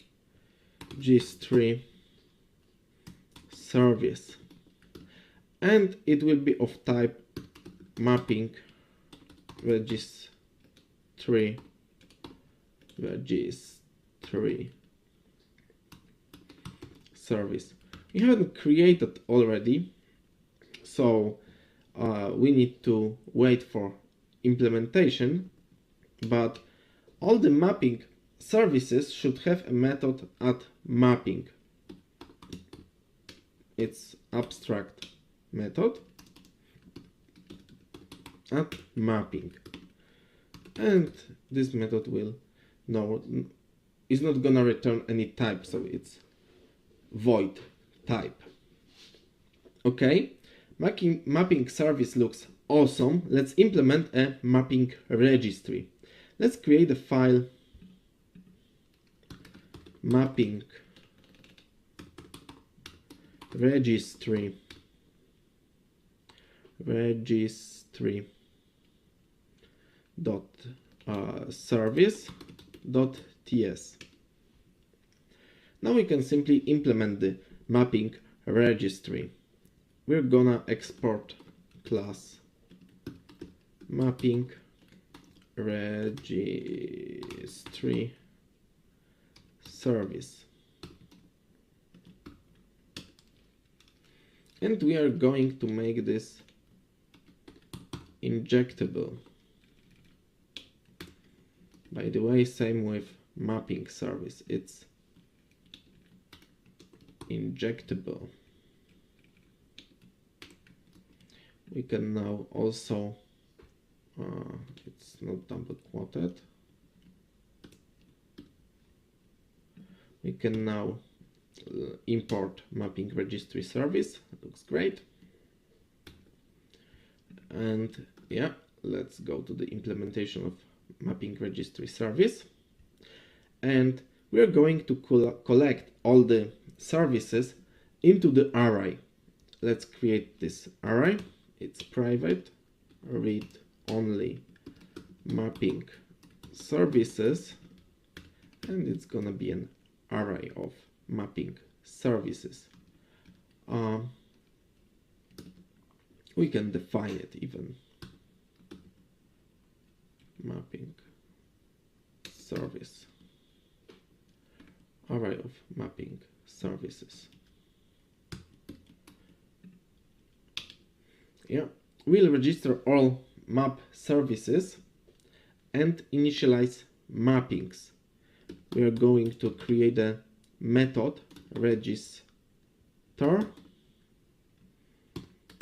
service, and it will be of type mapping registry service. We haven't created already, so we need to wait for implementation, but all the mapping services should have a method at mapping. It's abstract method at mapping, and this method is not gonna return any type, so it's void type. Okay, mapping service looks awesome. Let's implement a mapping registry. Let's create a file mapping registry dot service dot ts. Now we can simply implement the mapping registry. We're gonna export class mapping registry service, and we are going to make this injectable. By the way, same with mapping service, it's injectable. We can now also, it's not double quoted. We can now import mapping registry service. Looks great. And yeah, let's go to the implementation of mapping registry service. And we're going to collect all the services into the array. Let's create this array. It's private, read only mapping services, and it's gonna be an array of mapping services. We can define it even. Mapping service. Array of mapping services. Yeah, we'll register all map services and initialize mappings. We are going to create a method register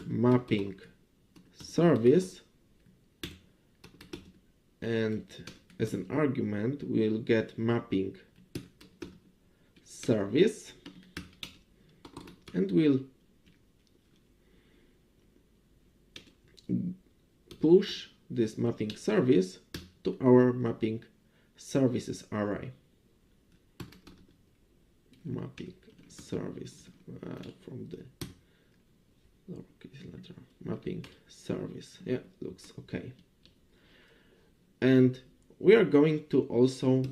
mapping service, and as an argument we'll get mapping service, and we'll push this mapping service to our mapping services array. Mapping service from the lowercase letter, mapping service. Yeah, looks okay. And we are going to also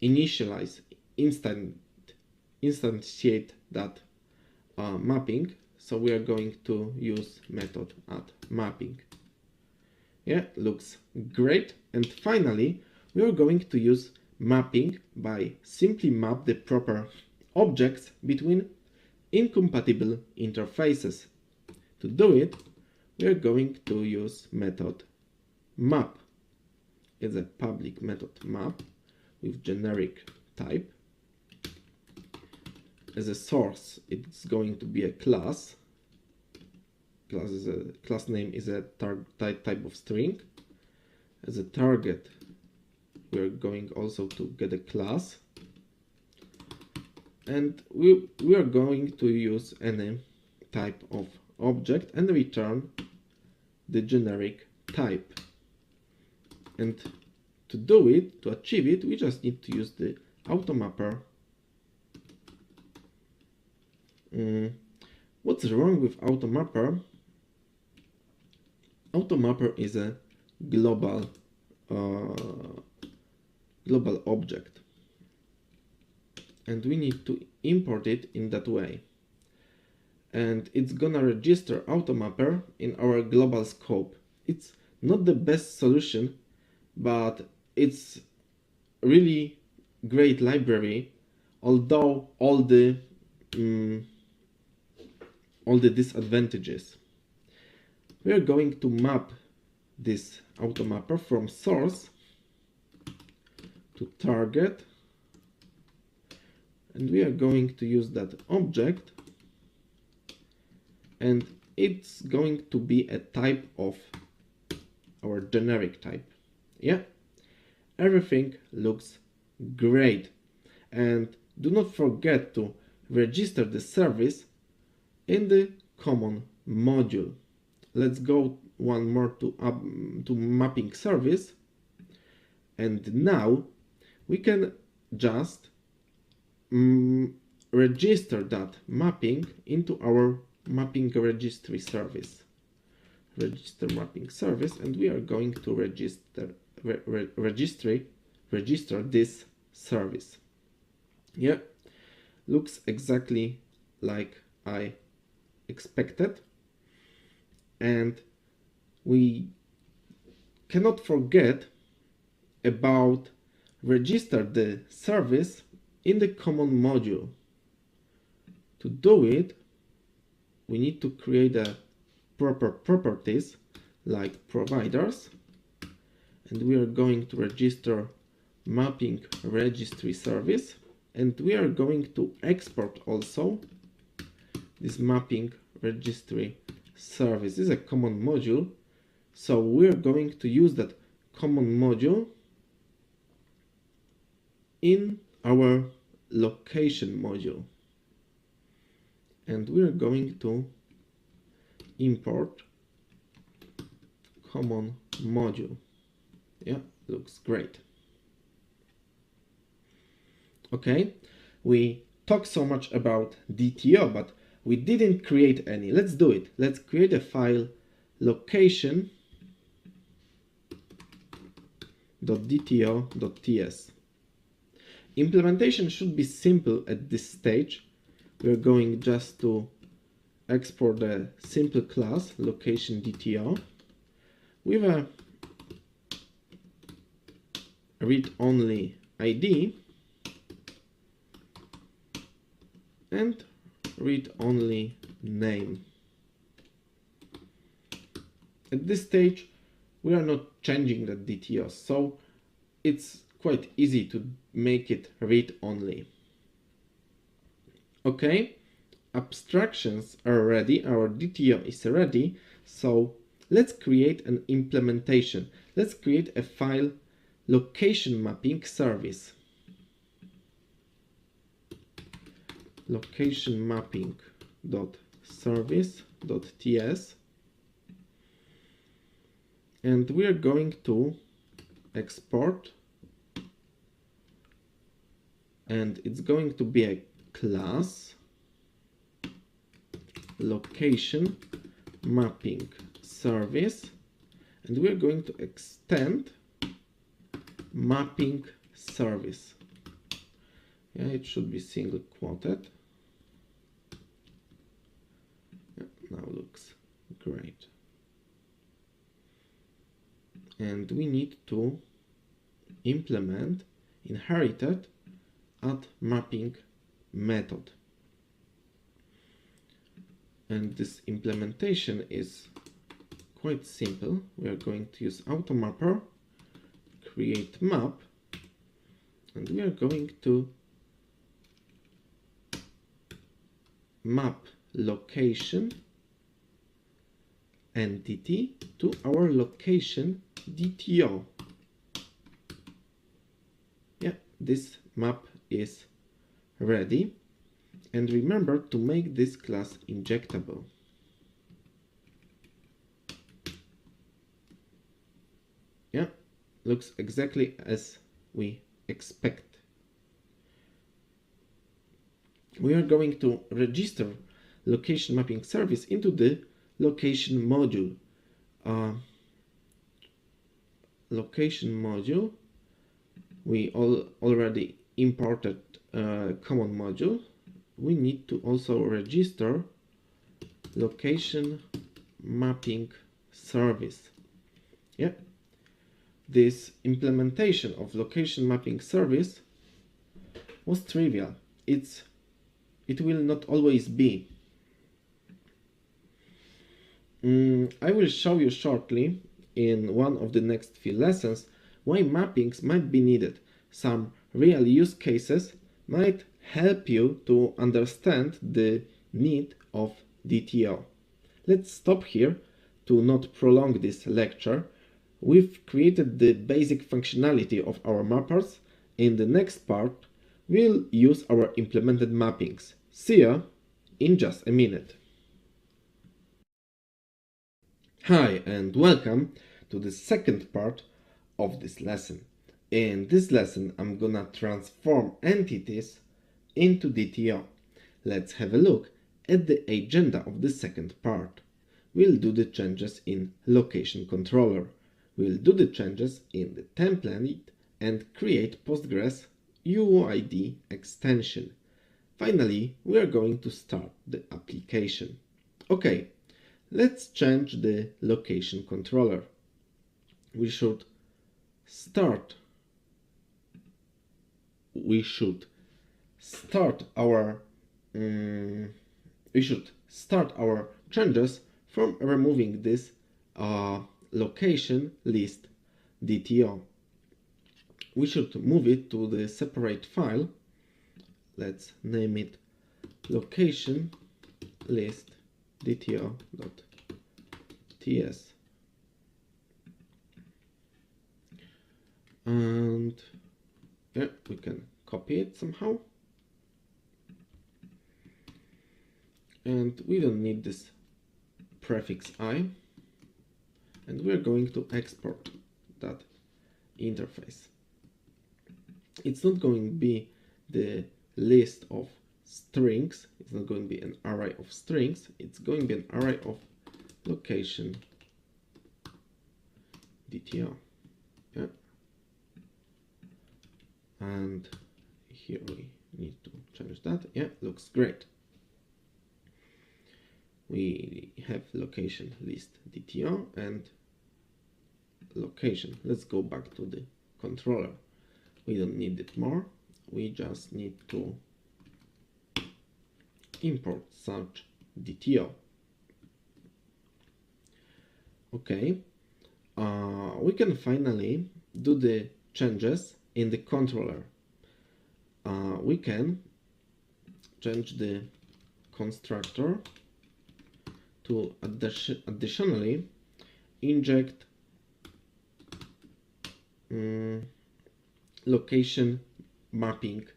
initialize, instantiate that mapping. So we are going to use method add mapping. Yeah, looks great. And finally, we are going to use mapping by simply map the proper objects between incompatible interfaces. To do it, we are going to use method map. It's a public method map with generic type. As a source, it's going to be a class. Class name is a type of string. As a target, we're going also to get a class. And we are going to use any type of object and return the generic type. And to do it, to achieve it, we just need to use the automapper. What's wrong with automapper? Automapper is a global object, and we need to import it in that way. And it's gonna register automapper in our global scope. It's not the best solution, but it's really great library, although all the disadvantages. We are going to map this automapper from source to target, and we are going to use that object, and it's going to be a type of our generic type. Yeah, everything looks great. And do not forget to register the service in the common module. Let's go one more to mapping service, and now we can just register that mapping into our mapping registry service. Register mapping service, and we are going to register this service. Yeah, looks exactly like I expected. And we cannot forget about register the service in the common module. To do it, we need to create a proper properties like providers, and we are going to register mapping registry service, and we are going to export also this mapping registry service is a common module, so we're going to use that common module in our location module, and we're going to import common module. Yeah, looks great. Okay, we talked so much about DTO, but we didn't create any. Let's do it. Let's create a file location.dto.ts. Implementation should be simple at this stage. We're going just to export a simple class location DTO with a read-only ID and read-only name. At this stage, we are not changing the DTO, so it's quite easy to make it read-only. Okay, abstractions are ready, our DTO is ready, so let's create an implementation. Let's create a file location mapping service. Location mapping .service.ts, and we are going to export, and it's going to be a class location mapping service, and we are going to extend mapping service. Yeah, it should be single quoted. Yeah, now looks great. And we need to implement inherited add mapping method. And this implementation is quite simple. We are going to use automapper, create map, and we are going to map location entity to our location DTO. Yeah, this map is ready. And remember to make this class injectable. Yeah, looks exactly as we expect. We are going to register location mapping service into the location module. Location module, we already imported common module. We need to also register location mapping service. Yeah, this implementation of location mapping service was trivial. It will not always be. I will show you shortly in one of the next few lessons why mappings might be needed. Some real use cases might help you to understand the need of DTO. Let's stop here to not prolong this lecture. We've created the basic functionality of our mappers. In the next part, we'll use our implemented mappings. See ya in just a minute. Hi and welcome to the second part of this lesson. In this lesson, I'm gonna transform entities into DTO. Let's have a look at the agenda of the second part. We'll do the changes in location controller. We'll do the changes in the template and create Postgres UUID extension. Finally, we are going to start the application. Okay, let's change the location controller. We should start our changes from removing this location list DTO. We should move it to the separate file. Let's name it location list dto.ts, and yeah, we can copy it somehow, and we don't need this prefix I, and we're going to export that interface. It's not going to be the list of strings, it's not going to be an array of strings, it's going to be an array of location DTO. Yeah. And here we need to change that. Yeah, looks great. We have location list DTO and location. Let's go back to the controller. We don't need it more. We just need to import such DTO. Okay. We can finally do the changes in the controller. We can change the constructor to additionally inject location mapping,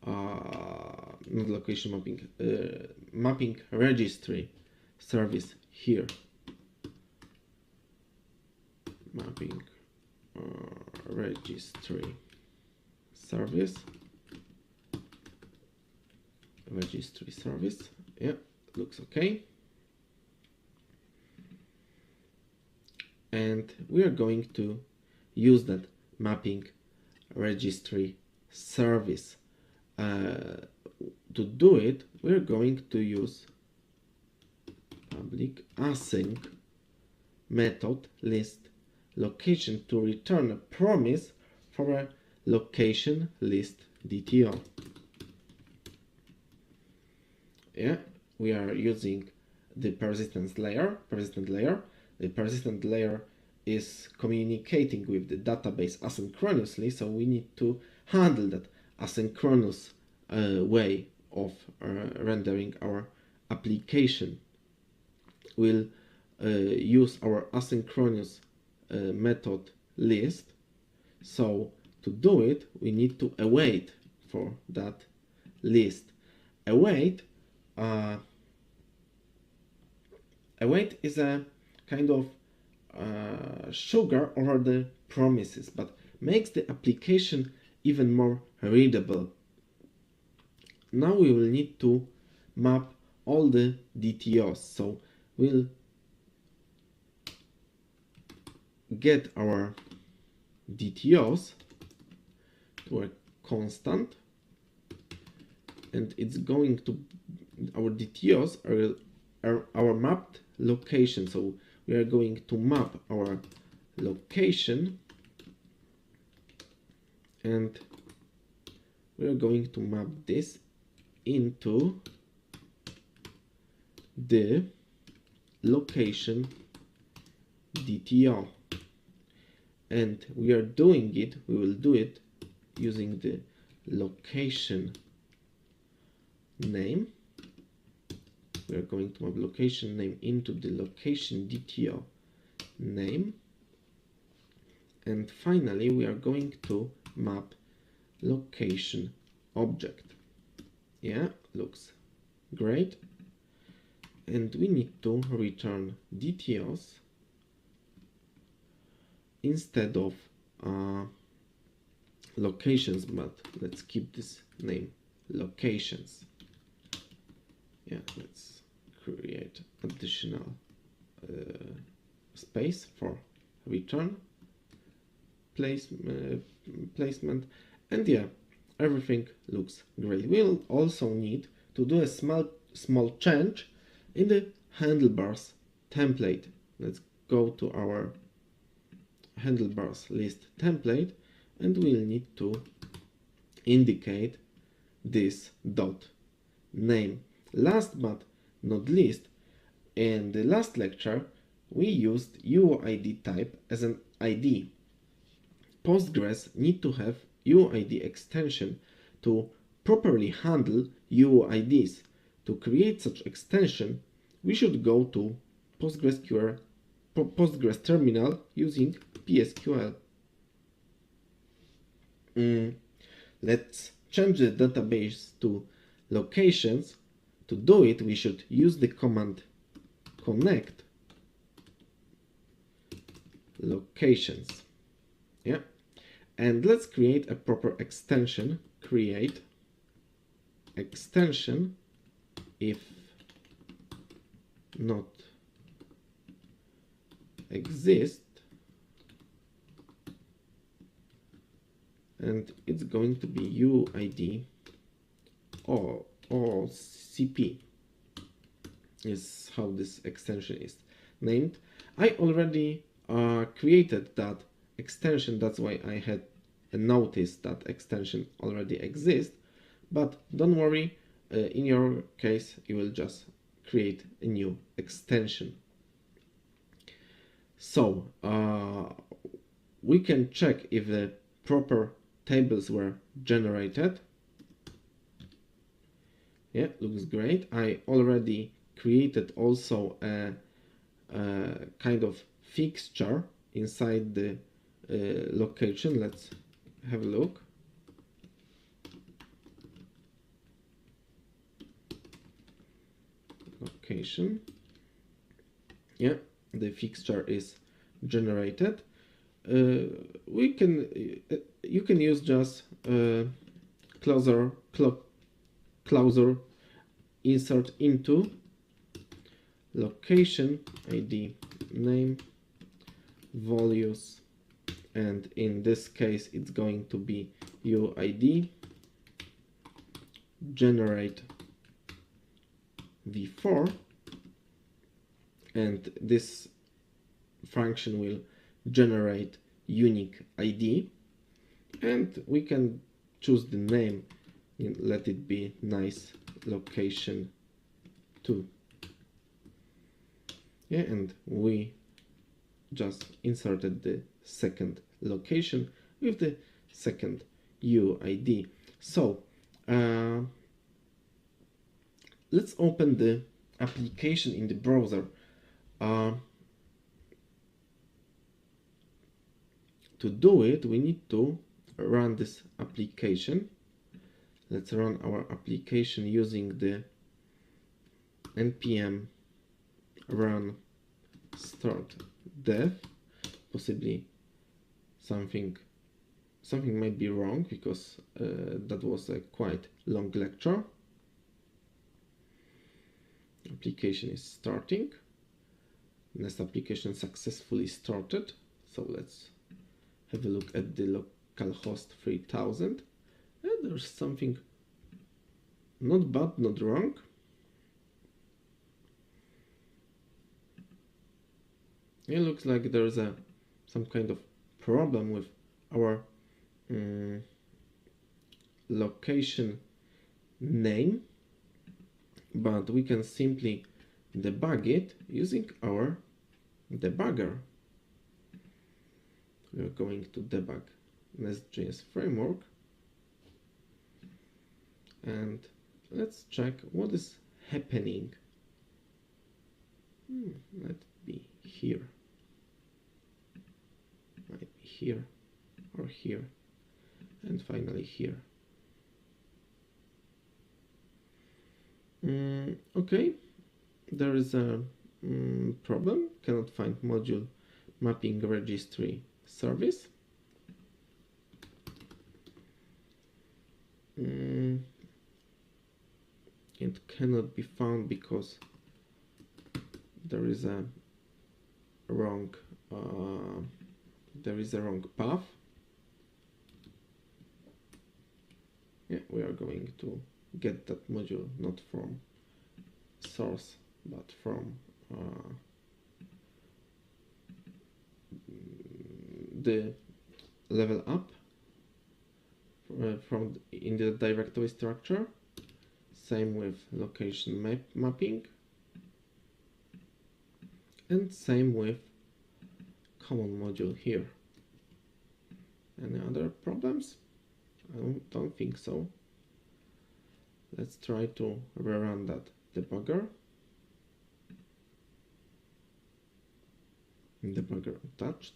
not location mapping, mapping registry service here. Mapping registry service. Registry service. Yeah, looks okay. And we are going to use that mapping registry service. To do it, we're going to use public async method list location to return a promise for a location list DTO. Yeah, we are using the persistent layer. The persistent layer is communicating with the database asynchronously, so we need to handle that asynchronous way of rendering our application. We'll use our asynchronous method list. So to do it, we need to await for that list. Await is a kind of sugar over the promises, but makes the application even more readable. Now we will need to map all the DTOs. So we'll get our DTOs to a constant, and it's going to, our DTOs are our mapped location. So we are going to map our location, and we are going to map this into the location DTO. And we are doing it, we will do it using the location name. We are going to map location name into the location DTO name. And finally, we are going to map location object. Yeah, looks great. And we need to return DTOs instead of locations, but let's keep this name locations. Yeah, let's create additional space for return placement, and yeah, everything looks great. We'll also need to do a small change in the handlebars template. Let's go to our handlebars list template, and we'll need to indicate this dot name. Last but not least, in the last lecture we used UID type as an ID. Postgres need to have UID extension to properly handle UIDs. To create such extension, we should go to Postgres terminal using PSQL. Let's change the database to locations. To do it, we should use the command connect locations. Yeah, and let's create a proper extension. Create extension if not exist, and it's going to be UID or CP is how this extension is named. I already created that extension, that's why I had a notice that extension already exists, but don't worry, in your case you will just create a new extension. So we can check if the proper tables were generated. Yeah, looks great. I already created also a kind of fixture inside the location. Let's have a look. Location. Yeah, the fixture is generated. You can use just closer insert into location ID name values, and in this case it's going to be UID generate v4, and this function will generate unique ID, and we can choose the name and let it be nice location 2. Yeah, and we just inserted the second location with the second UID. So let's open the application in the browser. To do it, we need to run this application. Let's run our application using the npm run start dev. Possibly something might be wrong, because that was a quite long lecture. Application is starting. Nest application successfully started. So let's have a look at the localhost 3000. And there's something not bad, not wrong. It looks like there's some kind of problem with our location name, but we can simply debug it using our debugger. We are going to debug Nest.js framework, and let's check what is happening. Let it be here. Might be here or here, and finally here. Okay, there is a problem. Cannot find module mapping registry service. It cannot be found because there is a wrong path. Yeah, we are going to get that module not from source but from the level up from in the directory structure. Same with location mapping, and same with common module here. Any other problems? I don't think so. Let's try to rerun that debugger. Debugger attached.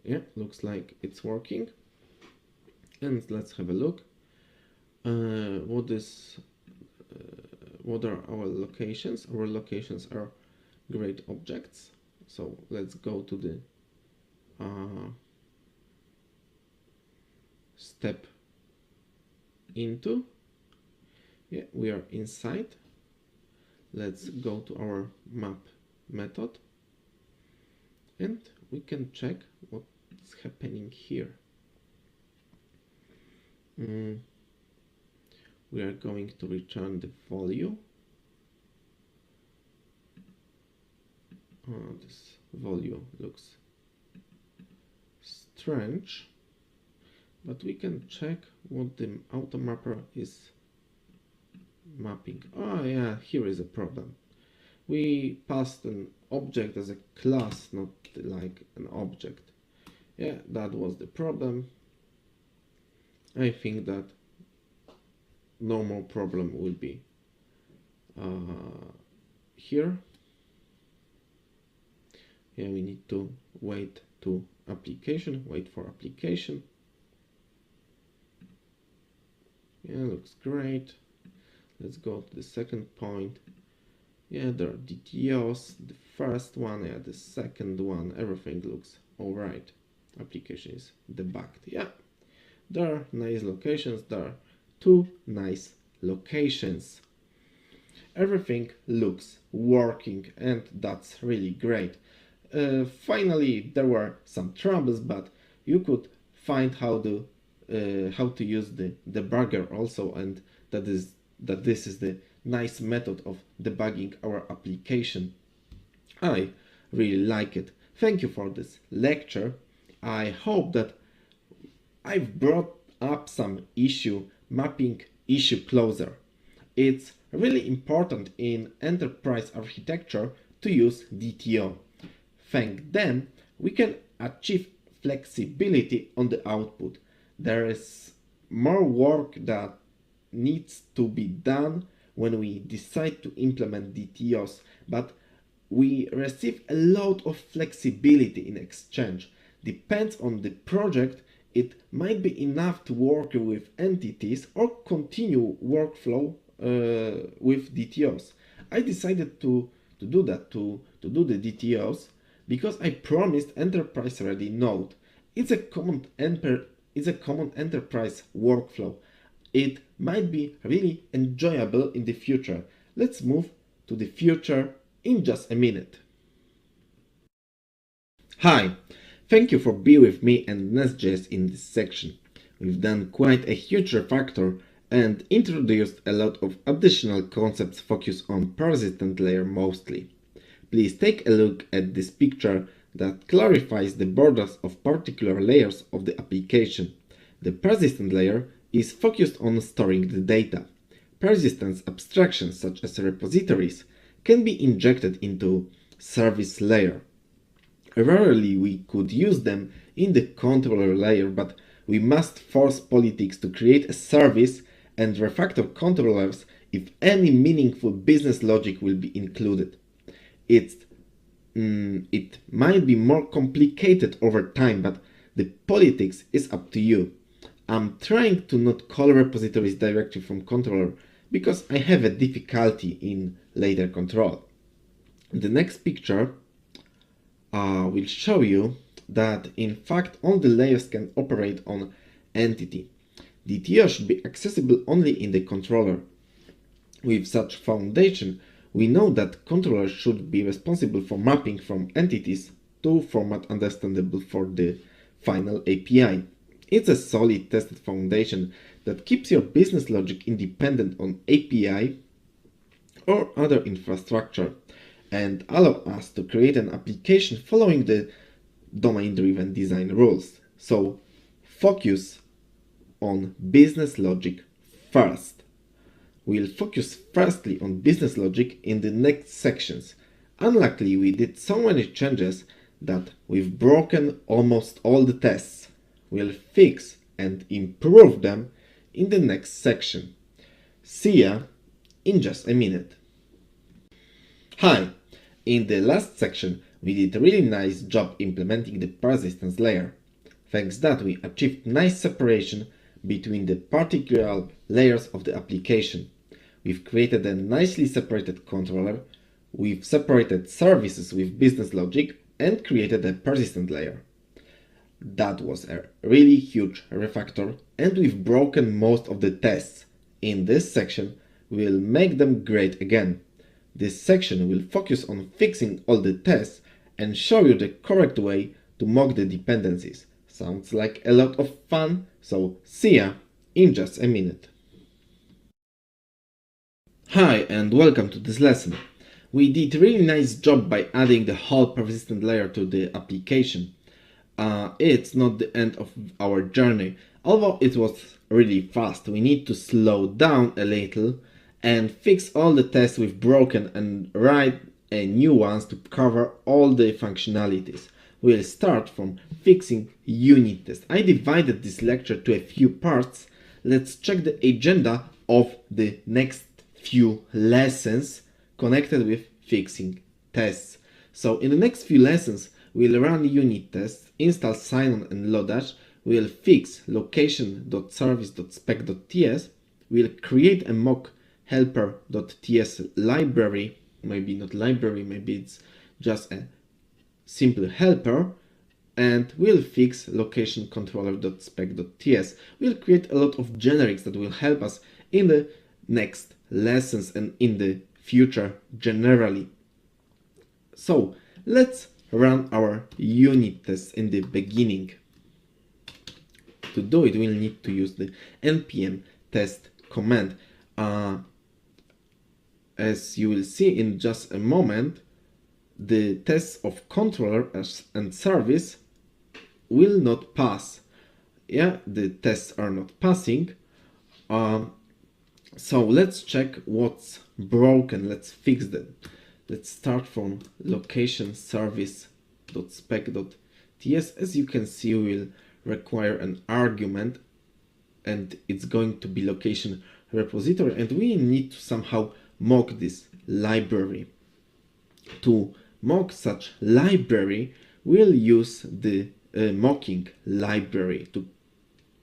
Yeah, looks like it's working. And let's have a look. What are our locations? Our locations are great objects. So let's go to the step into. Yeah, we are inside. Let's go to our map method and we can check what's happening here. We are going to return the value. This value looks strange, but we can check what the automapper is mapping. Oh yeah, here is a problem. We passed an object as a class, not like an object. Yeah, that was the problem. I think that no more problem will be here. Yeah, we need to wait for application. Yeah, looks great. Let's go to the second point. Yeah, there are DTOs, the first one, yeah, the second one, everything looks alright. Application is debugged. Yeah, there are nice locations, there are 2 nice locations. Everything looks working and that's really great. Finally, there were some troubles, but you could find how to use the debugger also, and that this is the nice method of debugging our application. I really like it. Thank you for this lecture. I hope that I've brought up some mapping issue closer. It's really important in enterprise architecture to use DTO. Thanks them, we can achieve flexibility on the output. There is more work that needs to be done when we decide to implement DTOs, but we receive a lot of flexibility in exchange. Depends on the project, it might be enough to work with entities or continue workflow with DTOs. I decided to do that, to do the DTOs, because I promised enterprise ready node. It's a common enterprise workflow. It might be really enjoyable in the future. Let's move to the future in just a minute. Hi, thank you for being with me and Nest.js in this section. We've done quite a huge refactor and introduced a lot of additional concepts focused on persistent layer mostly. Please take a look at this picture that clarifies the borders of particular layers of the application. The persistent layer is focused on storing the data. Persistence abstractions such as repositories can be injected into service layer. Rarely we could use them in the controller layer, but we must force politics to create a service and refactor controllers if any meaningful business logic will be included. It might be more complicated over time, but the politics is up to you. I'm trying to not call repositories directly from controller because I have a difficulty in later control. The next picture will show you that in fact all the layers can operate on entity. DTO should be accessible only in the controller. With such foundation, we know that controllers should be responsible for mapping from entities to format understandable for the final API. It's a solid tested foundation that keeps your business logic independent on API or other infrastructure and allow us to create an application following the domain-driven design rules. So focus on business logic first. We'll focus firstly on business logic in the next sections. Unluckily, we did so many changes that we've broken almost all the tests. We'll fix and improve them in the next section. See ya in just a minute. Hi! In the last section, we did a really nice job implementing the persistence layer. Thanks that we achieved nice separation between the particular layers of the application. We've created a nicely separated controller, we've separated services with business logic, and created a persistent layer. That was a really huge refactor, and we've broken most of the tests. In this section, we'll make them great again. This section will focus on fixing all the tests and show you the correct way to mock the dependencies. Sounds like a lot of fun, so see ya in just a minute. Hi and welcome to this lesson. We did a really nice job by adding the whole persistent layer to the application. It's not the end of our journey, although it was really fast. We need to slow down a little and fix all the tests we've broken and write a new ones to cover all the functionalities. We'll start from fixing unit tests. I divided this lecture to a few parts. Let's check the agenda of the next few lessons connected with fixing tests. So in the next few lessons, we'll run unit tests, install sign-on and lodash, we'll fix location.service.spec.ts, we'll create a mock helper.ts library, maybe not library, maybe it's just a simple helper, and we'll fix location controller.spec.ts. We'll create a lot of generics that will help us in the next lessons and in the future generally. So let's run our unit tests in the beginning. To do it, we'll need to use the npm test command. As you will see in just a moment, the tests of controller and service will not pass. Yeah, the tests are not passing. So let's check what's broken. Let's fix them. Let's start from location service.spec.ts. As you can see, we'll require an argument, and it's going to be location repository, and we need to somehow mock this library. To mock such library, we'll use the mocking library. To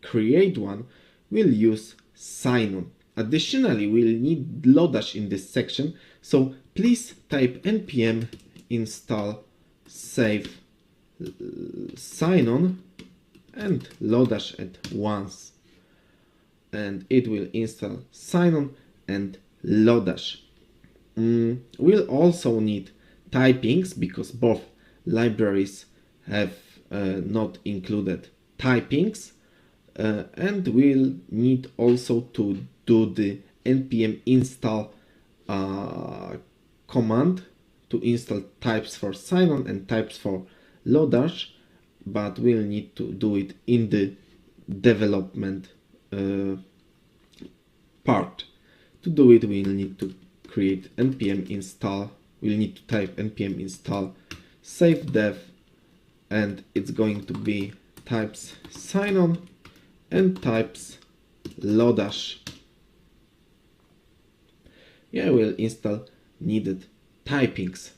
create one, we'll use sign-on. Additionally, we'll need lodash in this section, so please type npm install save sign-on and lodash at once, and it will install sign-on and lodash. We'll also need typings because both libraries have not included typings, and we'll need also to do the npm install command to install types for sign-on and types for lodash, but we'll need to do it in the development part. To do it, we'll need to create npm install. We'll need to type npm install save dev, and it's going to be types sign-on and types lodash. Yeah, we'll install needed typings,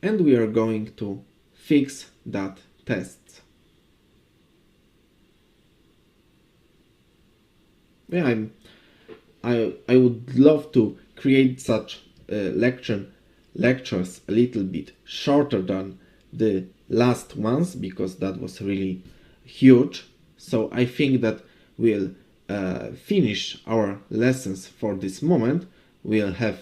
and we are going to fix that test. Yeah, I would love to create such lectures a little bit shorter than the last ones, because that was really huge. So I think that we'll finish our lessons for this moment. We'll have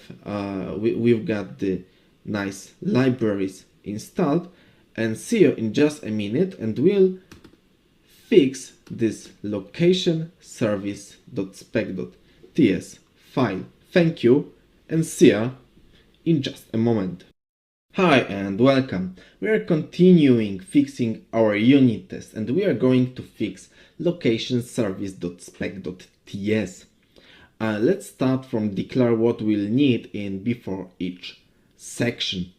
we've got the nice libraries installed, and see you in just a minute, and we'll fix this location service.spec.ts file. Thank you, and see ya in just a moment. Hi and welcome. We are continuing fixing our unit test, and we are going to fix location service.spec.ts. Let's start from declare what we'll need in before each section.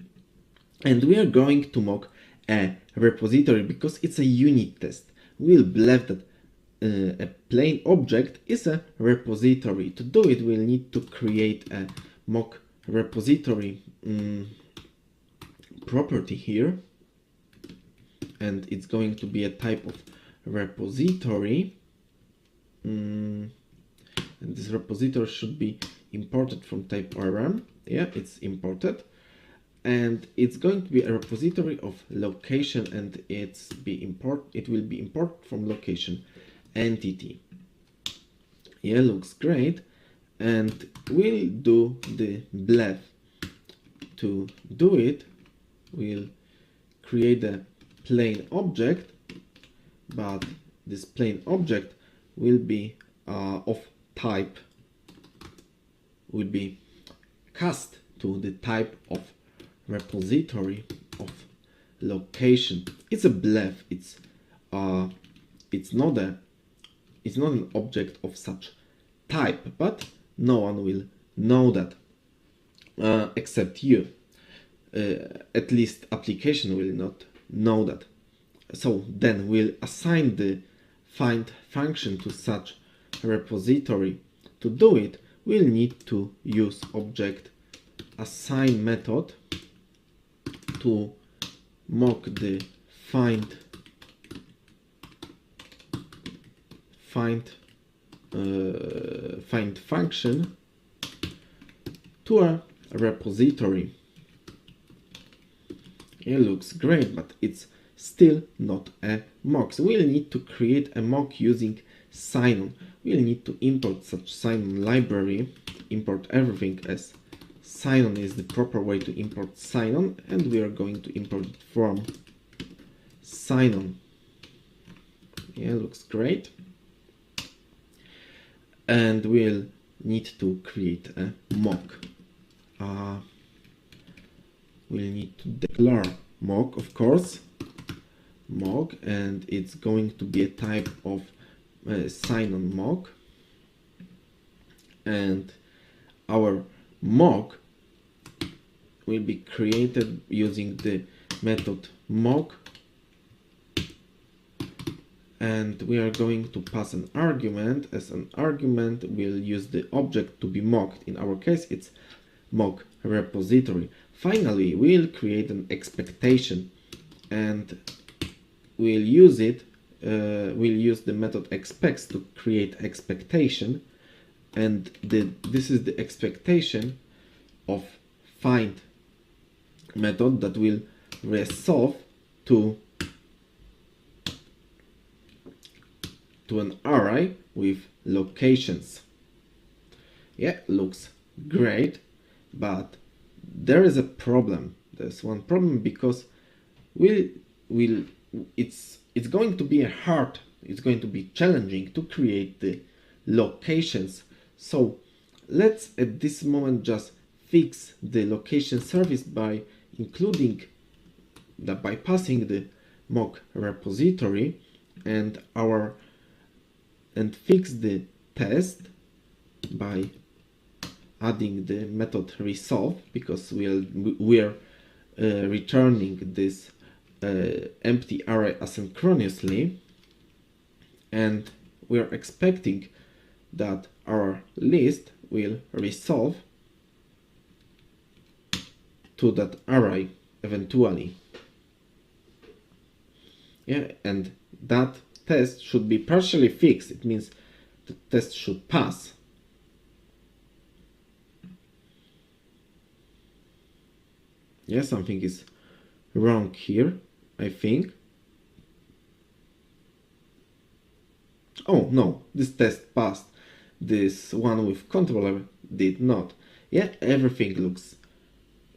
And we are going to mock a repository because it's a unit test. We'll believe that a plain object is a repository. To do it, we'll need to create a mock repository property here, and it's going to be a type of repository, and this repository should be imported from type rm. Yeah, it's imported, and it's going to be a repository of location, and it will be imported from location entity. Yeah, looks great. And we'll do the blef. To do it, we'll create a plain object, but this plain object will be of type, will be cast to the type of repository of location. It's a blef. It's not an object of such type, but no one will know that except you. At least application will not know that. So then we'll assign the find function to such repository. To do it, we'll need to use object assign method to mock the find function to a repository. It looks great, but it's still not a mock. So we'll need to create a mock using sign-on. We'll need to import such sign-on library, import everything as sign-on is the proper way to import sign-on, and we are going to import it from sign-on. Yeah, looks great. And we'll need to create a mock. We'll need to declare mock, of course, mock, and it's going to be a type of sign-on mock. And our mock will be created using the method mock, and we are going to pass an argument. As an argument, we'll use the object to be mocked. In our case, it's mock repository. Finally, we'll create an expectation, and we'll use it. We'll use the method expects to create expectation, and this is the expectation of find method that will resolve to an array with locations. Yeah, looks great, but there is a problem. There's one problem, because it's going to be it's going to be challenging to create the locations. So let's at this moment just fix the location service by passing the mock repository and fix the test by adding the method resolve, because we're returning this empty array asynchronously, and we're expecting that our list will resolve to that array eventually. Yeah, and that test should be partially fixed. It means the test should pass. Yeah, something is wrong here, I think. Oh no, this test passed. This one with controller did not. Yeah, everything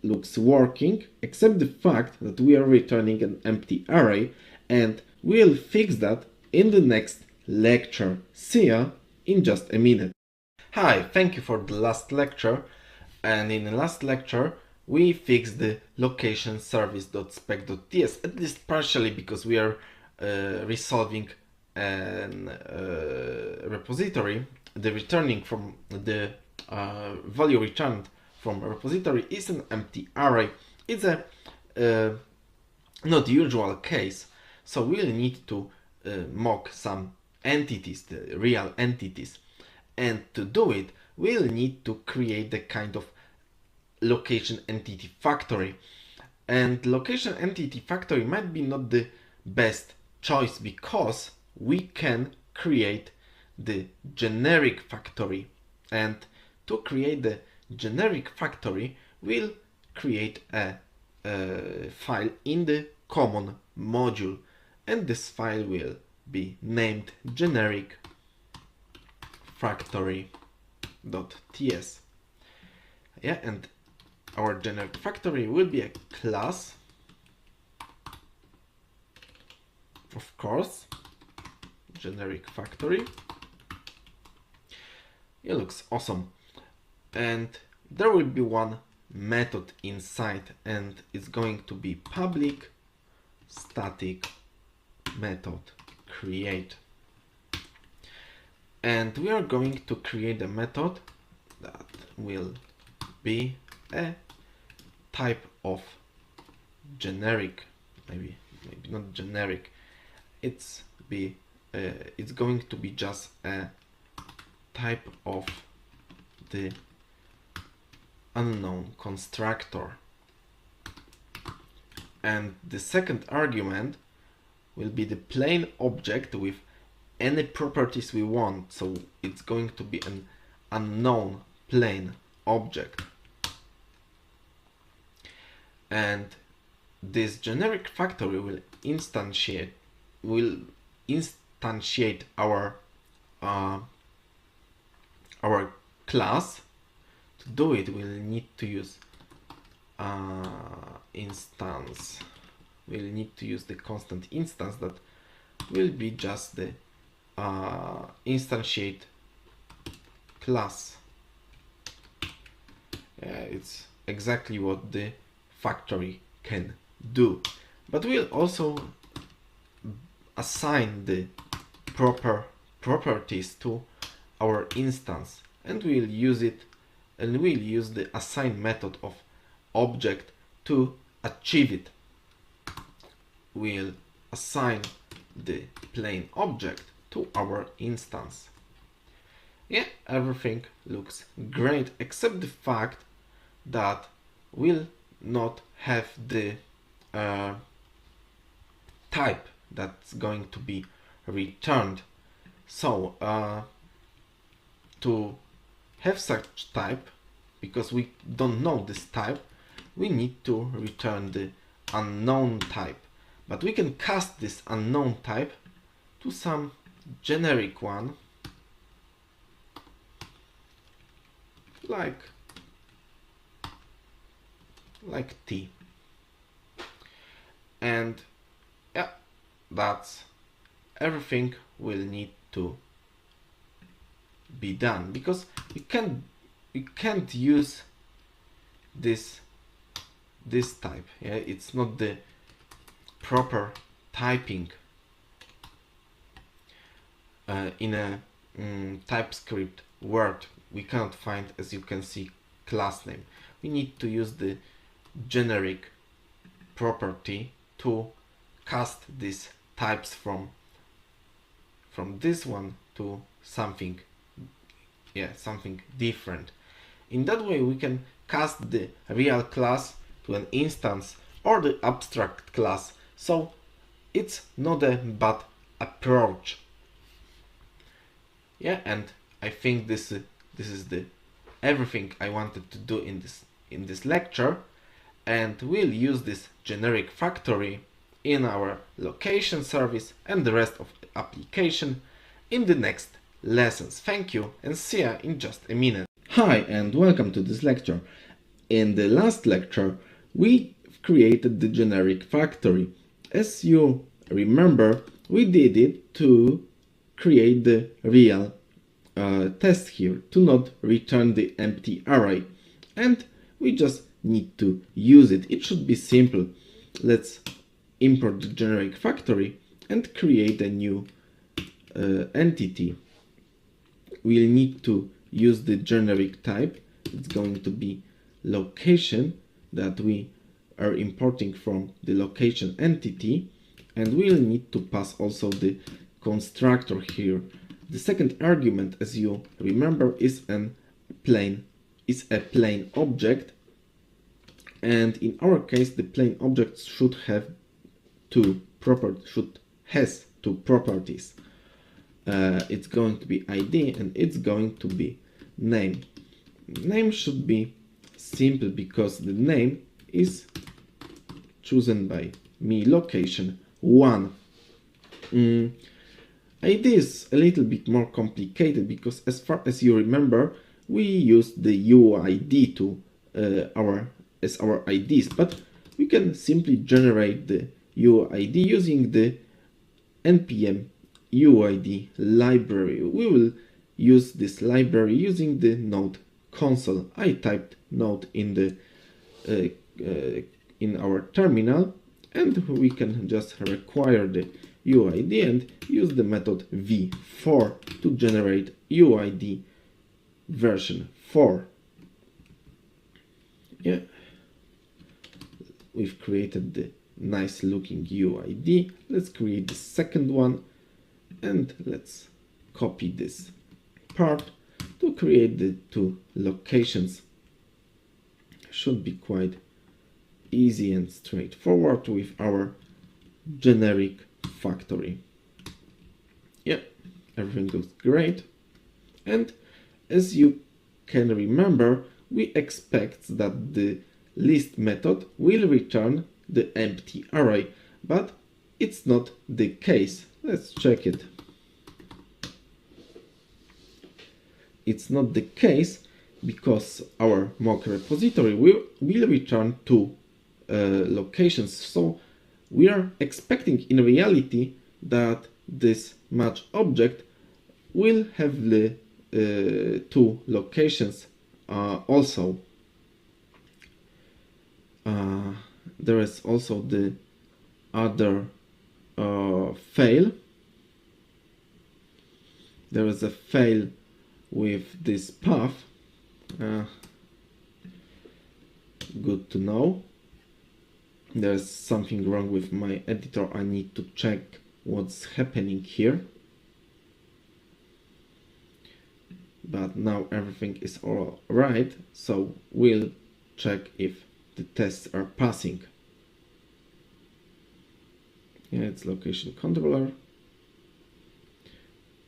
looks working, except the fact that we are returning an empty array, and we'll fix that in the next lecture. See ya in just a minute. Hi, thank you for the last lecture. And in the last lecture, we fixed the location service.spec.ts, at least partially, because we are resolving an repository the returning from the value returned from a repository is an empty array. It's a not usual case, so we'll need to mock some entities, the real entities, and to do it we'll need to create the kind of location entity factory. And location entity factory might be not the best choice because we can create the generic factory, and to create the generic factory we'll create a file in the common module, and this file will be named generic factory.ts. Yeah, and our generic factory will be a class, of course, generic factory. It looks awesome. And there will be one method inside, and it's going to be public static method create. And we are going to create a method that will be a type of generic, maybe not generic, it's going to be just a type of the unknown constructor, and the second argument will be the plain object with any properties we want, so it's going to be an unknown plain object. And this generic factory will instantiate our class. To do it, we'll need to use instance. We'll need to use the constant instance that will be just the instantiate class. It's exactly what the factory can do, but we'll also assign the proper properties to our instance, and we'll use it, and we'll use the assign method of object to achieve it. We'll assign the plain object to our instance. Yeah, everything looks great except the fact that we'll not have the type that's going to be returned. So to have such type, because we don't know this type, we need to return the unknown type. But we can cast this unknown type to some generic one, like T. And yeah, that's everything will need to be done, because we can't use this type. Yeah, it's not the proper typing in a TypeScript word. We cannot find, as you can see, class name. We need to use the generic property to cast these types from this one to something, something different. In that way we can cast the real class to an instance or the abstract class, so it's not a bad approach. Yeah, and I think this is the everything I wanted to do in this lecture, and we'll use this generic factory in our location service and the rest of the application in the next lessons. Thank you, and see ya in just a minute. Hi and welcome to this lecture. In the last lecture we created the generic factory. As you remember, we did it to create the real test here, to not return the empty array, and we just need to use it. It should be simple. Let's import the generic factory and create a new entity. we'll need to use the generic type. It's going to be location that we are importing from the location entity, and we'll need to pass also the constructor here. The second argument, as you remember, is a plain object, and in our case the plain object should have has two properties. It's going to be ID and it's going to be name. Name should be simple because the name is chosen by me, location 1. ID is a little bit more complicated because, as far as you remember, we used the UID to as our IDs, but we can simply generate the UID using the npm UID library. We will use this library using the node console. I typed node in the in our terminal, and we can just require the UID and use the method v4 to generate UID version 4. Yeah, we've created the nice looking UID. Let's create the second one, and let's copy this part to create the two locations. Should be quite easy and straightforward with our generic factory. Yeah, everything looks great. And as you can remember, we expect that the list method will return the empty array, but it's not the case. Let's check it. It's not the case because our mock repository will return two locations. So we are expecting in reality that this match object will have the two locations also. There is also the other fail. There is a fail with this path. Good to know. There's something wrong with my editor. I need to check what's happening here. But now everything is all right, so we'll check if the tests are passing. Yeah, it's location controller.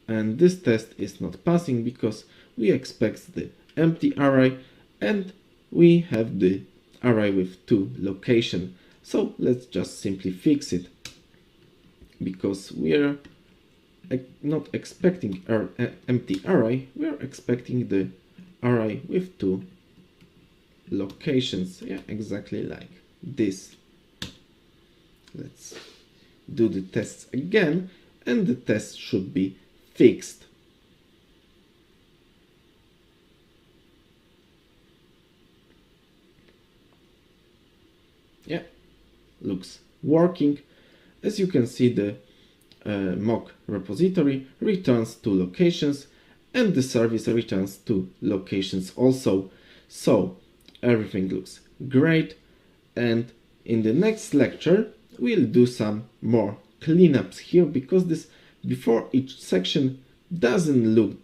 And this test is not passing because we expect the empty array and we have the array with two locations. So let's just simply fix it, because we are not expecting our empty array, we are expecting the array with two locations. Yeah, exactly like this. Let's do the tests again, and the test should be fixed. Yeah, looks working. As you can see, the mock repository returns two locations and the service returns two locations also. So everything looks great, and in the next lecture we'll do some more cleanups here, because this before each section doesn't look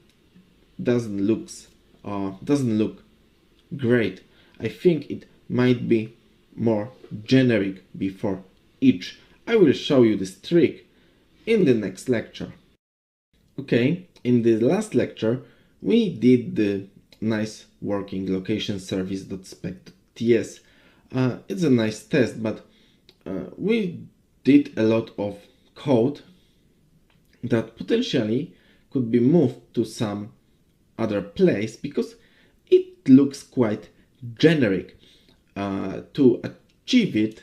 great. I think it might be more generic before each. I will show you this trick in the next lecture. Okay, in the last lecture we did the nice working location service.spec.ts. It's a nice test, but we did a lot of code that potentially could be moved to some other place because it looks quite generic. To achieve it,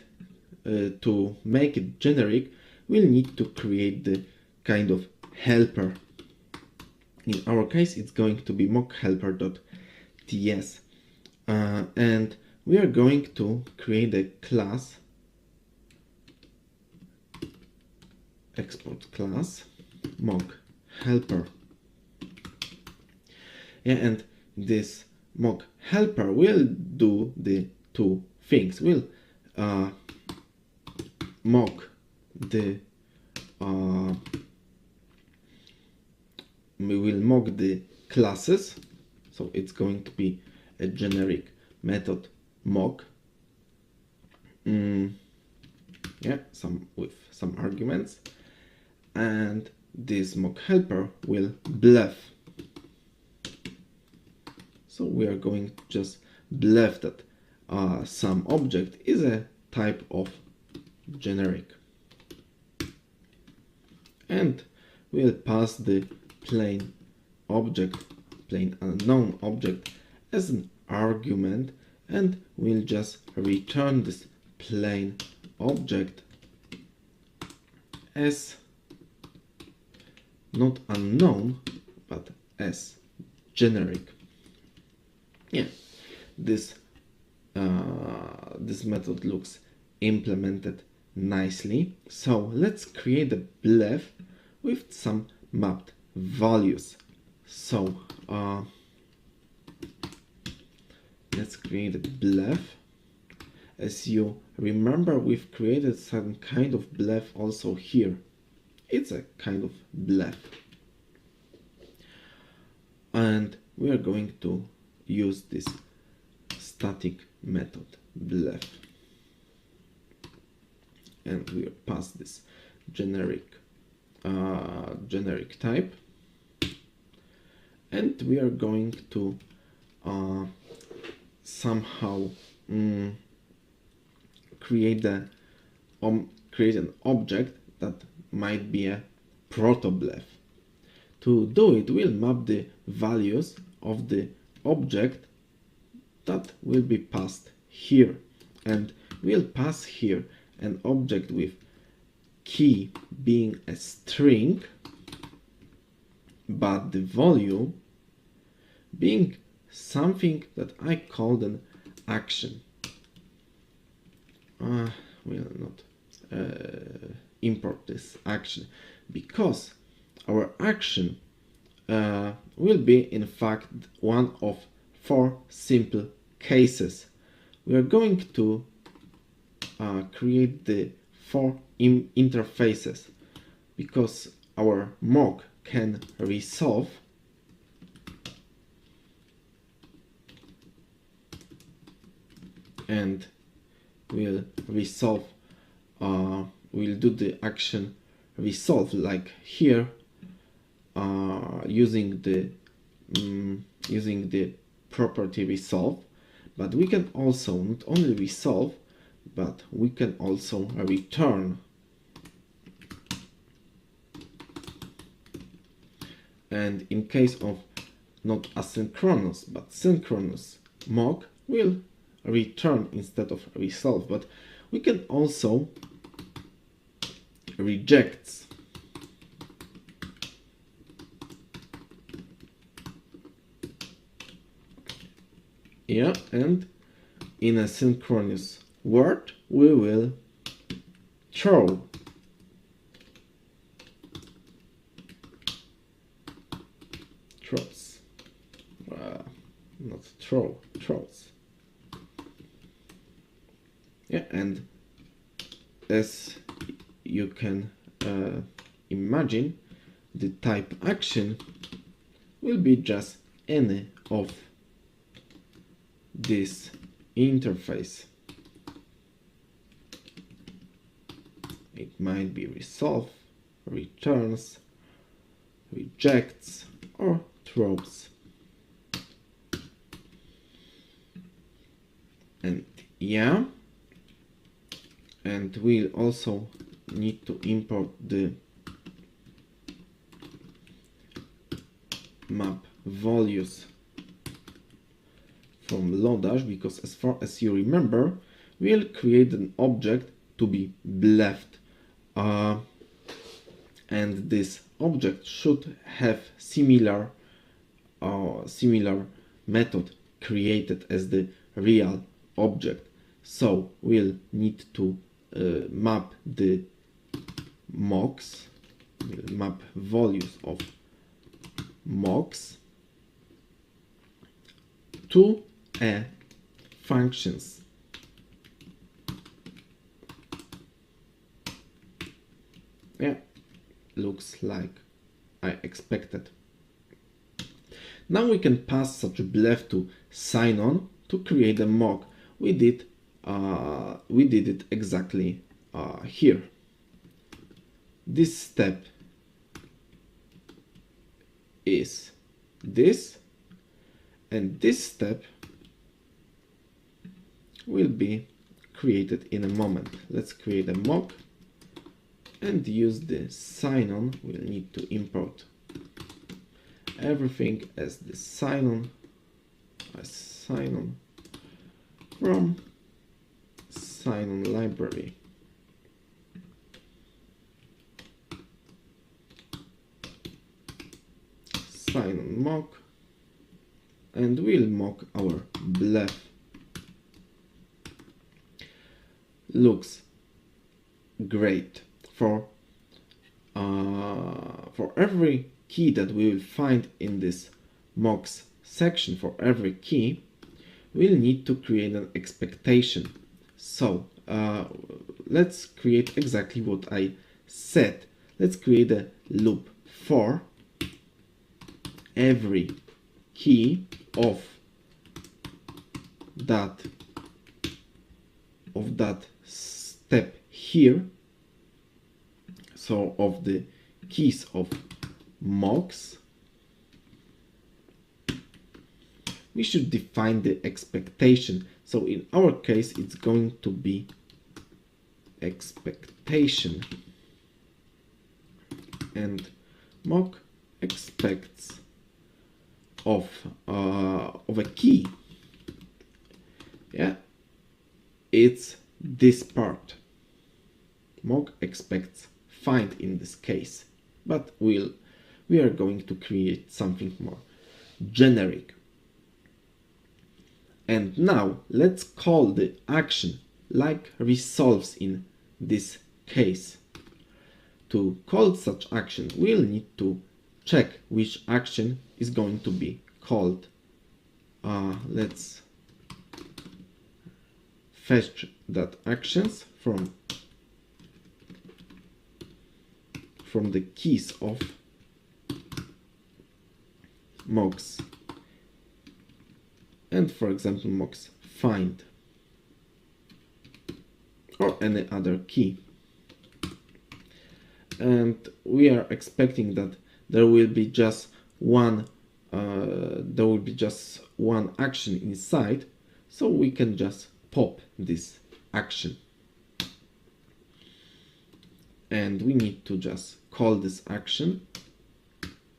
to make it generic, we'll need to create the kind of helper. In our case, it's going to be mockhelper.ts, and we are going to create a class, export class mockhelper. Yeah, and this mock helper will do the two things. Will mock the we will mock the classes, so it's going to be a generic method mock. Yeah, with some arguments, and this mock helper will bluff. So we are going to just bluff that some object is a type of generic, and we'll pass the plain unknown object as an argument, and we'll just return this plain object as not unknown but as generic. Yeah, this method looks implemented nicely. So let's create a bluff with some mapped values. So let's create a bluff. As you remember, we've created some kind of bluff also here. It's a kind of bluff, and we are going to use this static method bluff, and we'll pass this generic type, and we are going to somehow create an object that might be a proto-bluff. To do it, we'll map the values of the object that will be passed here, and we'll pass here an object with key being a string, but the volume being something that I called an action. We'll not import this action because our action will be in fact one of 4 simple cases. We are going to create the 4 interfaces because our mock can resolve and we'll resolve we'll do the action resolve like here using the property resolve, but we can also not only resolve, but we can also return. And in case of not asynchronous but synchronous mock, will return instead of resolve, but we can also reject. Yeah, and in a synchronous word we will throw. Throws. Not throw, throws. Yeah, and as you can imagine, the type action will be just any of this interface. It might be resolve, returns, rejects, or throws. And yeah, and we'll also need to import the map values from Lodash, because as far as you remember, we'll create an object to be bluffed, and this object should have similar method created as the real object. So we'll need to map the mocks, we'll map values of mocks, to a functions. Yeah, looks like I expected. Now we can pass such a blef to sign on to create a mock. We did it exactly here. This step is this, and this step will be created in a moment. Let's create a mock and use the sign on. We'll need to import everything as the sign on from sign on library. Sign on mock, and we'll mock our blef. Looks great. For every key that we will find in this mocks section, for every key, we'll need to create an expectation. So let's create exactly what I said. Let's create a loop for every key of that step here. So of the keys of mocks, we should define the expectation. So in our case, it's going to be expectation, and mock expects of a key. Yeah, it's this part. Mock expects find in this case, but we are going to create something more generic. And now let's call the action like resolves in this case. To call such action, we'll need to check which action is going to be called. Let's fetch that actions from the keys of mocks, and for example mocks find or any other key. And we are expecting that there will be just one action inside, so we can just pop this action, and we need to just call this action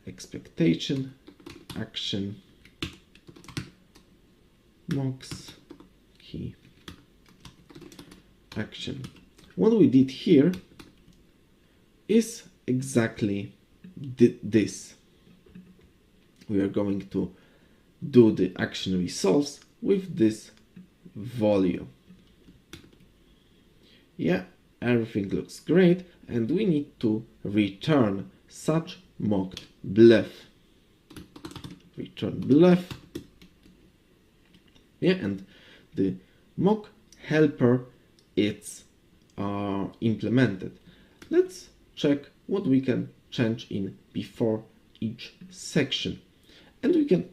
expectation action mocks key action. What we did here is exactly this. We are going to do the action resolves with this volume. Yeah, everything looks great, and we need to return such mocked blef. Return blef. Yeah, and the mock helper it's implemented. Let's check what we can change in before each section, and we can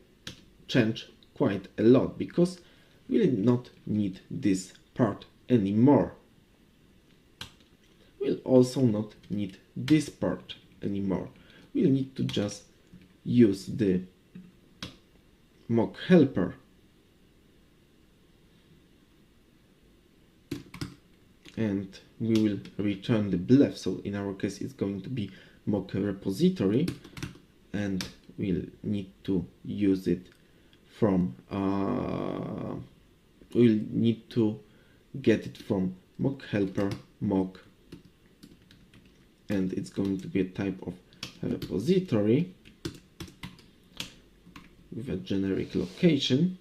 change quite a lot because we will not need this part anymore. We'll also not need this part anymore. We'll need to just use the mock helper and we will return the blef. So in our case it's going to be mock repository, and we'll need to use it from we'll need to get it from mock helper mock, and it's going to be a type of repository with a generic location,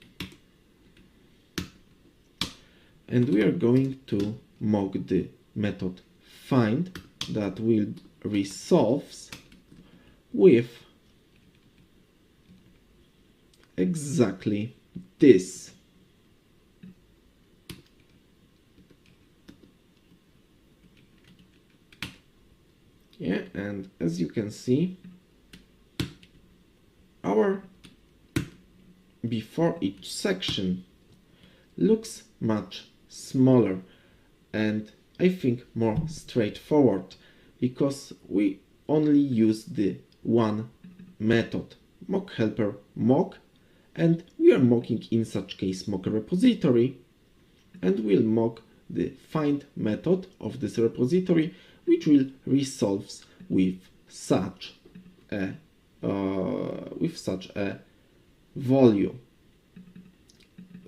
and we are going to mock the method find that will resolves with exactly this. Yeah, and as you can see, our before each section looks much smaller and I think more straightforward, because we only use the one method, mock helper mock, and we are mocking in such case mock repository, and we'll mock the find method of this repository, which will resolves with such a value.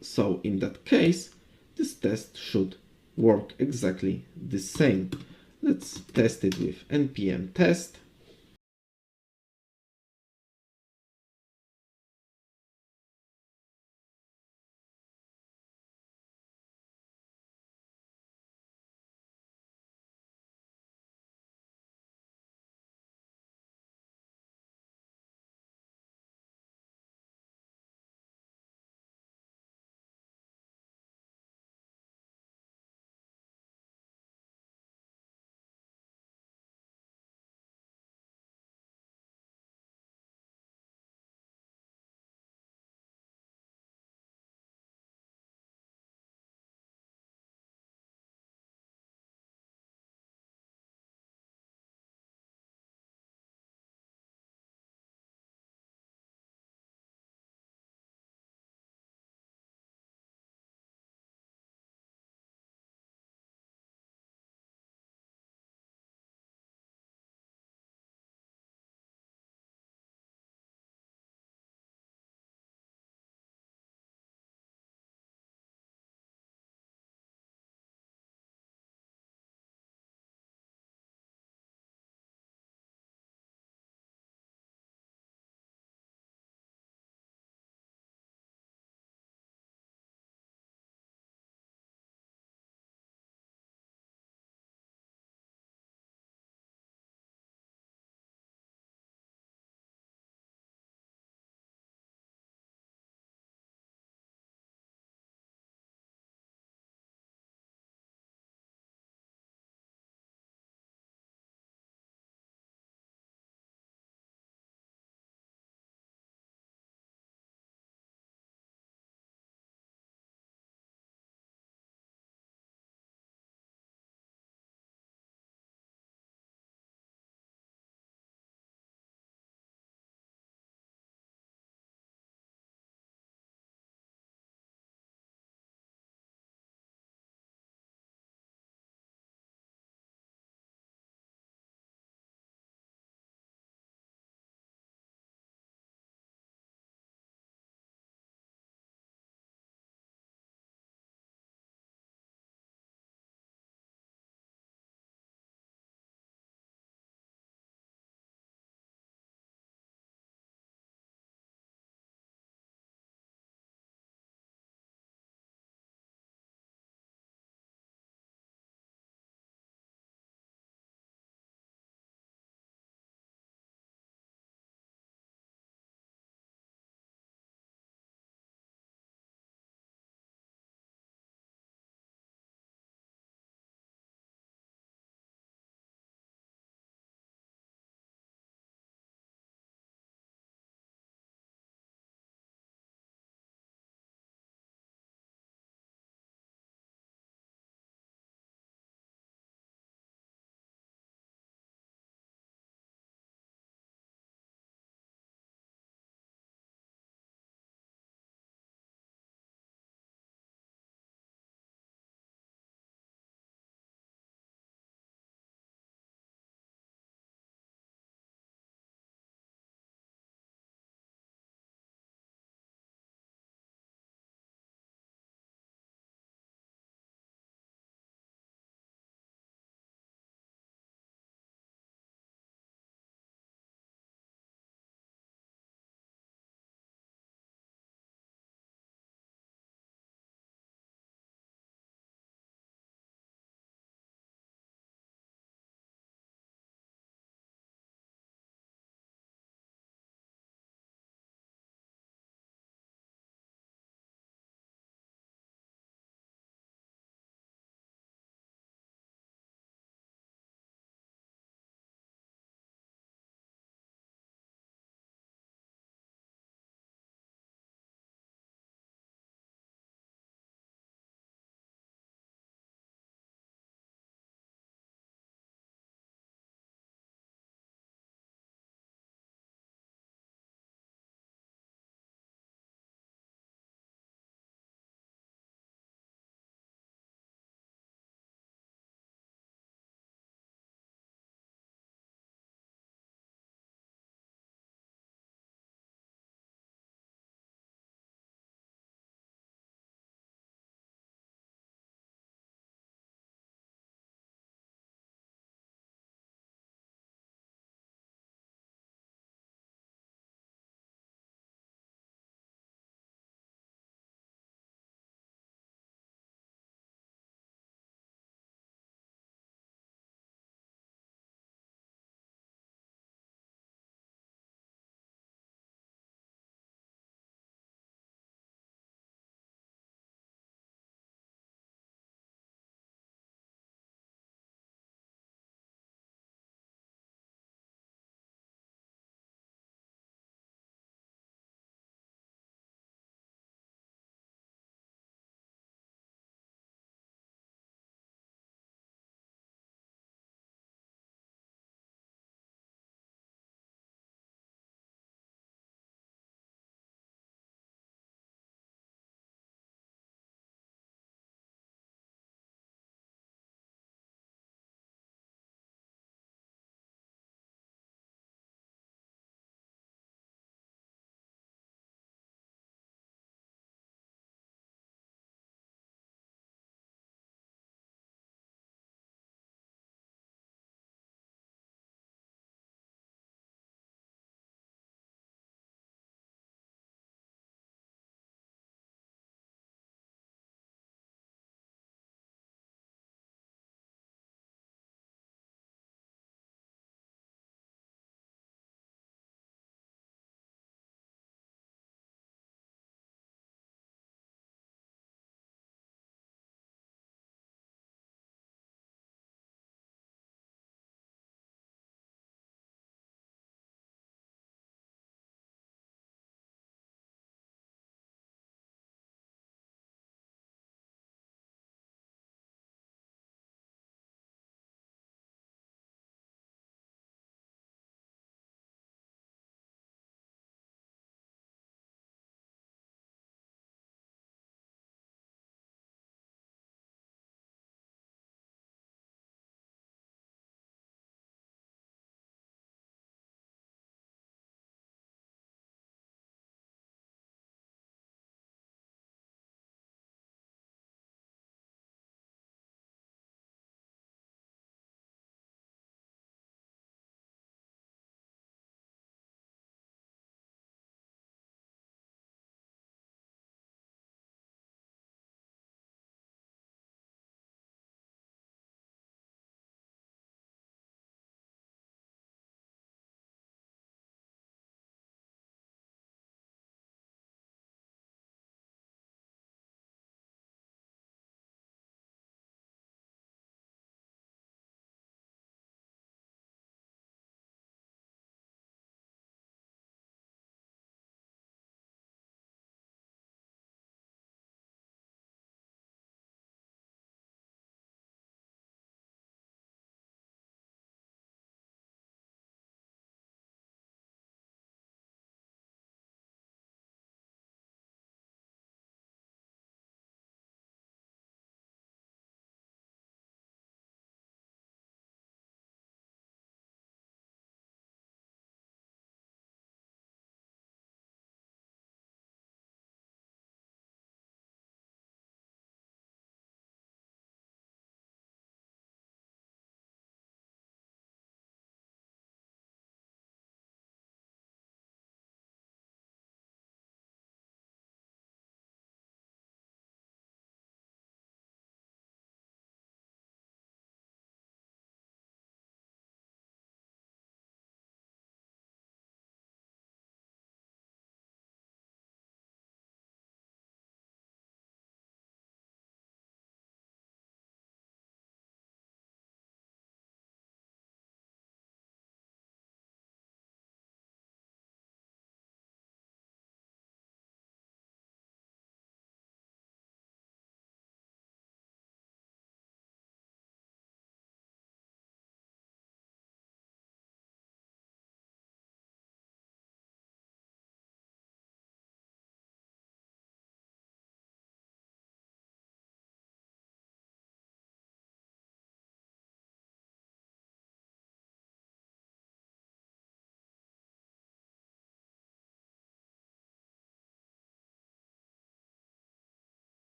So in that case, this test should work exactly the same. Let's test it with npm test.